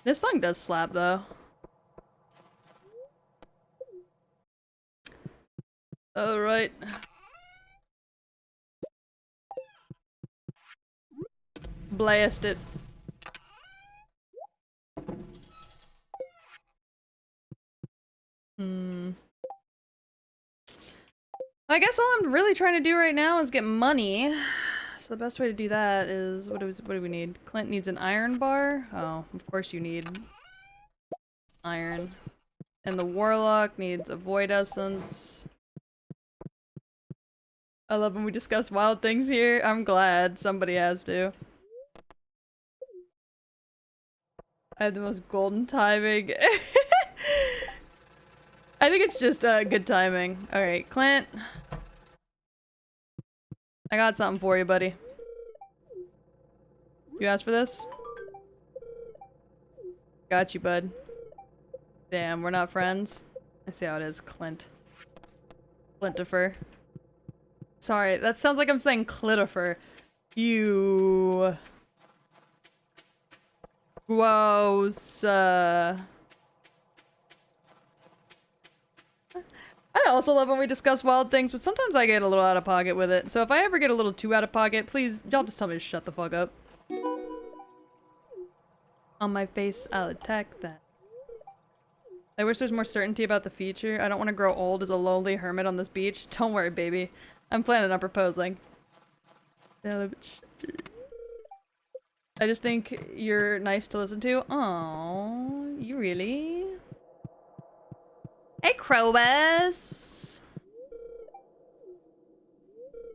This song does slap, though. Alright. Blast it. I guess all I'm really trying to do right now is get money. So the best way to do that is, what do we need? Clint needs an iron bar? Oh, of course you need iron. And the warlock needs a void essence. I love when we discuss wild things here. I'm glad somebody has to. I have the most golden timing. I think it's just good timing. Alright, Clint. I got something for you, buddy. You asked for this? Got you, bud. Damn, we're not friends? I see how it is, Clint. Clintifer. Sorry, that sounds like I'm saying Clitifer. You... Gross. I also love when we discuss wild things, but sometimes I get a little out of pocket with it. So if I ever get a little too out of pocket, please, y'all just tell me to shut the fuck up. On my face, I'll attack that. I wish there's more certainty about the future. I don't want to grow old as a lonely hermit on this beach. Don't worry, baby. I'm planning on proposing. I just think you're nice to listen to. Aww, you really? Hey, Krobus!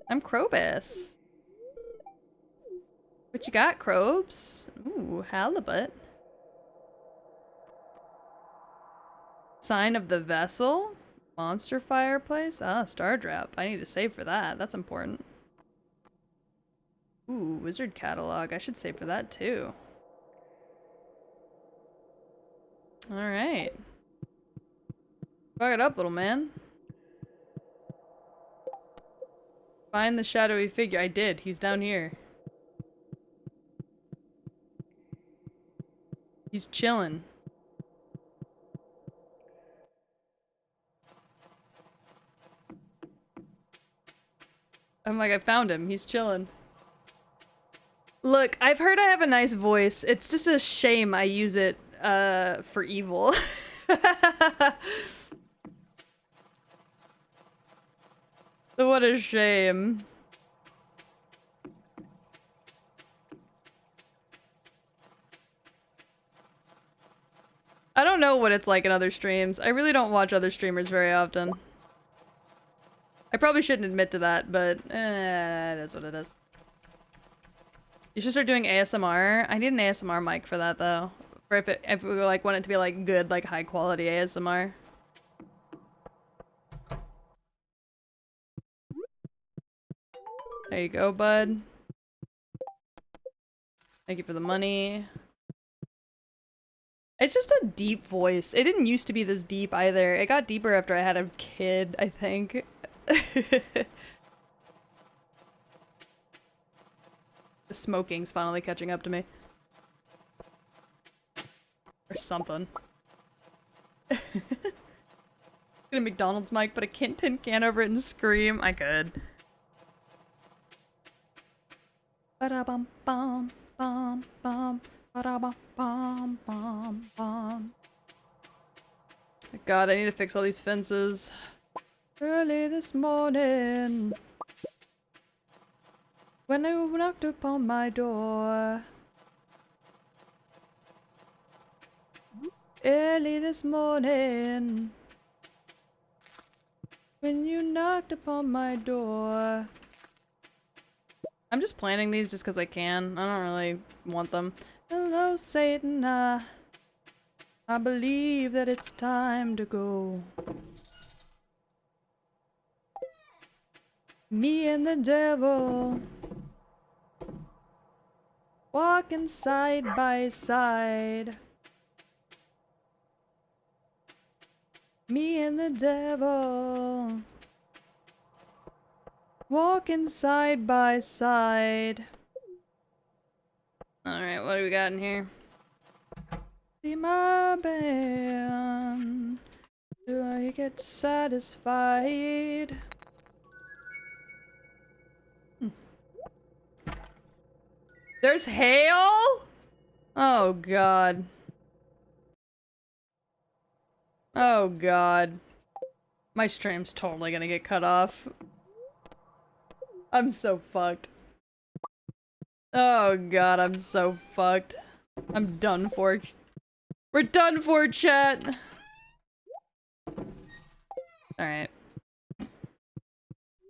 I'm Krobus. What you got, Krobes? Ooh, halibut. Sign of the vessel? Monster fireplace? Ah, star drop. I need to save for that. That's important. Ooh, wizard catalog. I should save for that too. Alright. Fuck it up, little man. Find the shadowy figure. I did. He's down here. He's chilling. I'm like, I found him. He's chilling. Look, I've heard I have a nice voice. It's just a shame I use it, for evil. What a shame. I don't know what it's like in other streams. I really don't watch other streamers very often. I probably shouldn't admit to that, but it is what it is. You should start doing ASMR. I need an ASMR mic for that though. For if we like want it to be like good, like high quality ASMR. There you go, bud. Thank you for the money. It's just a deep voice. It didn't used to be this deep either. It got deeper after I had a kid, I think. The smoking's finally catching up to me. Or something. Get a McDonald's mic, put a tin can over it and scream. I could. Ba-da-bum bum bum bum. Ba-da-bum bum bum bum. God, I need to fix all these fences. Early this morning, when I knocked upon my door. Early this morning, when you knocked upon my door. I'm just planting these just because I can. I don't really want them. Hello, Satan. I believe that it's time to go. Me and the devil walking side by side. Me and the devil walking side by side. Alright, what do we got in here? Be my band. Do I get satisfied? There's hail? Oh god. Oh god. My stream's totally gonna get cut off. I'm so fucked. Oh god, I'm so fucked. I'm done for. We're done for, chat! Alright.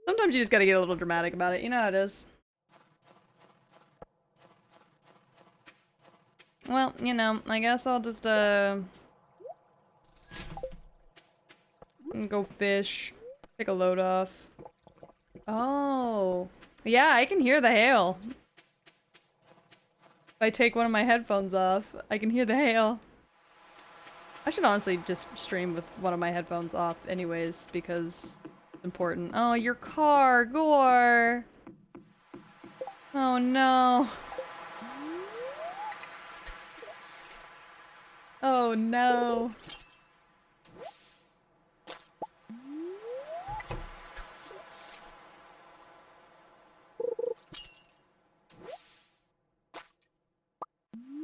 Sometimes you just gotta get a little dramatic about it, you know how it is. Well, you know, I guess I'll just, go fish. Take a load off. Oh. Yeah, I can hear the hail. If I take one of my headphones off, I can hear the hail. I should honestly just stream with one of my headphones off anyways, because it's important. Oh, your car, Gore! Oh no. Oh no.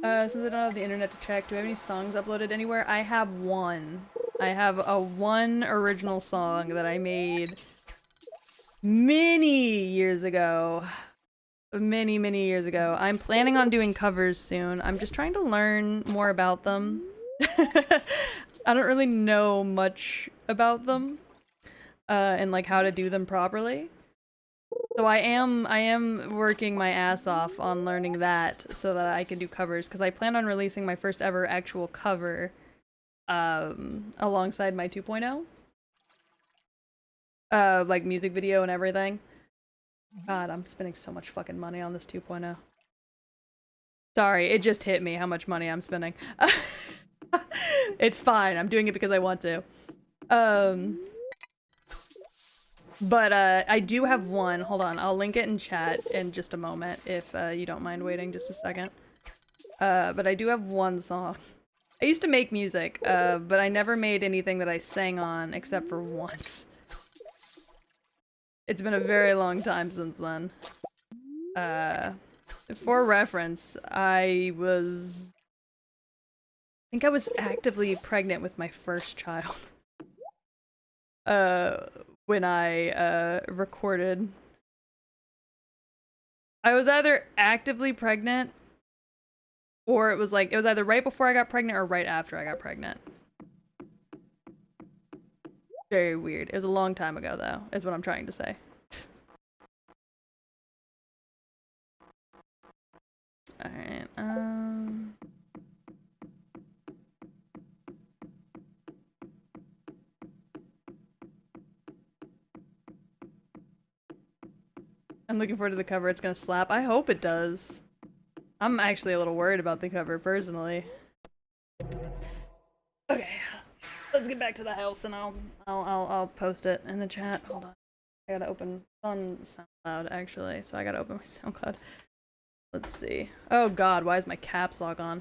Since I don't have the internet to check, do I have any songs uploaded anywhere? I have one. I have a one original song that I made many years ago. Many, many years ago. I'm planning on doing covers soon. I'm just trying to learn more about them. I don't really know much about them, and like how to do them properly. So I am working my ass off on learning that so that I can do covers, because I plan on releasing my first ever actual cover alongside my 2.0. Like music video and everything. God, I'm spending so much fucking money on this 2.0. Sorry, it just hit me how much money I'm spending. It's fine, I'm doing it because I want to. But I do have one. Hold on, I'll link it in chat in just a moment if you don't mind waiting just a second. But I do have one song. I used to make music, but I never made anything that I sang on except for once. It's been a very long time since then. For reference, I think I was actively pregnant with my first child. When I, recorded. I was either actively pregnant, or it was either right before I got pregnant or right after I got pregnant. Very weird. It was a long time ago, though, is what I'm trying to say. Alright, I'm looking forward to the cover. It's gonna slap. I hope it does. I'm actually a little worried about the cover, personally. Okay, let's get back to the house, and I'll post it in the chat. Hold on, I gotta open on SoundCloud actually, so I gotta open my SoundCloud. Let's see. Oh God, why is my caps lock on?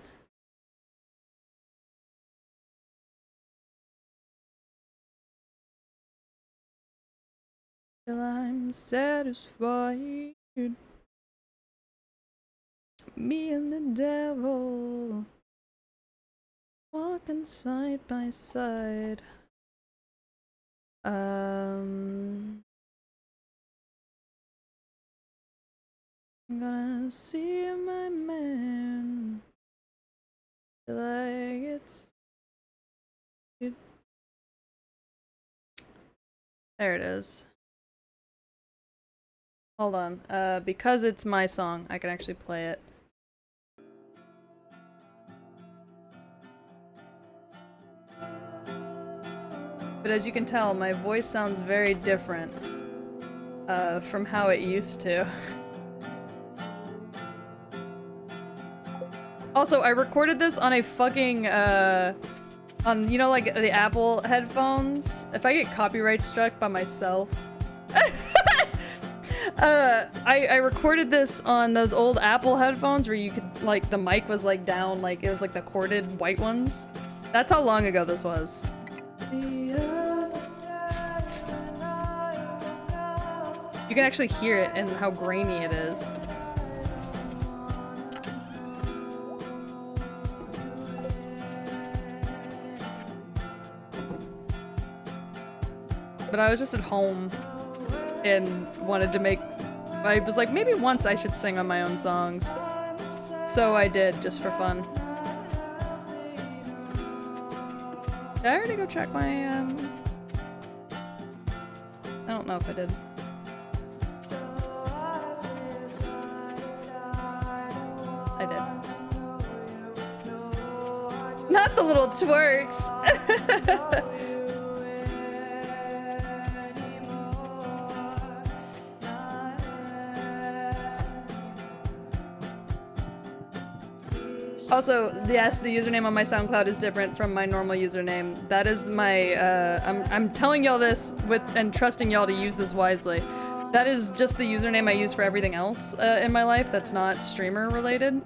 Till I'm satisfied. Me and the devil walking side by side. I'm gonna see my man like it's it. There it is. Hold on. Because it's my song, I can actually play it. But as you can tell, my voice sounds very different from how it used to. Also, I recorded this on a fucking, on, you know, like the Apple headphones? If I get copyright struck by myself. I recorded this on those old Apple headphones where you could, like, the mic was, like, down, like, it was, like, the corded white ones. That's how long ago this was. You can actually hear it and how grainy it is. But I was just at home and wanted to make... I was like, maybe once I should sing on my own songs. So I did, just for fun. Did I already go check my, I don't know if I did. I did. Not the little twerks! Also, yes, the username on my SoundCloud is different from my normal username. That is my, I'm telling y'all this with, and trusting y'all to use this wisely. That is just the username I use for everything else in my life that's not streamer related.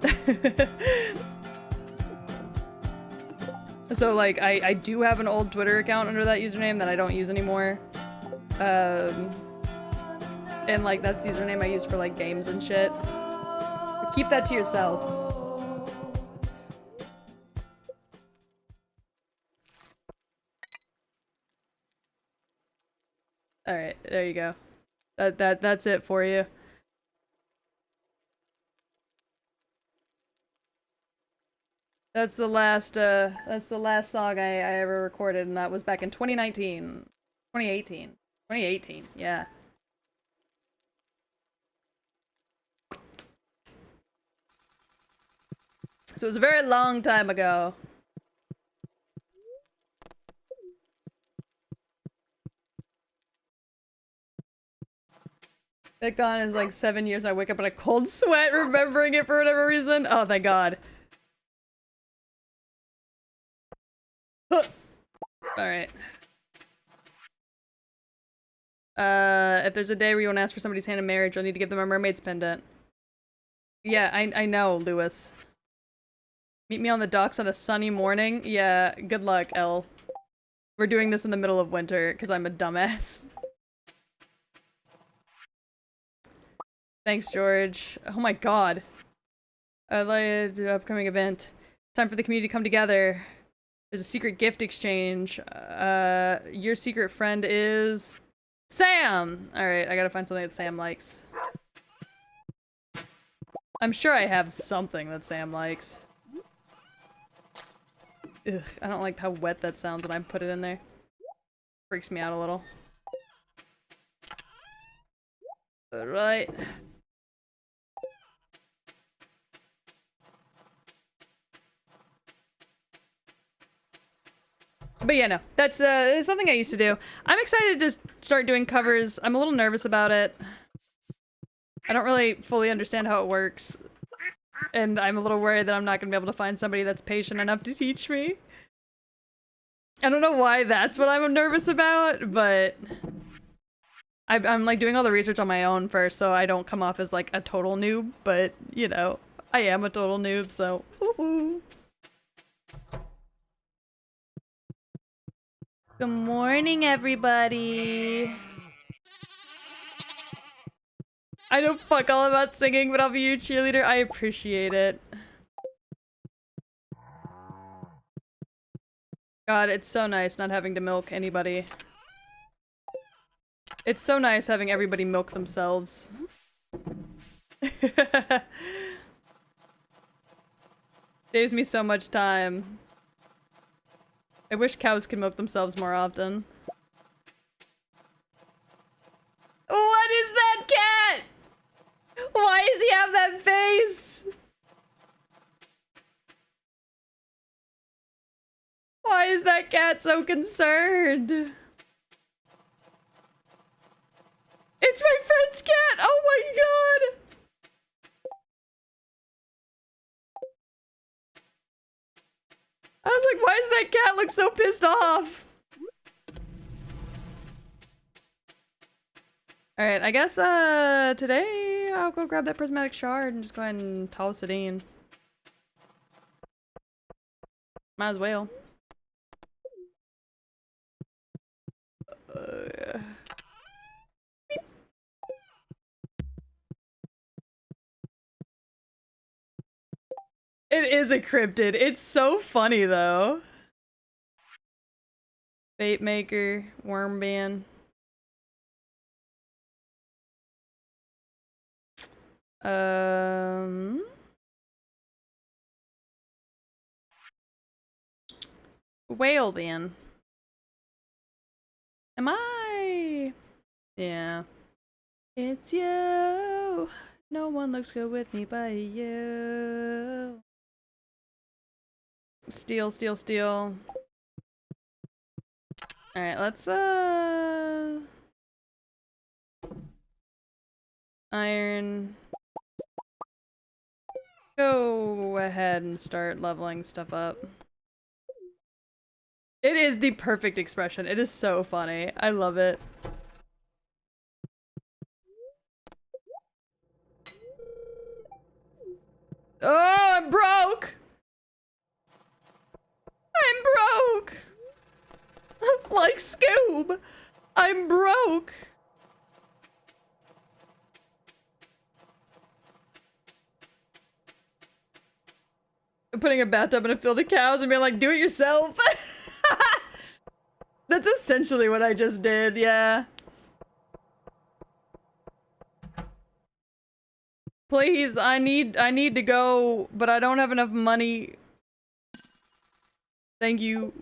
So, like, I do have an old Twitter account under that username that I don't use anymore. And, like, that's the username I use for, like, games and shit. Keep that to yourself. Alright, there you go. That's it for you. That's the last song I ever recorded, and that was back in 2019. 2018. 2018, yeah. So it was a very long time ago. That gone is like 7 years. I wake up in a cold sweat remembering it for whatever reason. Oh, thank God. Alright. If there's a day where you want to ask for somebody's hand in marriage, you'll need to give them a mermaid's pendant. Yeah, I know, Lewis. Meet me on the docks on a sunny morning? Yeah, good luck, Elle. We're doing this in the middle of winter, because I'm a dumbass. Thanks, George. Oh my God. I'd like to do an upcoming event. Time for the community to come together. There's a secret gift exchange. Your secret friend is... Sam! Alright, I gotta find something that Sam likes. I'm sure I have something that Sam likes. Ugh, I don't like how wet that sounds when I put it in there. Freaks me out a little. Alright. But yeah, no. That's something I used to do. I'm excited to start doing covers. I'm a little nervous about it. I don't really fully understand how it works. And I'm a little worried that I'm not gonna be able to find somebody that's patient enough to teach me. I don't know why that's what I'm nervous about, but... I'm like doing all the research on my own first so I don't come off as like a total noob, but you know, I am a total noob, so woohoo. Good morning, everybody. I know fuck all about singing, but I'll be your cheerleader. I appreciate it. God, it's so nice not having to milk anybody. It's so nice having everybody milk themselves. Saves me so much time. I wish cows could milk themselves more often. What is that cat? Why does he have that face? Why is that cat so concerned? It's my friend's cat! Oh my god! I was like, why does that cat look so pissed off? Alright, I guess today I'll go grab that prismatic shard and just go ahead and toss it in. Might as well. It is a cryptid. It's so funny though. Bait maker, worm ban. Whale then. Am I? Yeah. It's you. No one looks good with me but you. Steal, steal, steal. Alright, let's iron. Go ahead and start leveling stuff up. It is the perfect expression. It is so funny. I love it. Oh, I'm broke! I'm broke! Like Scoob! I'm broke! I'm putting a bathtub in a field of cows and being like, do it yourself! That's essentially what I just did, yeah. Please, I need to go, but I don't have enough money. Thank you.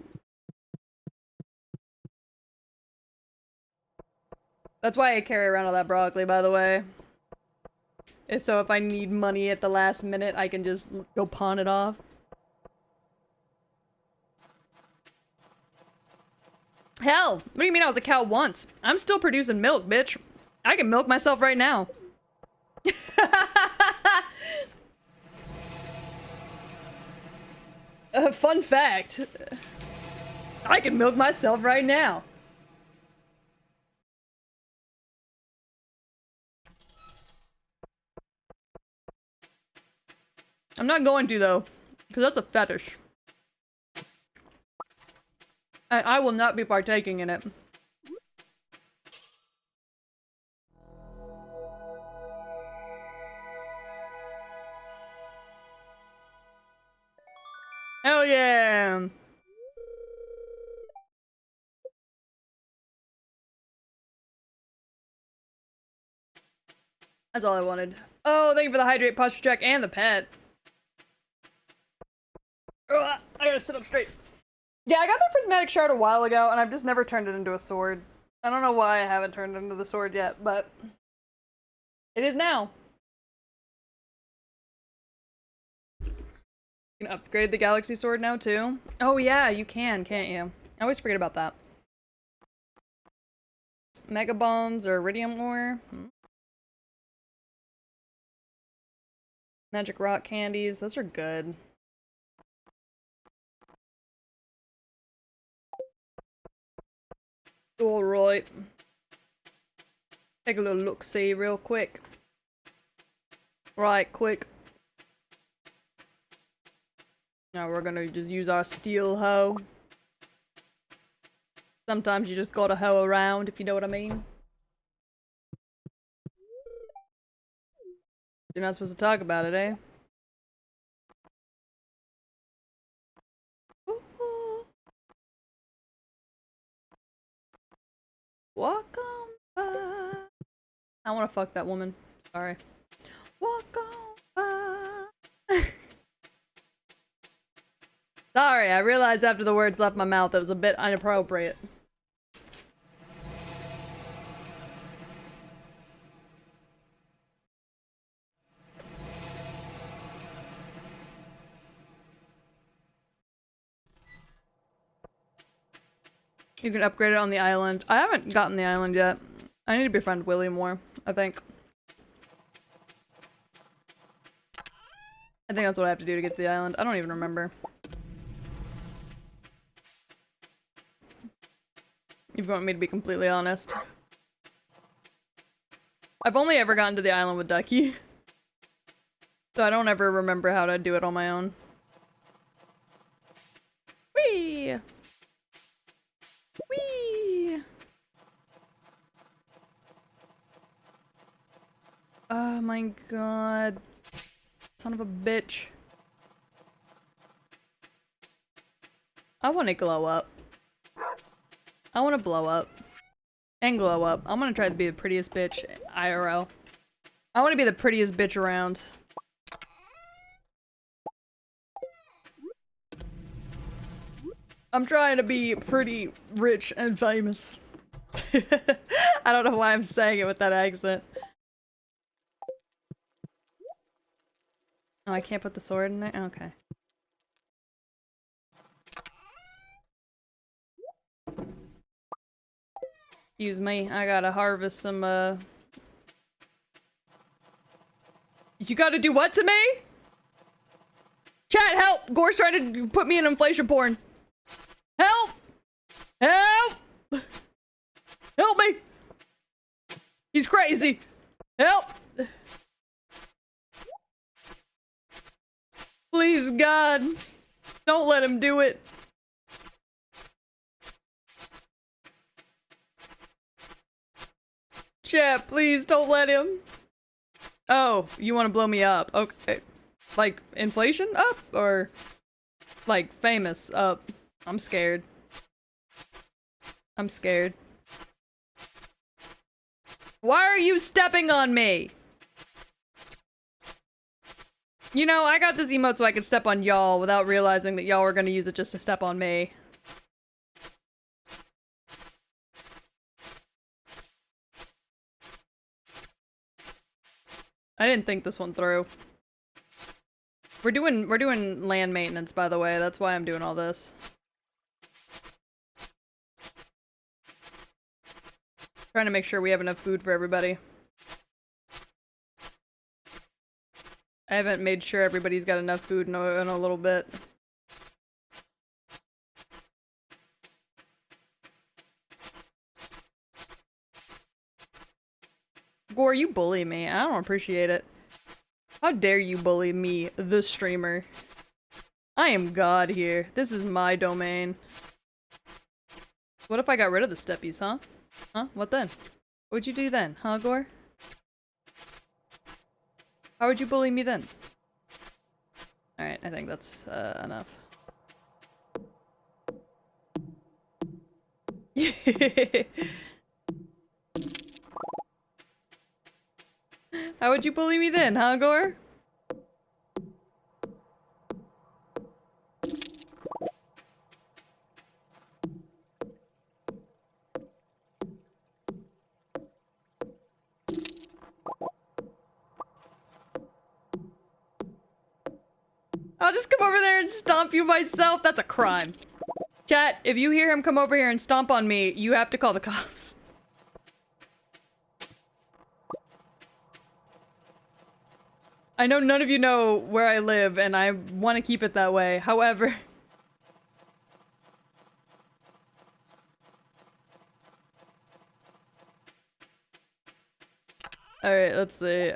That's why I carry around all that broccoli, by the way. Is so if I need money at the last minute, I can just go pawn it off. Hell, what do you mean I was a cow once? I'm still producing milk, bitch. I can milk myself right now. Fun fact. I can milk myself right now. I'm not going to though, because that's a fetish. I will not be partaking in it. Hell yeah! That's all I wanted. Oh, thank you for the hydrate posture check and the pet. Ugh, I gotta sit up straight. Yeah, I got the prismatic shard a while ago, and I've just never turned it into a sword. I don't know why I haven't turned it into the sword yet, but it is now. You can upgrade the galaxy sword now too. Oh yeah, you can, can't you? I always forget about that. Mega bones or iridium ore. Magic rock candies, those are good. Alright. Take a little look-see real quick. Right, quick. Now we're gonna just use our steel hoe. Sometimes you just gotta hoe around, if you know what I mean. You're not supposed to talk about it, eh? Ooh. Walk on by. I want to fuck that woman. Sorry. Walk on by. Sorry, I realized after the words left my mouth it was a bit inappropriate. You can upgrade it on the island. I haven't gotten the island yet. I need to befriend Willie more, I think. I think that's what I have to do to get to the island. I don't even remember. If you want me to be completely honest. I've only ever gotten to the island with Ducky. So I don't ever remember how to do it on my own. Whee! Whee! Oh my god. Son of a bitch. I want to glow up. I want to blow up. And glow up. I'm gonna try to be the prettiest bitch IRL. I want to be the prettiest bitch around. I'm trying to be pretty rich and famous. I don't know why I'm saying it with that accent. Oh, I can't put the sword in there? Okay. Excuse me, I gotta harvest some, You gotta do what to me? Chat, help! Gore's trying to put me in inflation porn. Help! Help! Help me! He's crazy! Help! Please, God. Don't let him do it. Chat, please don't let him. Oh, you want to blow me up? Okay. Like, inflation up? Or, like, famous up? I'm scared. I'm scared. Why are you stepping on me? You know, I got this emote so I could step on y'all without realizing that y'all were gonna use it just to step on me. I didn't think this one through. We're doing land maintenance, by the way. That's why I'm doing all this. Trying to make sure we have enough food for everybody. I haven't made sure everybody's got enough food in a little bit. Gore, you bully me. I don't appreciate it. How dare you bully me, the streamer? I am God here. This is my domain. What if I got rid of the steppies, huh? Huh? What then? What would you do then, huh, Gore? How would you bully me then? Alright, I think that's enough. How would you bully me then, huh, Gore? I'll just come over there and stomp you myself. That's a crime. Chat, if you hear him come over here and stomp on me, you have to call the cops. I know none of you know where I live, and I want to keep it that way. However... Alright, let's see,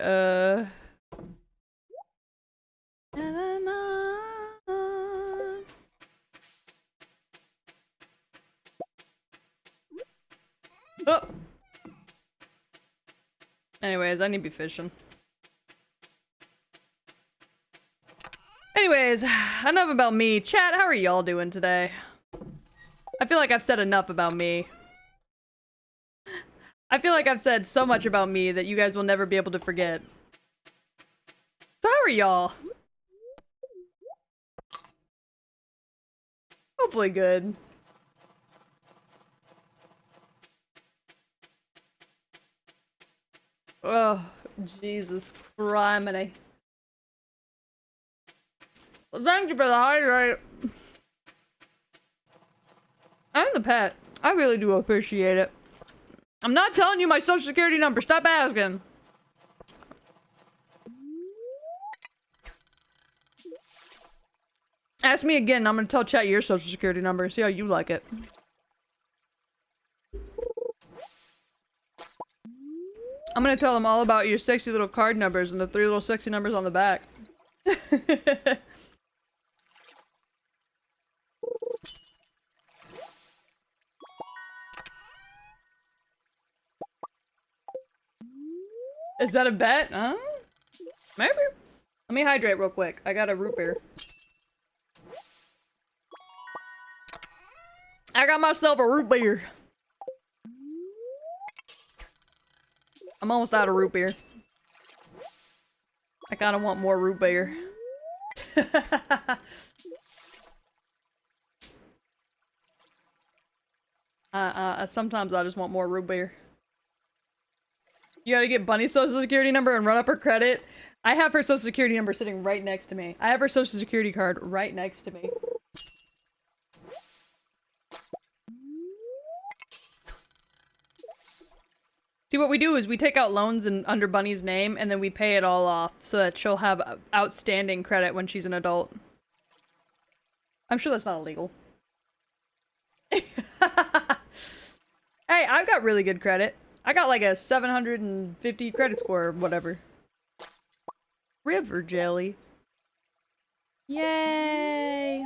Oh! Anyways, I need to be fishing. Anyways, enough about me. Chat, how are y'all doing today? I feel like I've said enough about me. I feel like I've said so much about me that you guys will never be able to forget. So how are y'all? Hopefully good. Oh, Jesus criminy. Well, thank you for the hydrate. I'm the pet. I really do appreciate it. I'm not telling you my social security number. Stop asking. Ask me again. I'm gonna tell chat your social security number. See how you like it. I'm gonna tell them all about your sexy little card numbers and the 3 little sexy numbers on the back. Is that a bet? Huh? Maybe. Let me hydrate real quick. I got a root beer. I got myself a root beer. I'm almost out of root beer. I kinda want more root beer. Sometimes I just want more root beer. You gotta get Bunny's social security number and run up her credit. I have her social security number sitting right next to me. I have her social security card right next to me. See, what we do is we take out loans under Bunny's name, and then we pay it all off so that she'll have outstanding credit when she's an adult. I'm sure that's not illegal. Hey, I've got really good credit. I got like a 750 credit score or whatever. River jelly. Yay!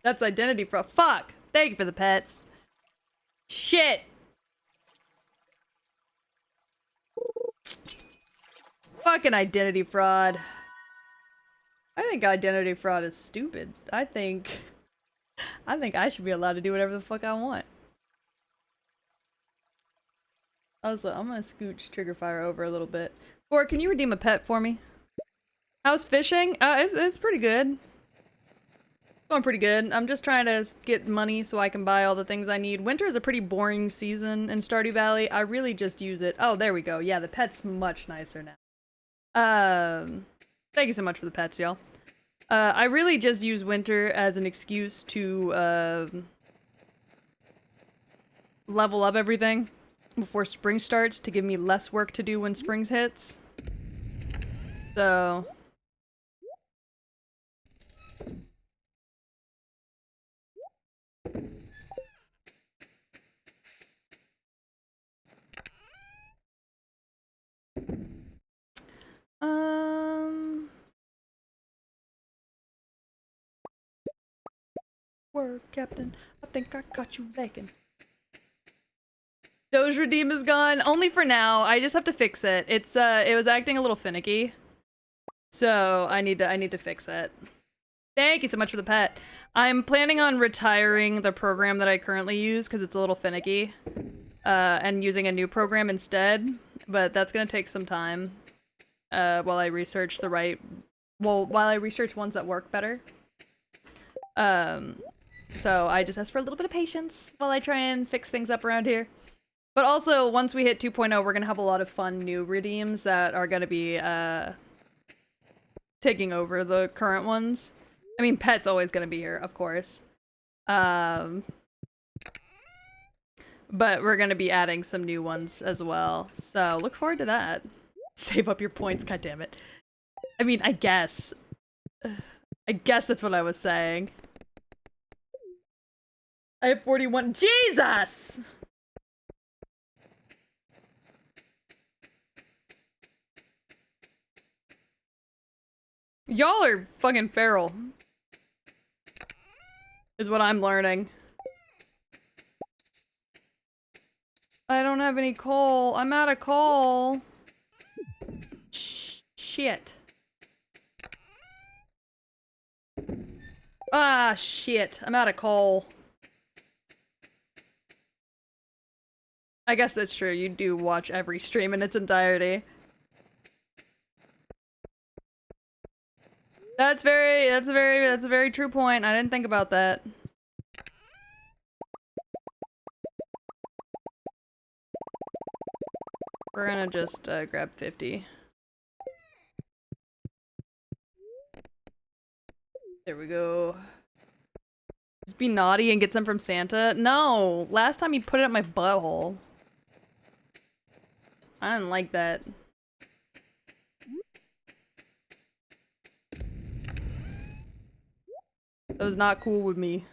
That's identity fraud. Fuck! Thank you for the pets. Shit! Fucking identity fraud. I think identity fraud is stupid. I think I should be allowed to do whatever the fuck I want. Also, I'm gonna scooch Trigger Fire over a little bit. Or can you redeem a pet for me? How's fishing? It's pretty good. Going pretty good. I'm just trying to get money so I can buy all the things I need. Winter is a pretty boring season in Stardew Valley. I really just use it. Oh, there we go. Yeah, the pet's much nicer now. Thank you so much for the pets, y'all. I really just use winter as an excuse to, level up everything before spring starts to give me less work to do when spring hits. So... Word, Captain. I think I got you begging. Doge Redeem is gone. Only for now. I just have to fix it. It's it was acting a little finicky. So I need to fix it. Thank you so much for the pet. I'm planning on retiring the program that I currently use because it's a little finicky. And using a new program instead. But that's gonna take some time. While I research the right... Well, while I research ones that work better. So I just ask for a little bit of patience while I try and fix things up around here. But also, once we hit 2.0, we're gonna have a lot of fun new redeems that are gonna be, taking over the current ones. I mean, Pet's always gonna be here, of course. But we're gonna be adding some new ones as well. So, look forward to that. Save up your points, goddammit. I mean, I guess. I guess that's what I was saying. I have 41. Jesus! Y'all are fucking feral. Is what I'm learning. I don't have any coal. I'm out of coal. Shit. Ah, shit. I'm out of coal. I guess that's true. You do watch every stream in its entirety. That's a very true point. I didn't think about that. We're gonna just grab 50. There we go. Just be naughty and get some from Santa? No! Last time he put it up my butthole. I didn't like that. That was not cool with me.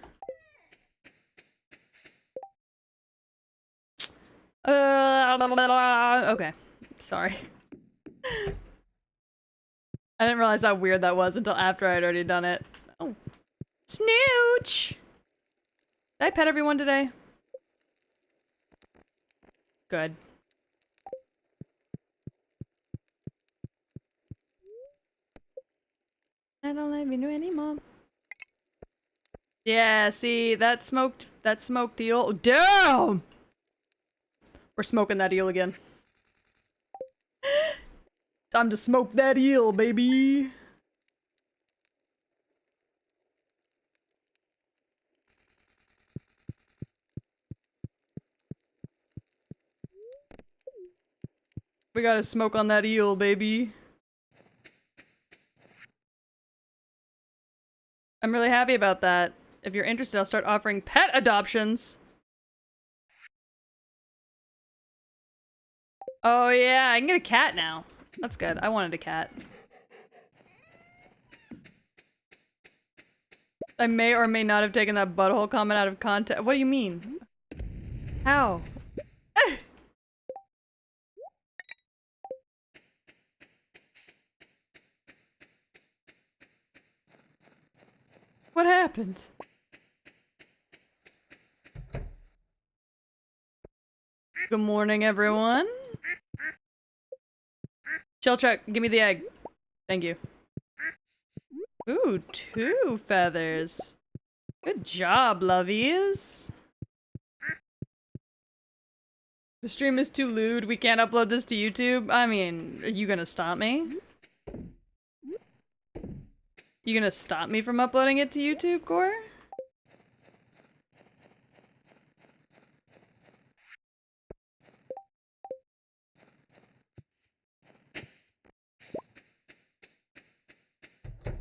Okay. Sorry. I didn't realize how weird that was until after I'd already done it. Oh. Snooch! Did I pet everyone today? Good. I don't love you anymore. Yeah, see, that smoked eel. Damn! We're smoking that eel again. Time to smoke that eel, baby! We gotta smoke on that eel, baby. I'm really happy about that. If you're interested, I'll start offering pet adoptions. Oh yeah, I can get a cat now. That's good. I wanted a cat. I may or may not have taken that butthole comment out of context. What do you mean? How? What happened? Good morning, everyone. Shell check, give me the egg. Thank you. Ooh, 2 feathers. Good job, lovies. The stream is too lewd. We can't upload this to YouTube. I mean, are you gonna stop me? You gonna stop me from uploading it to YouTube, Gore?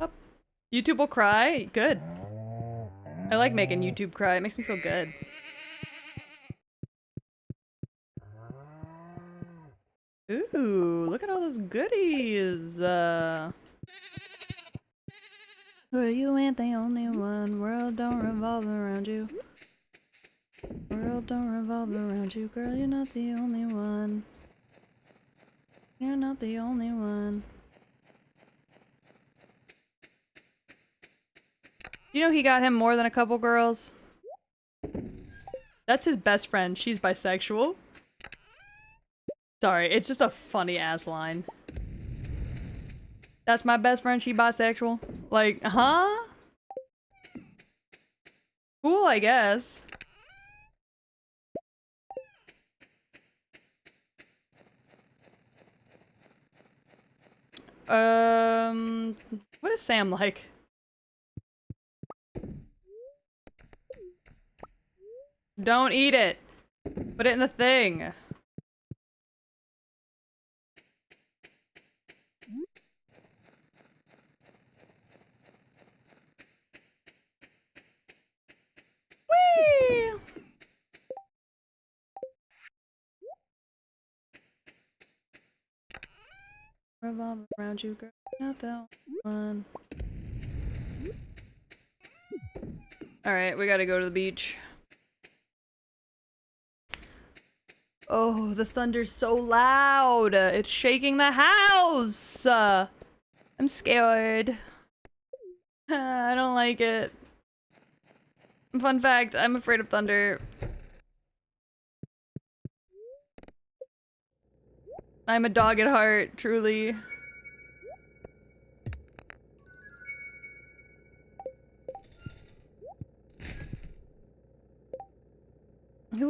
Oh. YouTube will cry? Good. I like making YouTube cry. It makes me feel good. Ooh, look at all those goodies. Well, you ain't the only one. World don't revolve around you. World don't revolve around you, girl. You're not the only one. You're not the only one. You know he got him more than a couple girls? That's his best friend. She's bisexual. Sorry, it's just a funny ass line. That's my best friend, she bisexual. Like, huh? Cool, I guess. What is Sam like? Don't eat it. Put it in the thing. Whee! Revolve around you, girl. Not the one. Alright, we gotta go to the beach. Oh, the thunder's so loud! It's shaking the house! I'm scared. I don't like it. Fun fact, I'm afraid of thunder. I'm a dog at heart, truly.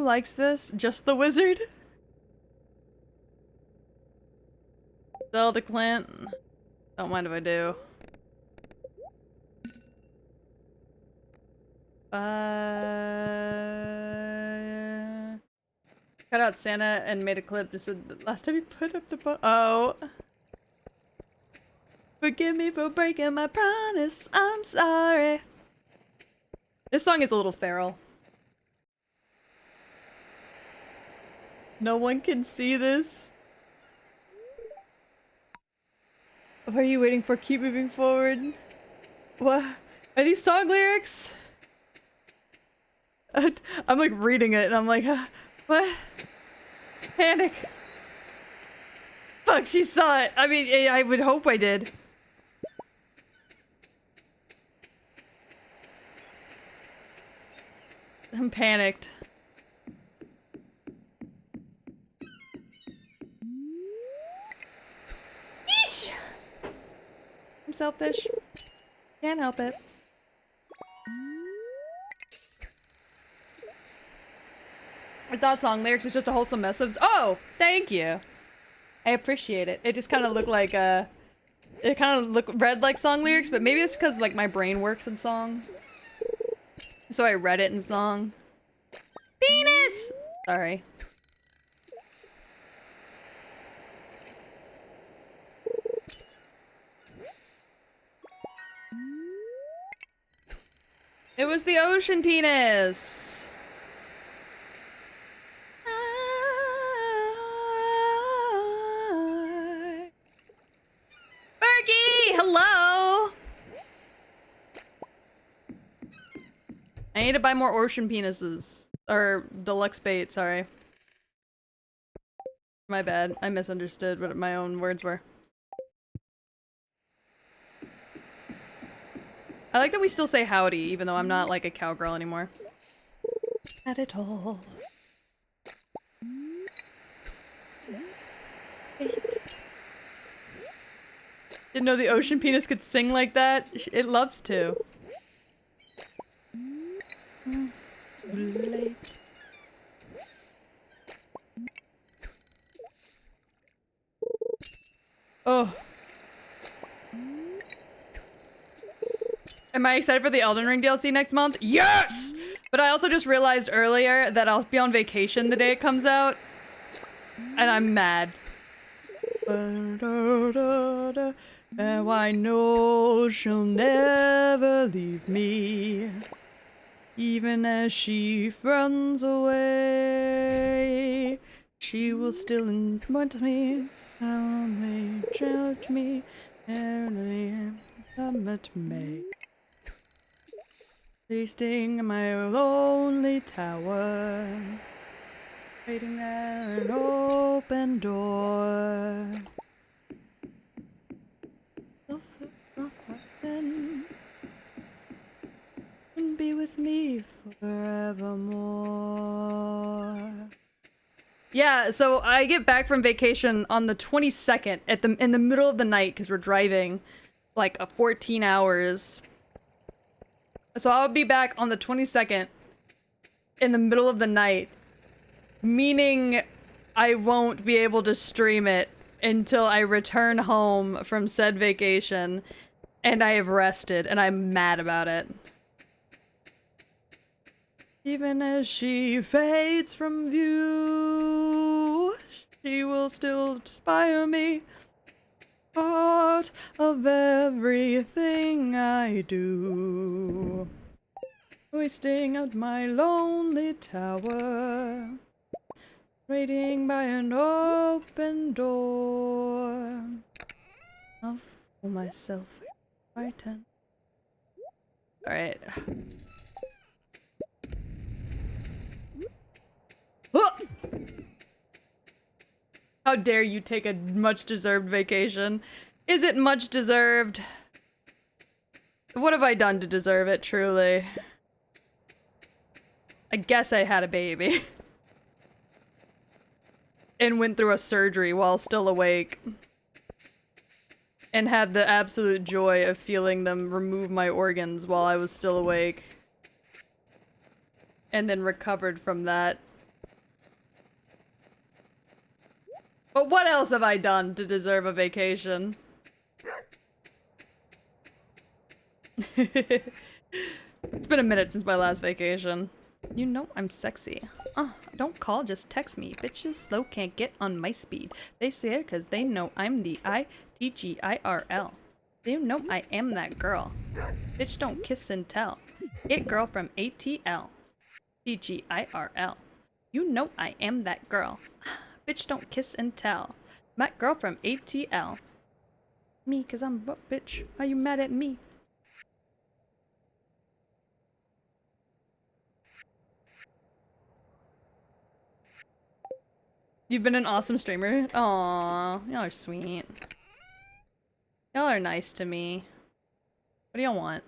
likes this? Just the wizard? Zelda Clint. Don't mind if I do. Cut out Santa and made a clip that said the last time you put up the oh. Forgive me for breaking my promise. I'm sorry. This song is a little feral. No one can see this. What are you waiting for? Keep moving forward. What? Are these song lyrics? I'm like reading it and I'm like, what? Panic. Fuck, she saw it. I mean, I would hope I did. I'm panicked. Yeesh! I'm selfish. Can't help it. It's not song lyrics, it's just a wholesome message. Oh! Thank you! I appreciate it. It just kind of looked like, it kind of read like song lyrics, but maybe it's because, like, my brain works in song. So I read it in song. Penis! Sorry. It was the ocean penis! Hello! I need to buy more ocean penises. Or deluxe bait, sorry. My bad. I misunderstood what my own words were. I like that we still say howdy, even though I'm not like a cowgirl anymore. Not at all. Wait. Didn't know the ocean penis could sing like that. It loves to. Late. Oh. Am I excited for the Elden Ring DLC next month? Yes! But I also just realized earlier that I'll be on vacation the day it comes out. And I'm mad. And I know she'll never leave me, even as she runs away. She will still want me, only judge me, and come at me. Tasting in my lonely tower, waiting at an open door. And be with me forevermore. Yeah, so I get back from vacation on the 22nd in the middle of the night because we're driving like 14 hours. So I'll be back on the 22nd in the middle of the night, meaning I won't be able to stream it until I return home from said vacation and I have rested and I'm mad about it. Even as she fades from view, she will still inspire me. Part of everything I do. Wasting out my lonely tower, waiting by an open door. I'll fool myself frightened. Alright. How dare you take a much-deserved vacation? Is it much deserved? What have I done to deserve it, truly? I guess I had a baby. And went through a surgery while still awake. And had the absolute joy of feeling them remove my organs while I was still awake. And then recovered from that But what else have I done to deserve a vacation? It's been a minute since my last vacation. You know I'm sexy. Don't call, just text me. Bitches slow can't get on my speed. They stare cause they know I'm the ITGIRL. You know I am that girl. Bitch don't kiss and tell. Get girl from ATL. TGIRL. You know I am that girl. Bitch don't kiss and tell. That girl from ATL. Me cause I'm a bitch. Are you mad at me? You've been an awesome streamer. Aww, y'all are sweet. Y'all are nice to me. What do y'all want?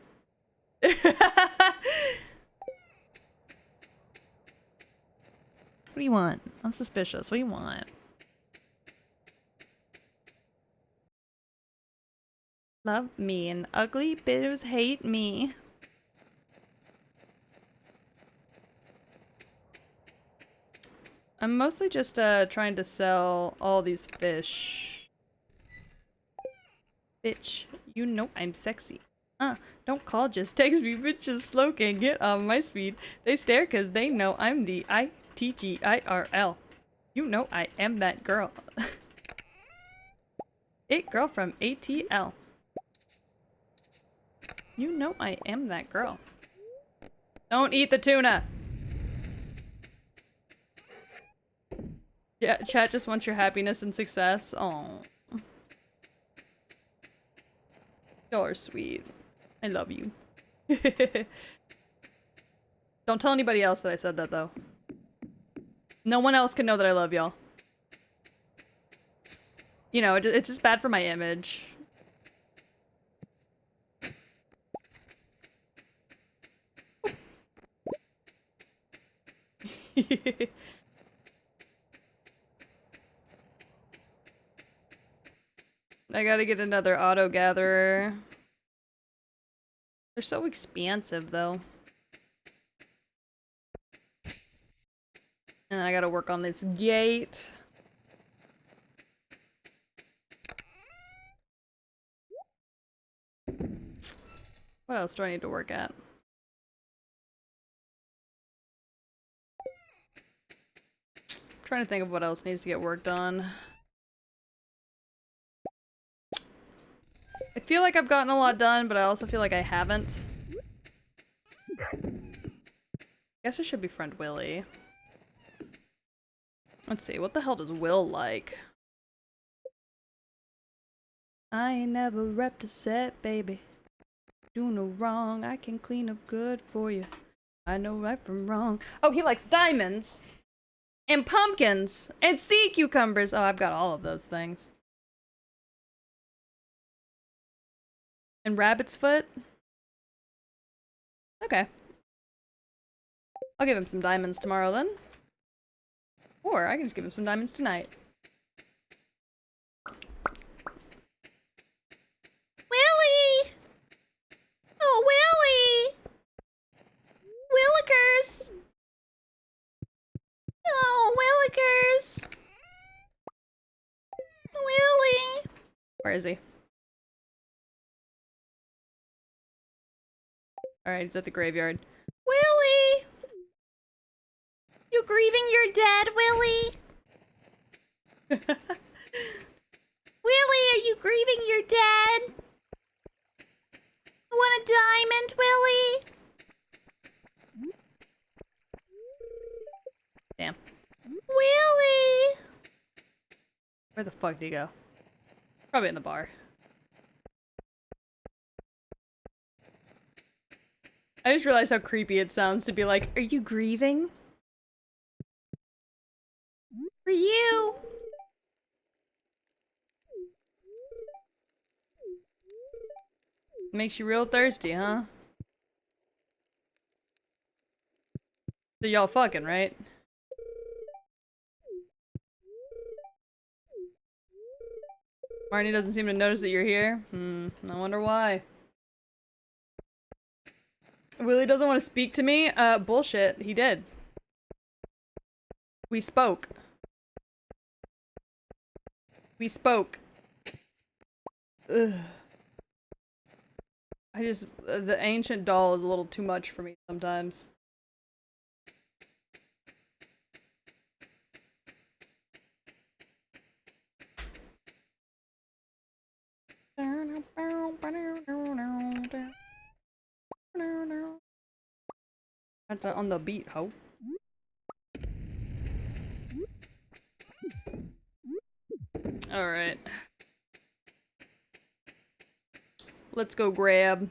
What do you want? I'm suspicious. What do you want? Love me and ugly bitches hate me. I'm mostly just trying to sell all these fish. Bitch, you know I'm sexy. Don't call, just text me. Bitches slow can't get on my speed. They stare cause they know I'm the ITGIRL. You know I am that girl. It girl from ATL. You know I am that girl. Don't eat the tuna! Yeah, chat just wants your happiness and success. Oh, y'all are sweet. I love you. Don't tell anybody else that I said that, though. No one else can know that I love y'all. You know, it's just bad for my image. I gotta get another auto gatherer. They're so expansive, though. And I gotta work on this gate. What else do I need to work at? Trying to think of what else needs to get worked on. I feel like I've gotten a lot done, but I also feel like I haven't. Guess I should befriend Willy. Let's see, what the hell does Will like? I ain't never repped a set, baby. Do no wrong, I can clean up good for you. I know right from wrong. Oh, he likes diamonds! And pumpkins! And sea cucumbers! Oh, I've got all of those things. And rabbit's foot? Okay. I'll give him some diamonds tomorrow then. Or I can just give him some diamonds tonight. Willy! Oh, Willy! Willikers! Oh, Willikers! Willy! Where is he? Alright, he's at the graveyard. Willy! You grieving your dad, Willy? Willy, are you grieving your dad? You want a diamond, Willy? Damn. Willy! Where the fuck did he go? Probably in the bar. I just realized how creepy it sounds to be like, are you grieving? For you! Makes you real thirsty, huh? So y'all fucking, right? Marnie doesn't seem to notice that you're here. I wonder why. Willie doesn't want to speak to me? Bullshit. He did. We spoke. We spoke. Ugh. The ancient doll is a little too much for me sometimes. That's on the beat, ho. Alright. Let's go grab.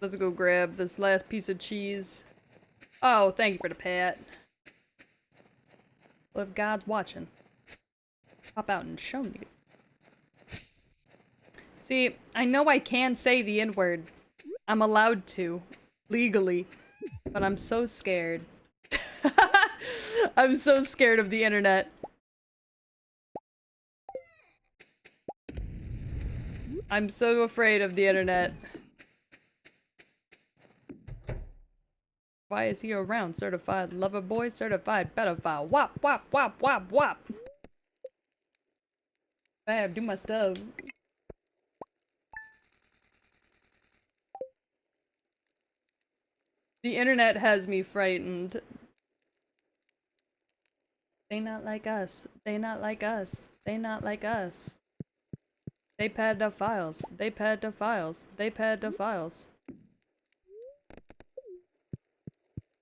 Let's go grab this last piece of cheese. Oh, thank you for the pat. Well, if God's watching, pop out and show me. See, I know I can say the N-word. I'm allowed to. Legally. But I'm so scared. I'm so scared of the internet. I'm so afraid of the internet. Why is he around? Certified lover boy, certified pedophile. Wop, wop, wop, wop, wop. Bam, do my stuff. The internet has me frightened. They not like us. They not like us. They not like us. They pedophiles. They pedophiles. They pedophiles.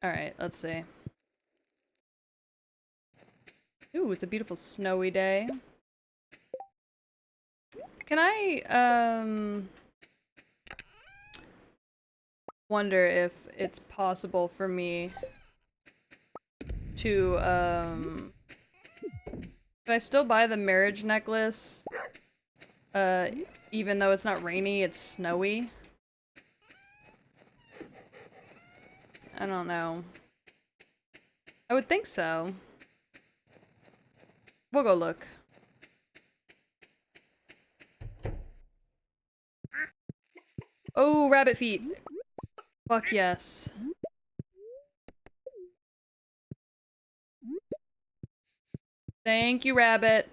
Alright, let's see. Ooh, it's a beautiful snowy day. Can I, wonder if it's possible for me to, could I still buy the marriage necklace? Even though it's not rainy, it's snowy? I don't know. I would think so. We'll go look. Oh, rabbit feet. Fuck yes. Thank you, rabbit.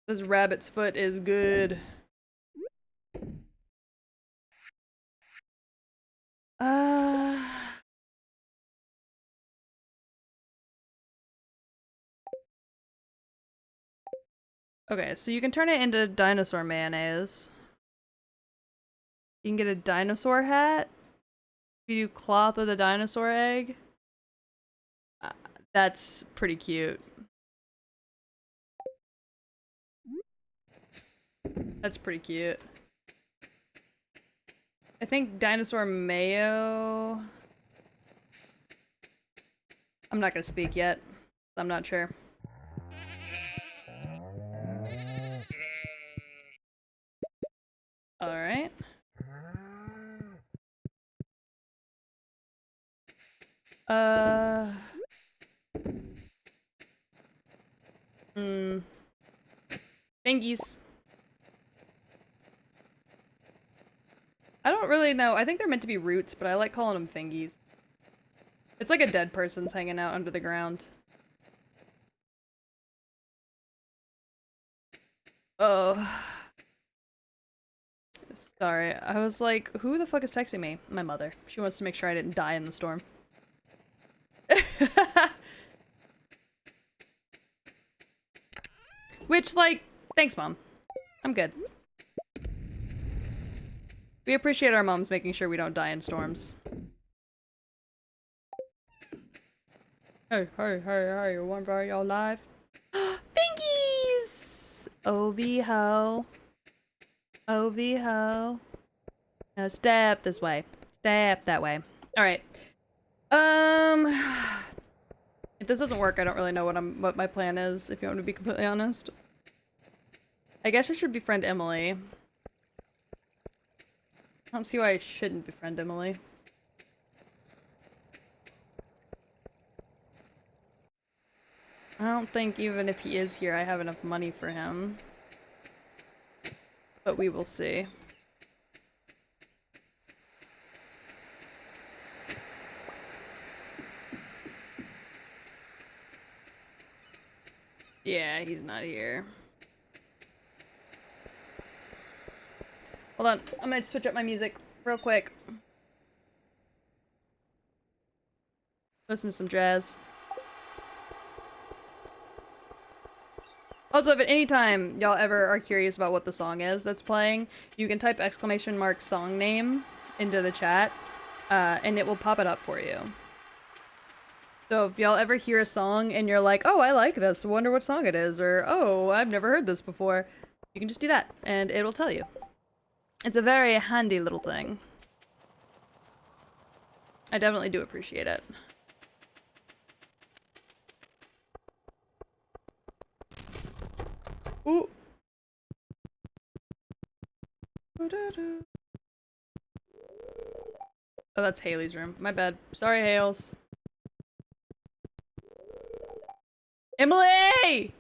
This rabbit's foot is good. Okay, so you can turn it into dinosaur mayonnaise. You can get a dinosaur hat. You do cloth with a dinosaur egg. That's pretty cute. That's pretty cute. I think dinosaur mayo... I'm not gonna speak yet. I'm not sure. Alright. Fingies. I don't really know. I think they're meant to be roots, but I like calling them fingies. It's like a dead person's hanging out under the ground. Oh. Sorry. I was like, who the fuck is texting me? My mother. She wants to make sure I didn't die in the storm. Which, like, thanks, Mom. I'm good. We appreciate our moms making sure we don't die in storms. Hey, hey, hey, hey, you want for your life? Binkies! OV ho. OV ho. No, step this way. Step that way. Alright. If this doesn't work, I don't really know what my plan is, if you want me to be completely honest. I guess I should befriend Emily. I don't see why I shouldn't befriend Emily. I don't think even if he is here, I have enough money for him. But we will see. Yeah, he's not here. Hold on, I'm gonna switch up my music real quick. Listen to some jazz. Also, if at any time y'all ever are curious about what the song is that's playing, you can type !mark song name into the chat, and it will pop it up for you. So if y'all ever hear a song and you're like, oh, I like this, wonder what song it is, or oh, I've never heard this before, you can just do that, and it'll tell you. It's a very handy little thing. I definitely do appreciate it. Ooh. Oh, that's Haley's room. My bad. Sorry, Hales. Emily!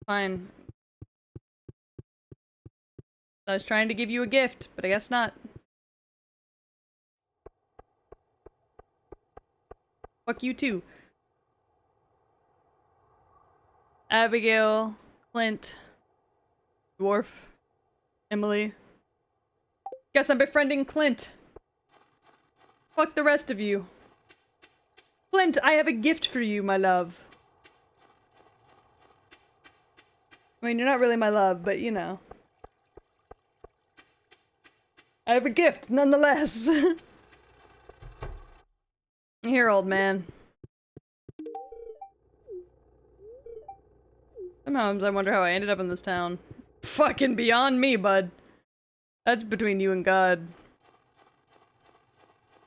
Fine. I was trying to give you a gift, but I guess not. Fuck you too. Abigail, Clint, Dwarf, Emily. Guess I'm befriending Clint. Fuck the rest of you. Clint, I have a gift for you, my love. I mean, you're not really my love, but you know. I have a gift, nonetheless. Here, old man. Sometimes I wonder how I ended up in this town. Fucking beyond me, bud. That's between you and God.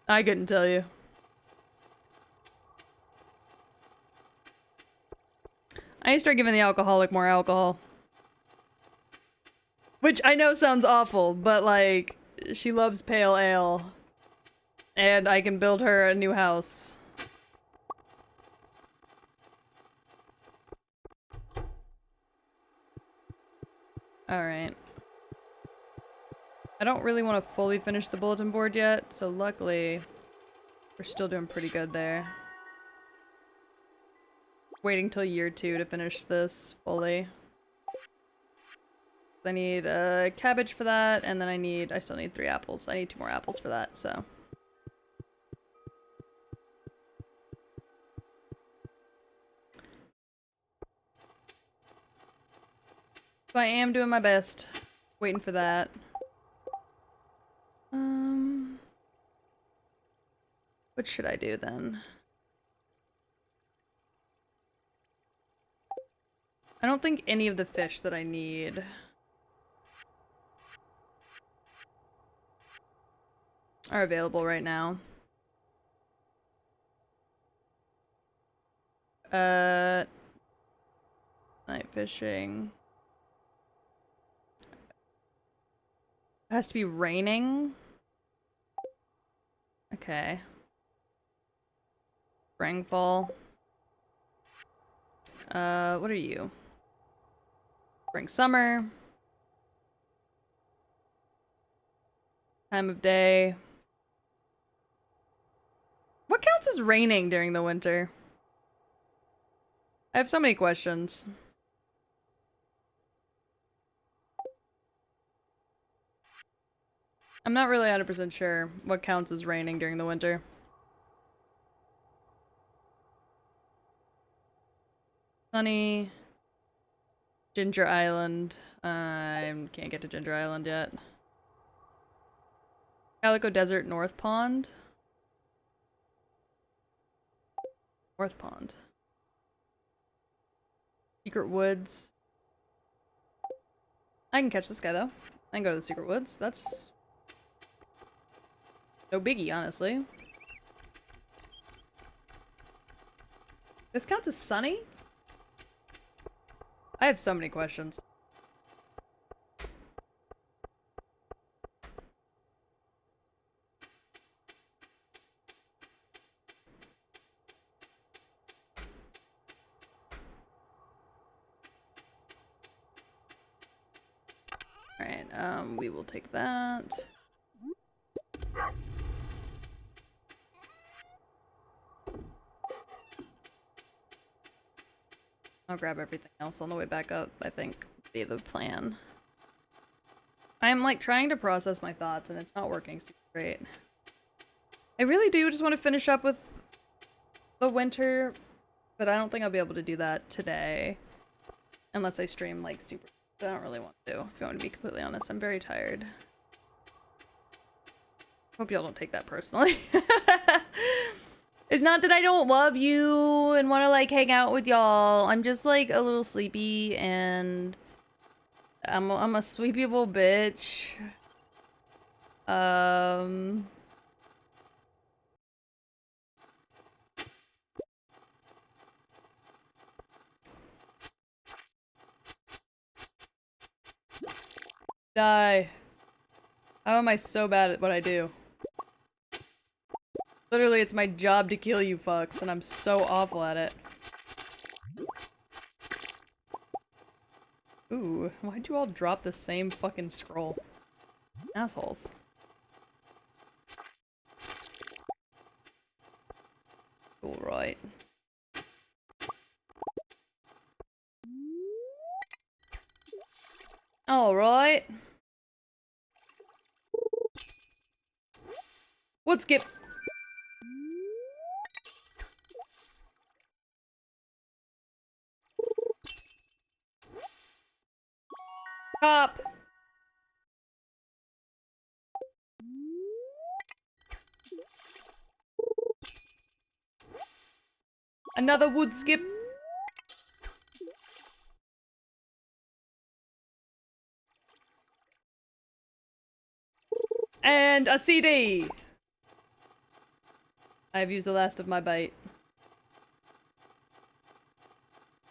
I couldn't tell you. I need to start giving the alcoholic more alcohol. Which I know sounds awful, but like, she loves pale ale. And I can build her a new house. Alright. I don't really want to fully finish the bulletin board yet, so luckily, we're still doing pretty good there. Waiting till year 2 to finish this fully. I need cabbage for that, and then I still need 3 apples. I need 2 more apples for that, so. So I am doing my best. Waiting for that. What should I do then? I don't think any of the fish that I need are available right now. Night fishing. It has to be raining? Okay. Springfall. What are you? Spring, summer. Time of day. What counts as raining during the winter? I have so many questions. I'm not really 100% sure what counts as raining during the winter. Sunny. Ginger Island. I can't get to Ginger Island yet. Calico Desert, North Pond. North Pond. Secret Woods. I can catch this guy though. I can go to the Secret Woods. That's no biggie, honestly. This counts as sunny? I have so many questions. Alright, we will take that. I'll grab everything else on the way back up, I think, would be the plan. I'm like trying to process my thoughts and it's not working super great. I really do just want to finish up with the winter, but I don't think I'll be able to do that today. Unless I stream like super. I don't really want to, if you want to be completely honest. I'm very tired. Hope y'all don't take that personally. It's not that I don't love you and want to like hang out with y'all. I'm just like a little sleepy and I'm a sleepy little bitch. Die. How am I so bad at what I do? Literally, it's my job to kill you fucks, and I'm so awful at it. Ooh, why'd you all drop the same fucking scroll? Assholes. Alright. Alright. Wood skip. Cop. Another wood skip. And a CD. I've used the last of my bait.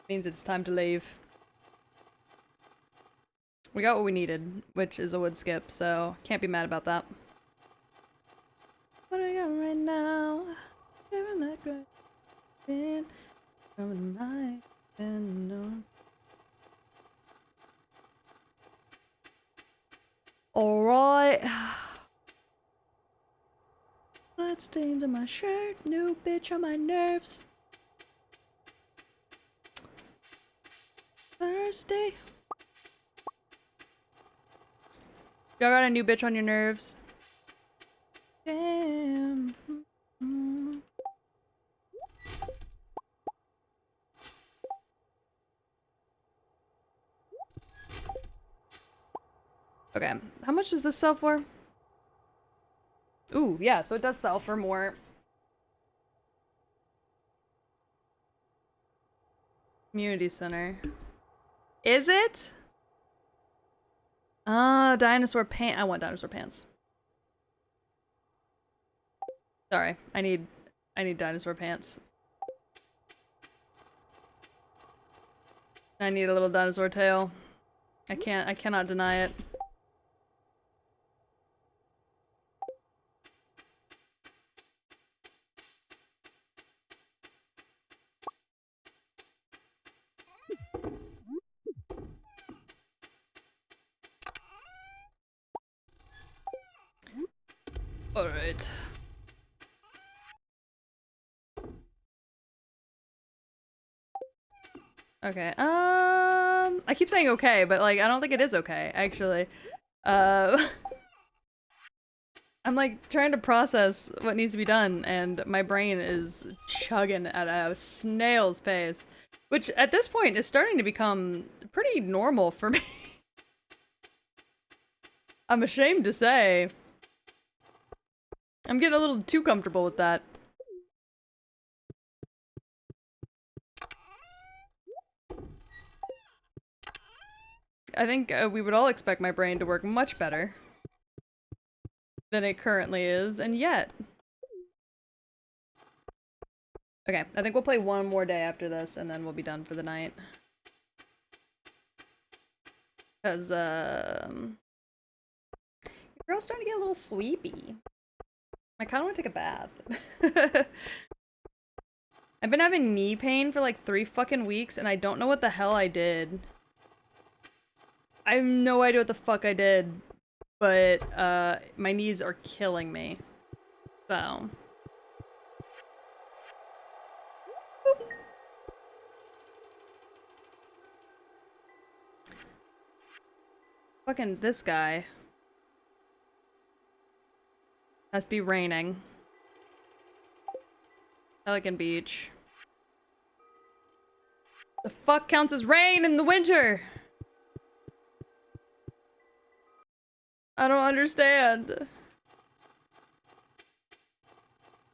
Means it's time to leave. We got what we needed, which is a wood skip, so can't be mad about that. What do I got right now? Never not good. From my Alright. Blood stains on my shirt, new bitch on my nerves. Thursday. Y'all got a new bitch on your nerves? Damn. Okay, how much does this sell for? Ooh, yeah, so it does sell for more. Community center. Is it? Dinosaur pant. I want dinosaur pants. Sorry, I need dinosaur pants. I need a little dinosaur tail. I cannot deny it. All right. Okay. I keep saying okay, but like I don't think it is okay, actually. I'm like trying to process what needs to be done, and my brain is chugging at a snail's pace, which at this point is starting to become pretty normal for me. I'm ashamed to say. I'm getting a little too comfortable with that. I think we would all expect my brain to work much better than it currently is, and yet. Okay, I think we'll play one more day after this, and then we'll be done for the night. Because, your girl's starting to get a little sleepy. I kind of want to take a bath. I've been having knee pain for like 3 fucking weeks, and I don't know what the hell I did. I have no idea what the fuck I did, but my knees are killing me. So. Fucking this guy. Must be raining. Pelican Beach. The fuck counts as rain in the winter? I don't understand.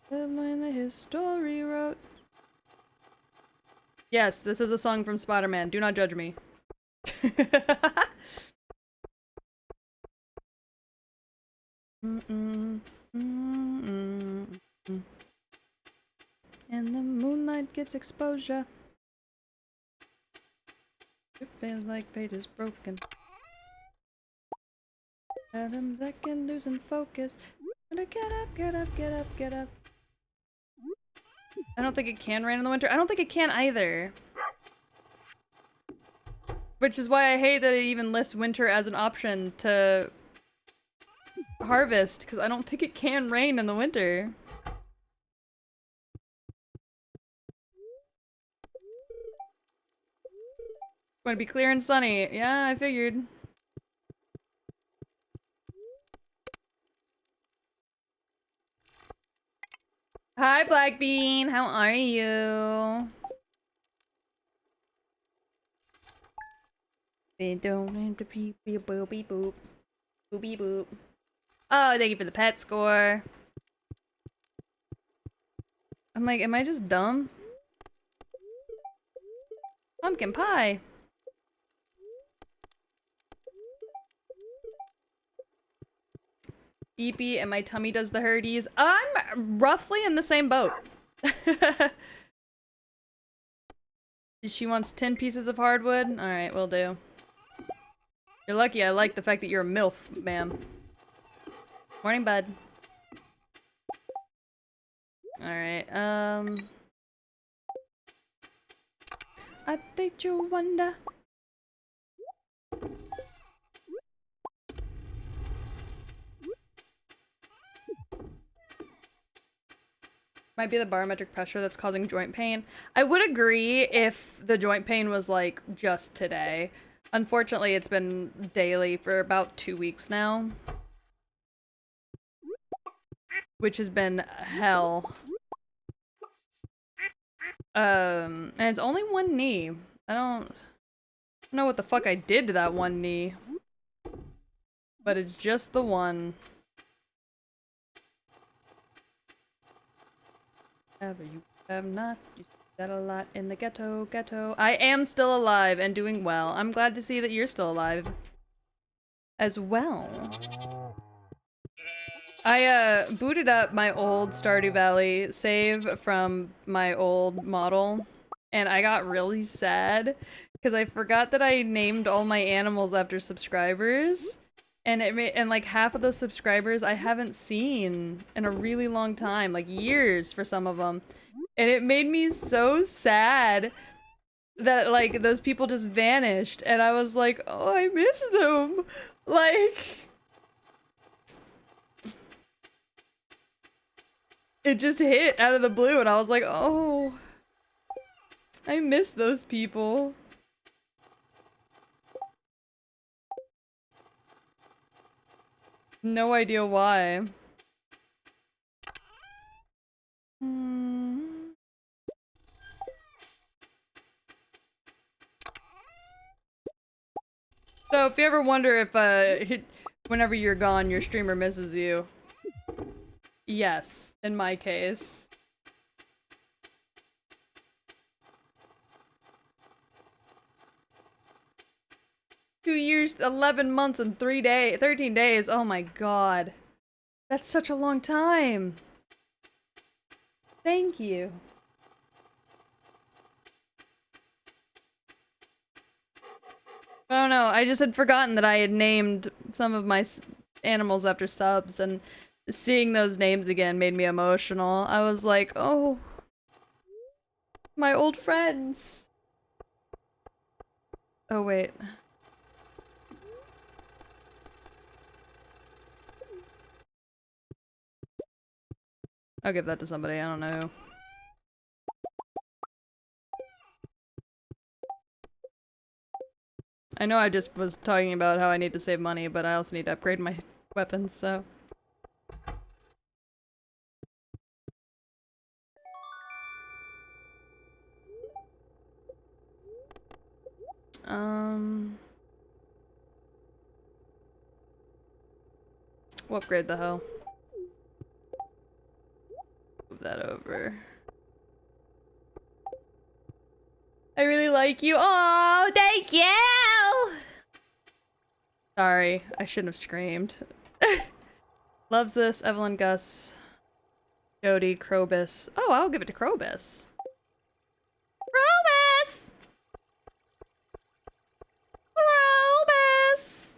The mind that his story wrote. Yes, this is a song from Spider-Man. Do not judge me. And the moonlight gets exposure. It feels like fate is broken. Adam Black and losing focus. Get up, get up, get up, get up. I don't think it can rain in the winter. I don't think it can either. Which is why I hate that it even lists winter as an option to harvest, because I don't think it can rain in the winter. Going to be clear and sunny. Yeah, I figured. Hi, Black Bean. How are you? They don't have to beep beep boop beep boop. Boopy boop. Oh, thank you for the pet score. I'm like, am I just dumb? Pumpkin pie. Beepy and my tummy does the hurdies. I'm roughly in the same boat. She wants 10 pieces of hardwood? Alright, will do. You're lucky I like the fact that you're a MILF, ma'am. Morning, bud. Alright, I think you wonder. Might be the barometric pressure that's causing joint pain. I would agree if the joint pain was like just today. Unfortunately, it's been daily for about 2 weeks now. Which has been hell. And it's only one knee. I don't know what the fuck I did to that one knee. But it's just the one. Ever you have not. You see that a lot in the ghetto. I am still alive and doing well. I'm glad to see that you're still alive. As well. I booted up my old Stardew Valley save from my old model, and I got really sad because I forgot that I named all my animals after subscribers, and like half of those subscribers I haven't seen in a really long time, like years for some of them, and it made me so sad that like those people just vanished, and I was like, oh, I miss them, like. It just hit out of the blue and I was like, oh, I miss those people. No idea why. So if you ever wonder if whenever you're gone, your streamer misses you. Yes, in my case. Two years, 11 months, and 13 days. Oh my god. That's such a long time. Thank you. I don't know, I just had forgotten that I had named some of my animals after subs, and seeing those names again made me emotional. I was like, oh, my old friends. Oh, wait. I'll give that to somebody, I don't know. I know I just was talking about how I need to save money, but I also need to upgrade my weapons, so. We'll upgrade the hoe. Move that over. I really like you. Oh, thank you! Sorry, I shouldn't have screamed. Loves this. Evelyn, Gus, Jody, Krobus. Oh, I'll give it to Krobus. Krobus! Krobus!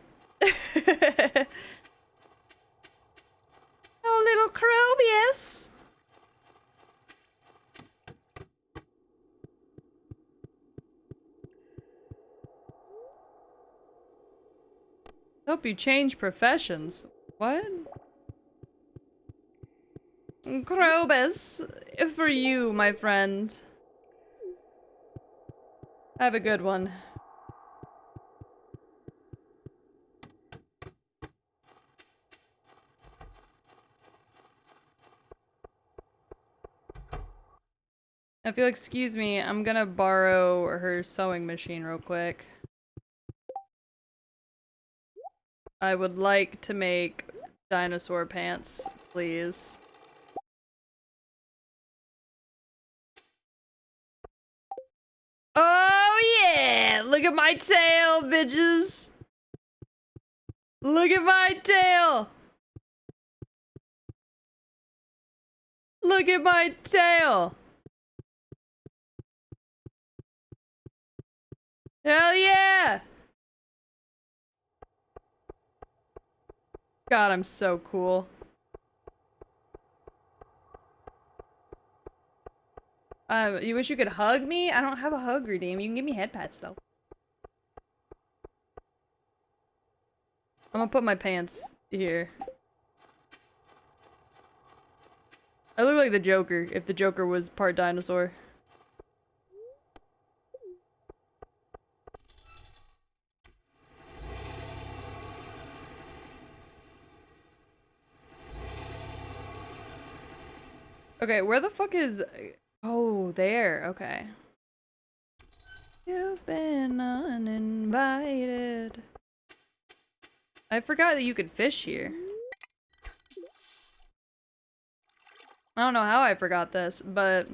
Oh, little Krobus! Hope you change professions. What? Krobus, for you, my friend. Have a good one. If you'll excuse me, I'm gonna borrow her sewing machine real quick. I would like to make dinosaur pants, please. Oh yeah! Look at my tail, bitches! Look at my tail! Look at my tail! Hell yeah! God, I'm so cool. You wish you could hug me? I don't have a hug redeem. You can give me head pats, though. I'm gonna put my pants here. I look like the Joker, if the Joker was part dinosaur. Okay, where the fuck is... Oh, there. Okay. You've been uninvited. I forgot that you could fish here. I don't know how I forgot this, but...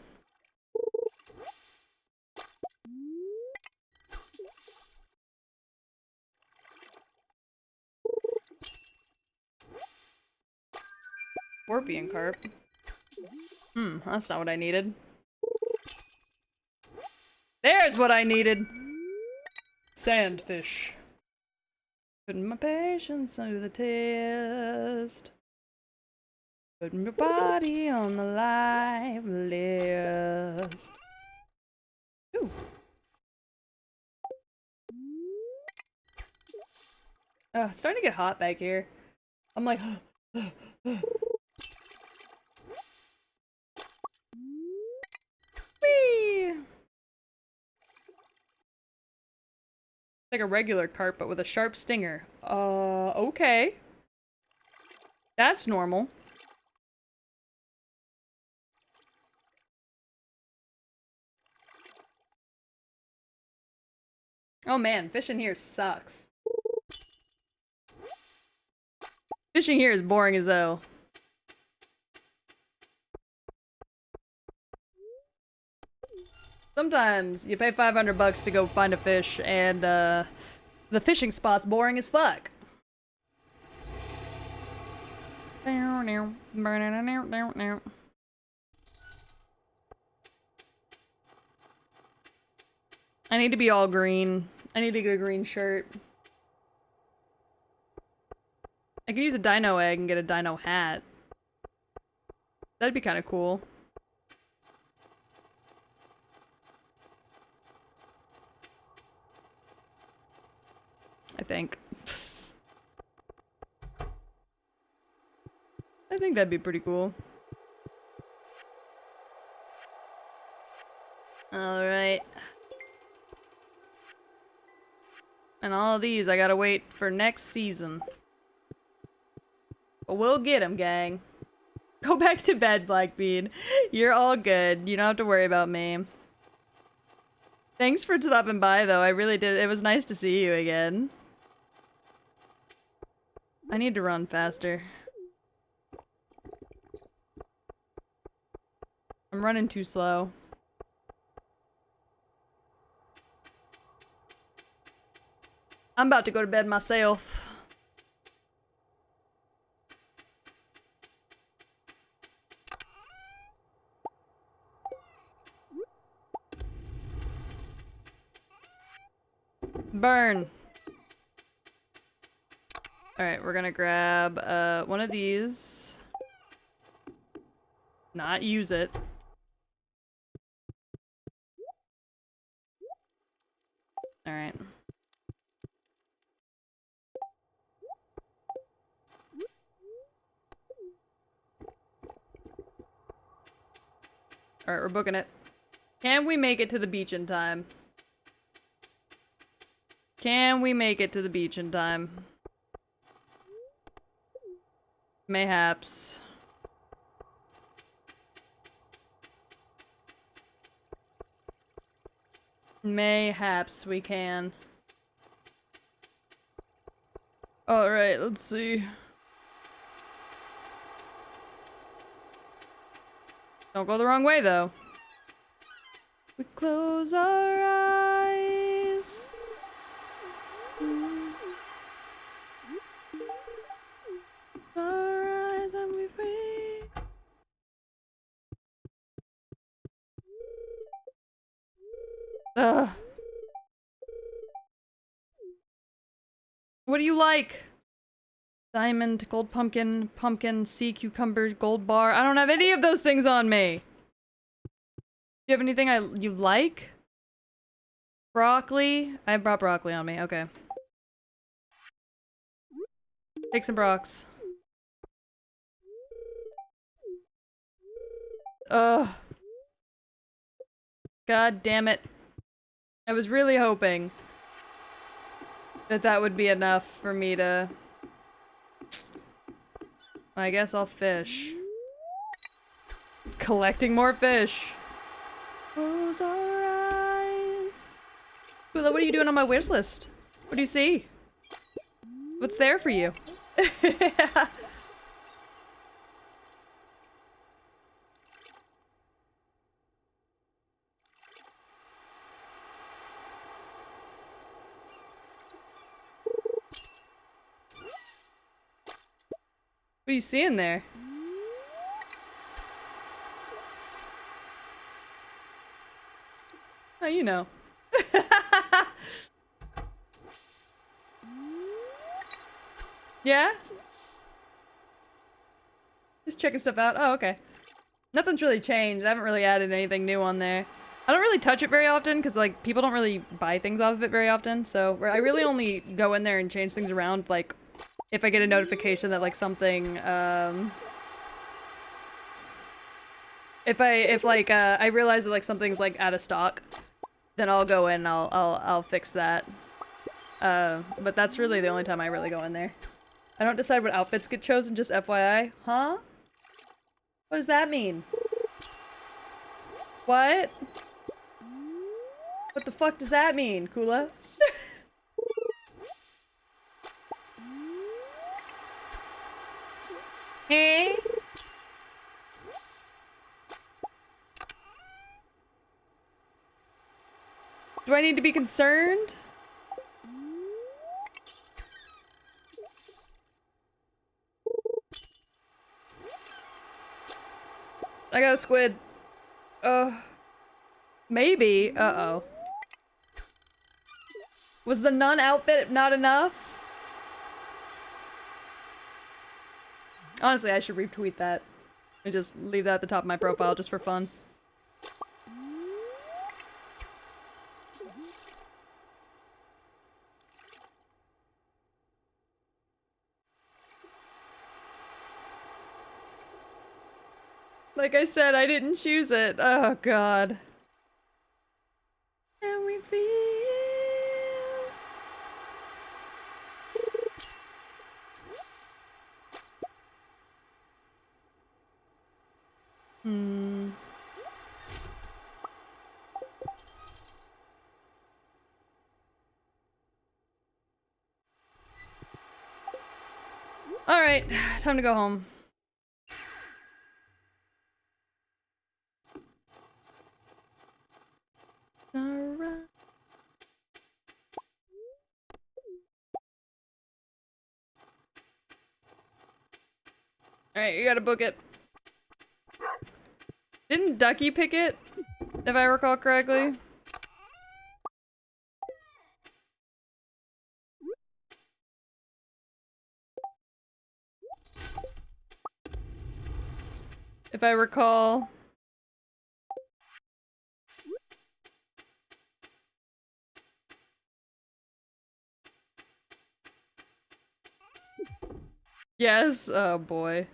Scorpion carp. That's not what I needed. There's what I needed! Sandfish. Putting my patience to the test. Putting your body on the live list. Ooh. It's starting to get hot back here. I'm like, whee! Like a regular carp, but with a sharp stinger. Okay. That's normal. Oh man, fishing here sucks. Fishing here is boring as hell. Sometimes you pay 500 bucks to go find a fish, and the fishing spot's boring as fuck. I need to be all green. I need to get a green shirt. I could use a dino egg and get a dino hat. That'd be kind of cool. I think. I think that'd be pretty cool. Alright. And all of these I gotta wait for next season. But we'll get 'em, gang. Go back to bed, Blackbean. You're all good. You don't have to worry about me. Thanks for stopping by, though. I really did. It was nice to see you again. I need to run faster. I'm running too slow. I'm about to go to bed myself. Burn. Alright, we're gonna grab one of these. Not use it. Alright. Alright, we're booking it. Can we make it to the beach in time? Can we make it to the beach in time? Mayhaps. Mayhaps we can. Alright, let's see. Don't go the wrong way, though. We close our eyes. Our eyes and we wait. Ugh. What do you like? Diamond, gold pumpkin, pumpkin, sea cucumber, gold bar. I don't have any of those things on me. Do you have anything you like? Broccoli? I brought broccoli on me. Okay. Take some brocs. Ugh. God damn it. I was really hoping that that would be enough for me to... I guess I'll fish. Collecting more fish. Close our eyes. Kula, what are you doing on my wish list? What do you see? What's there for you? What are you seeing there? Oh, you know. Yeah? Just checking stuff out. Oh, okay. Nothing's really changed. I haven't really added anything new on there. I don't really touch it very often because, like, people don't really buy things off of it very often. So I really only go in there and change things around, like, if I get a notification that, like, something, if I realize that, like, something's, like, out of stock, then I'll go in and I'll fix that. But that's really the only time I really go in there. I don't decide what outfits get chosen, just FYI. Huh? What does that mean? What? What the fuck does that mean, Kula? Hey? Do I need to be concerned? I got a squid. Maybe. Uh-oh. Was the nun outfit not enough? Honestly, I should retweet that. And just leave that at the top of my profile just for fun. Like I said, I didn't choose it. Oh, God. And we feel Alright, time to go home. Alright. Alright, you gotta book it. Didn't Ducky pick it? If I recall correctly? If I recall. Yes? Oh boy.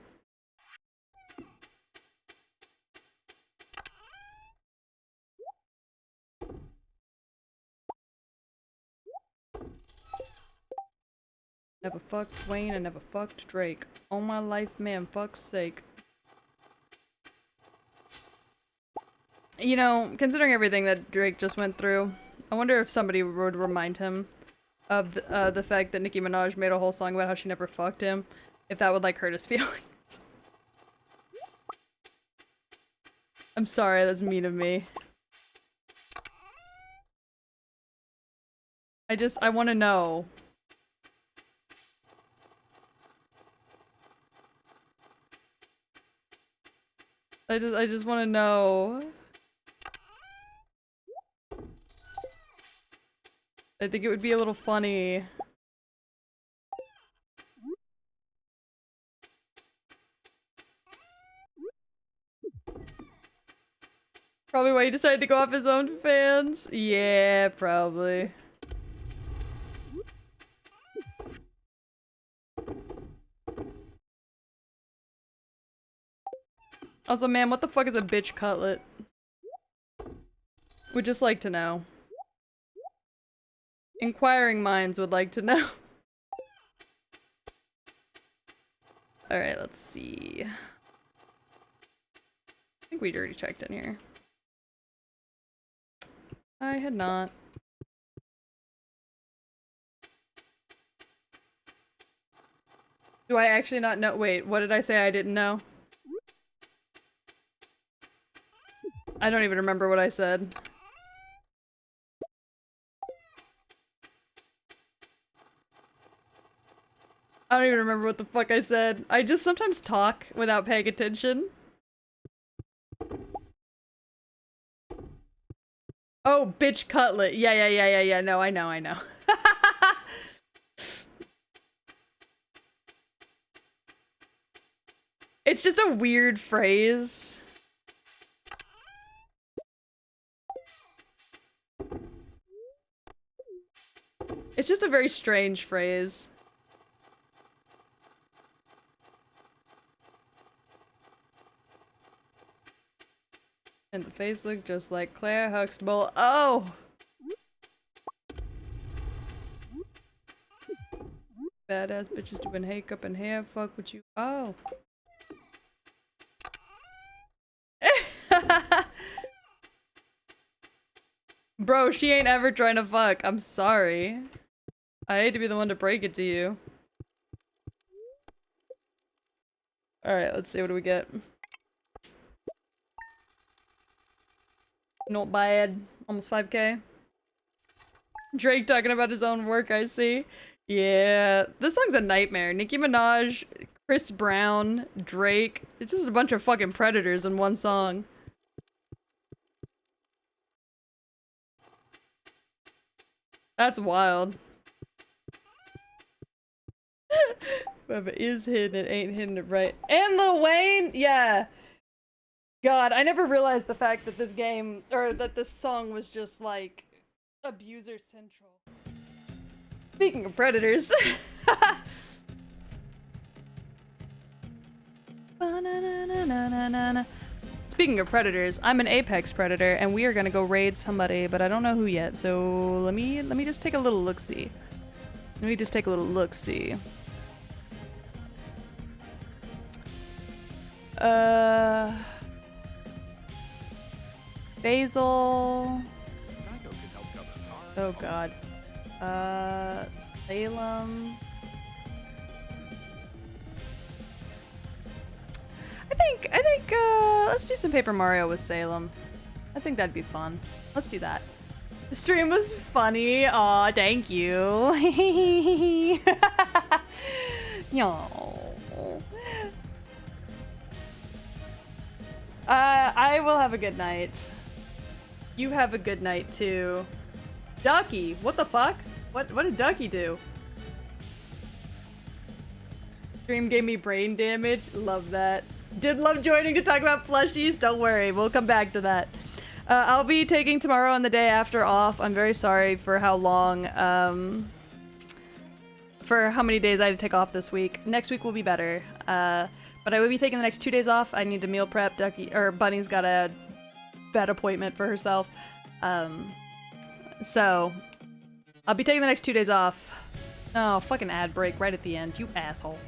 Never fucked Wayne and never fucked Drake. All my life, man, fuck's sake. You know, considering everything that Drake just went through, I wonder if somebody would remind him of the fact that Nicki Minaj made a whole song about how she never fucked him, if that would like hurt his feelings. I'm sorry, that's mean of me. I want to know. I just want to know. I think it would be a little funny. Probably why he decided to go off his own fans. Yeah, probably. Also, man, what the fuck is a bitch cutlet? Would just like to know. Inquiring minds would like to know. Alright, let's see. I think we'd already checked in here. I had not. Do I actually not know? Wait, what did I say I didn't know? I don't even remember what I said. I don't even remember what the fuck I said. I just sometimes talk without paying attention. Oh, bitch cutlet. Yeah. No, I know. It's just a weird phrase. It's just a very strange phrase. And the face looked just like Claire Huxtable. Oh! Badass bitches doing makeup and hair. Fuck with you. Oh. Bro, she ain't ever trying to fuck. I'm sorry. I hate to be the one to break it to you. Alright, let's see. What do we get? Not bad. Almost 5k. Drake talking about his own work, I see. Yeah. This song's a nightmare. Nicki Minaj, Chris Brown, Drake. It's just a bunch of fucking predators in one song. That's wild. Whoever is hidden it ain't hidden it right. And Lil Wayne? Yeah. God, I never realized the fact that this game, or that this song was just like abuser central. Speaking of predators. Speaking of predators, I'm an apex predator and we are gonna go raid somebody, but I don't know who yet. So let me just take a little look-see. Let me just take a little look-see. Basil. Oh god. Salem. Let's do some Paper Mario with Salem. I think that'd be fun. Let's do that. The stream was funny. Aw, thank you. Yo. I will have a good night. You have a good night too. Ducky, what the fuck? What did Ducky do? Stream gave me brain damage. Love that. Did love joining to talk about plushies. Don't worry, we'll come back to that. I'll be taking tomorrow and the day after off. I'm very sorry for how long, for how many days I had to take off this week. Next week will be better. But I will be taking the next 2 days off. I need to meal prep. Bunny's got a vet appointment for herself. So I'll be taking the next 2 days off. Oh, fucking ad break right at the end, you asshole.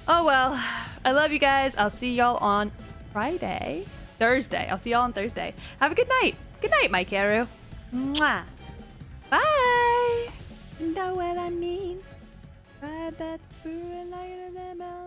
Oh well, I love you guys. I'll see y'all on Thursday. I'll see y'all on Thursday. Have a good night. Good night, Mike Aru. Mwah. Bye.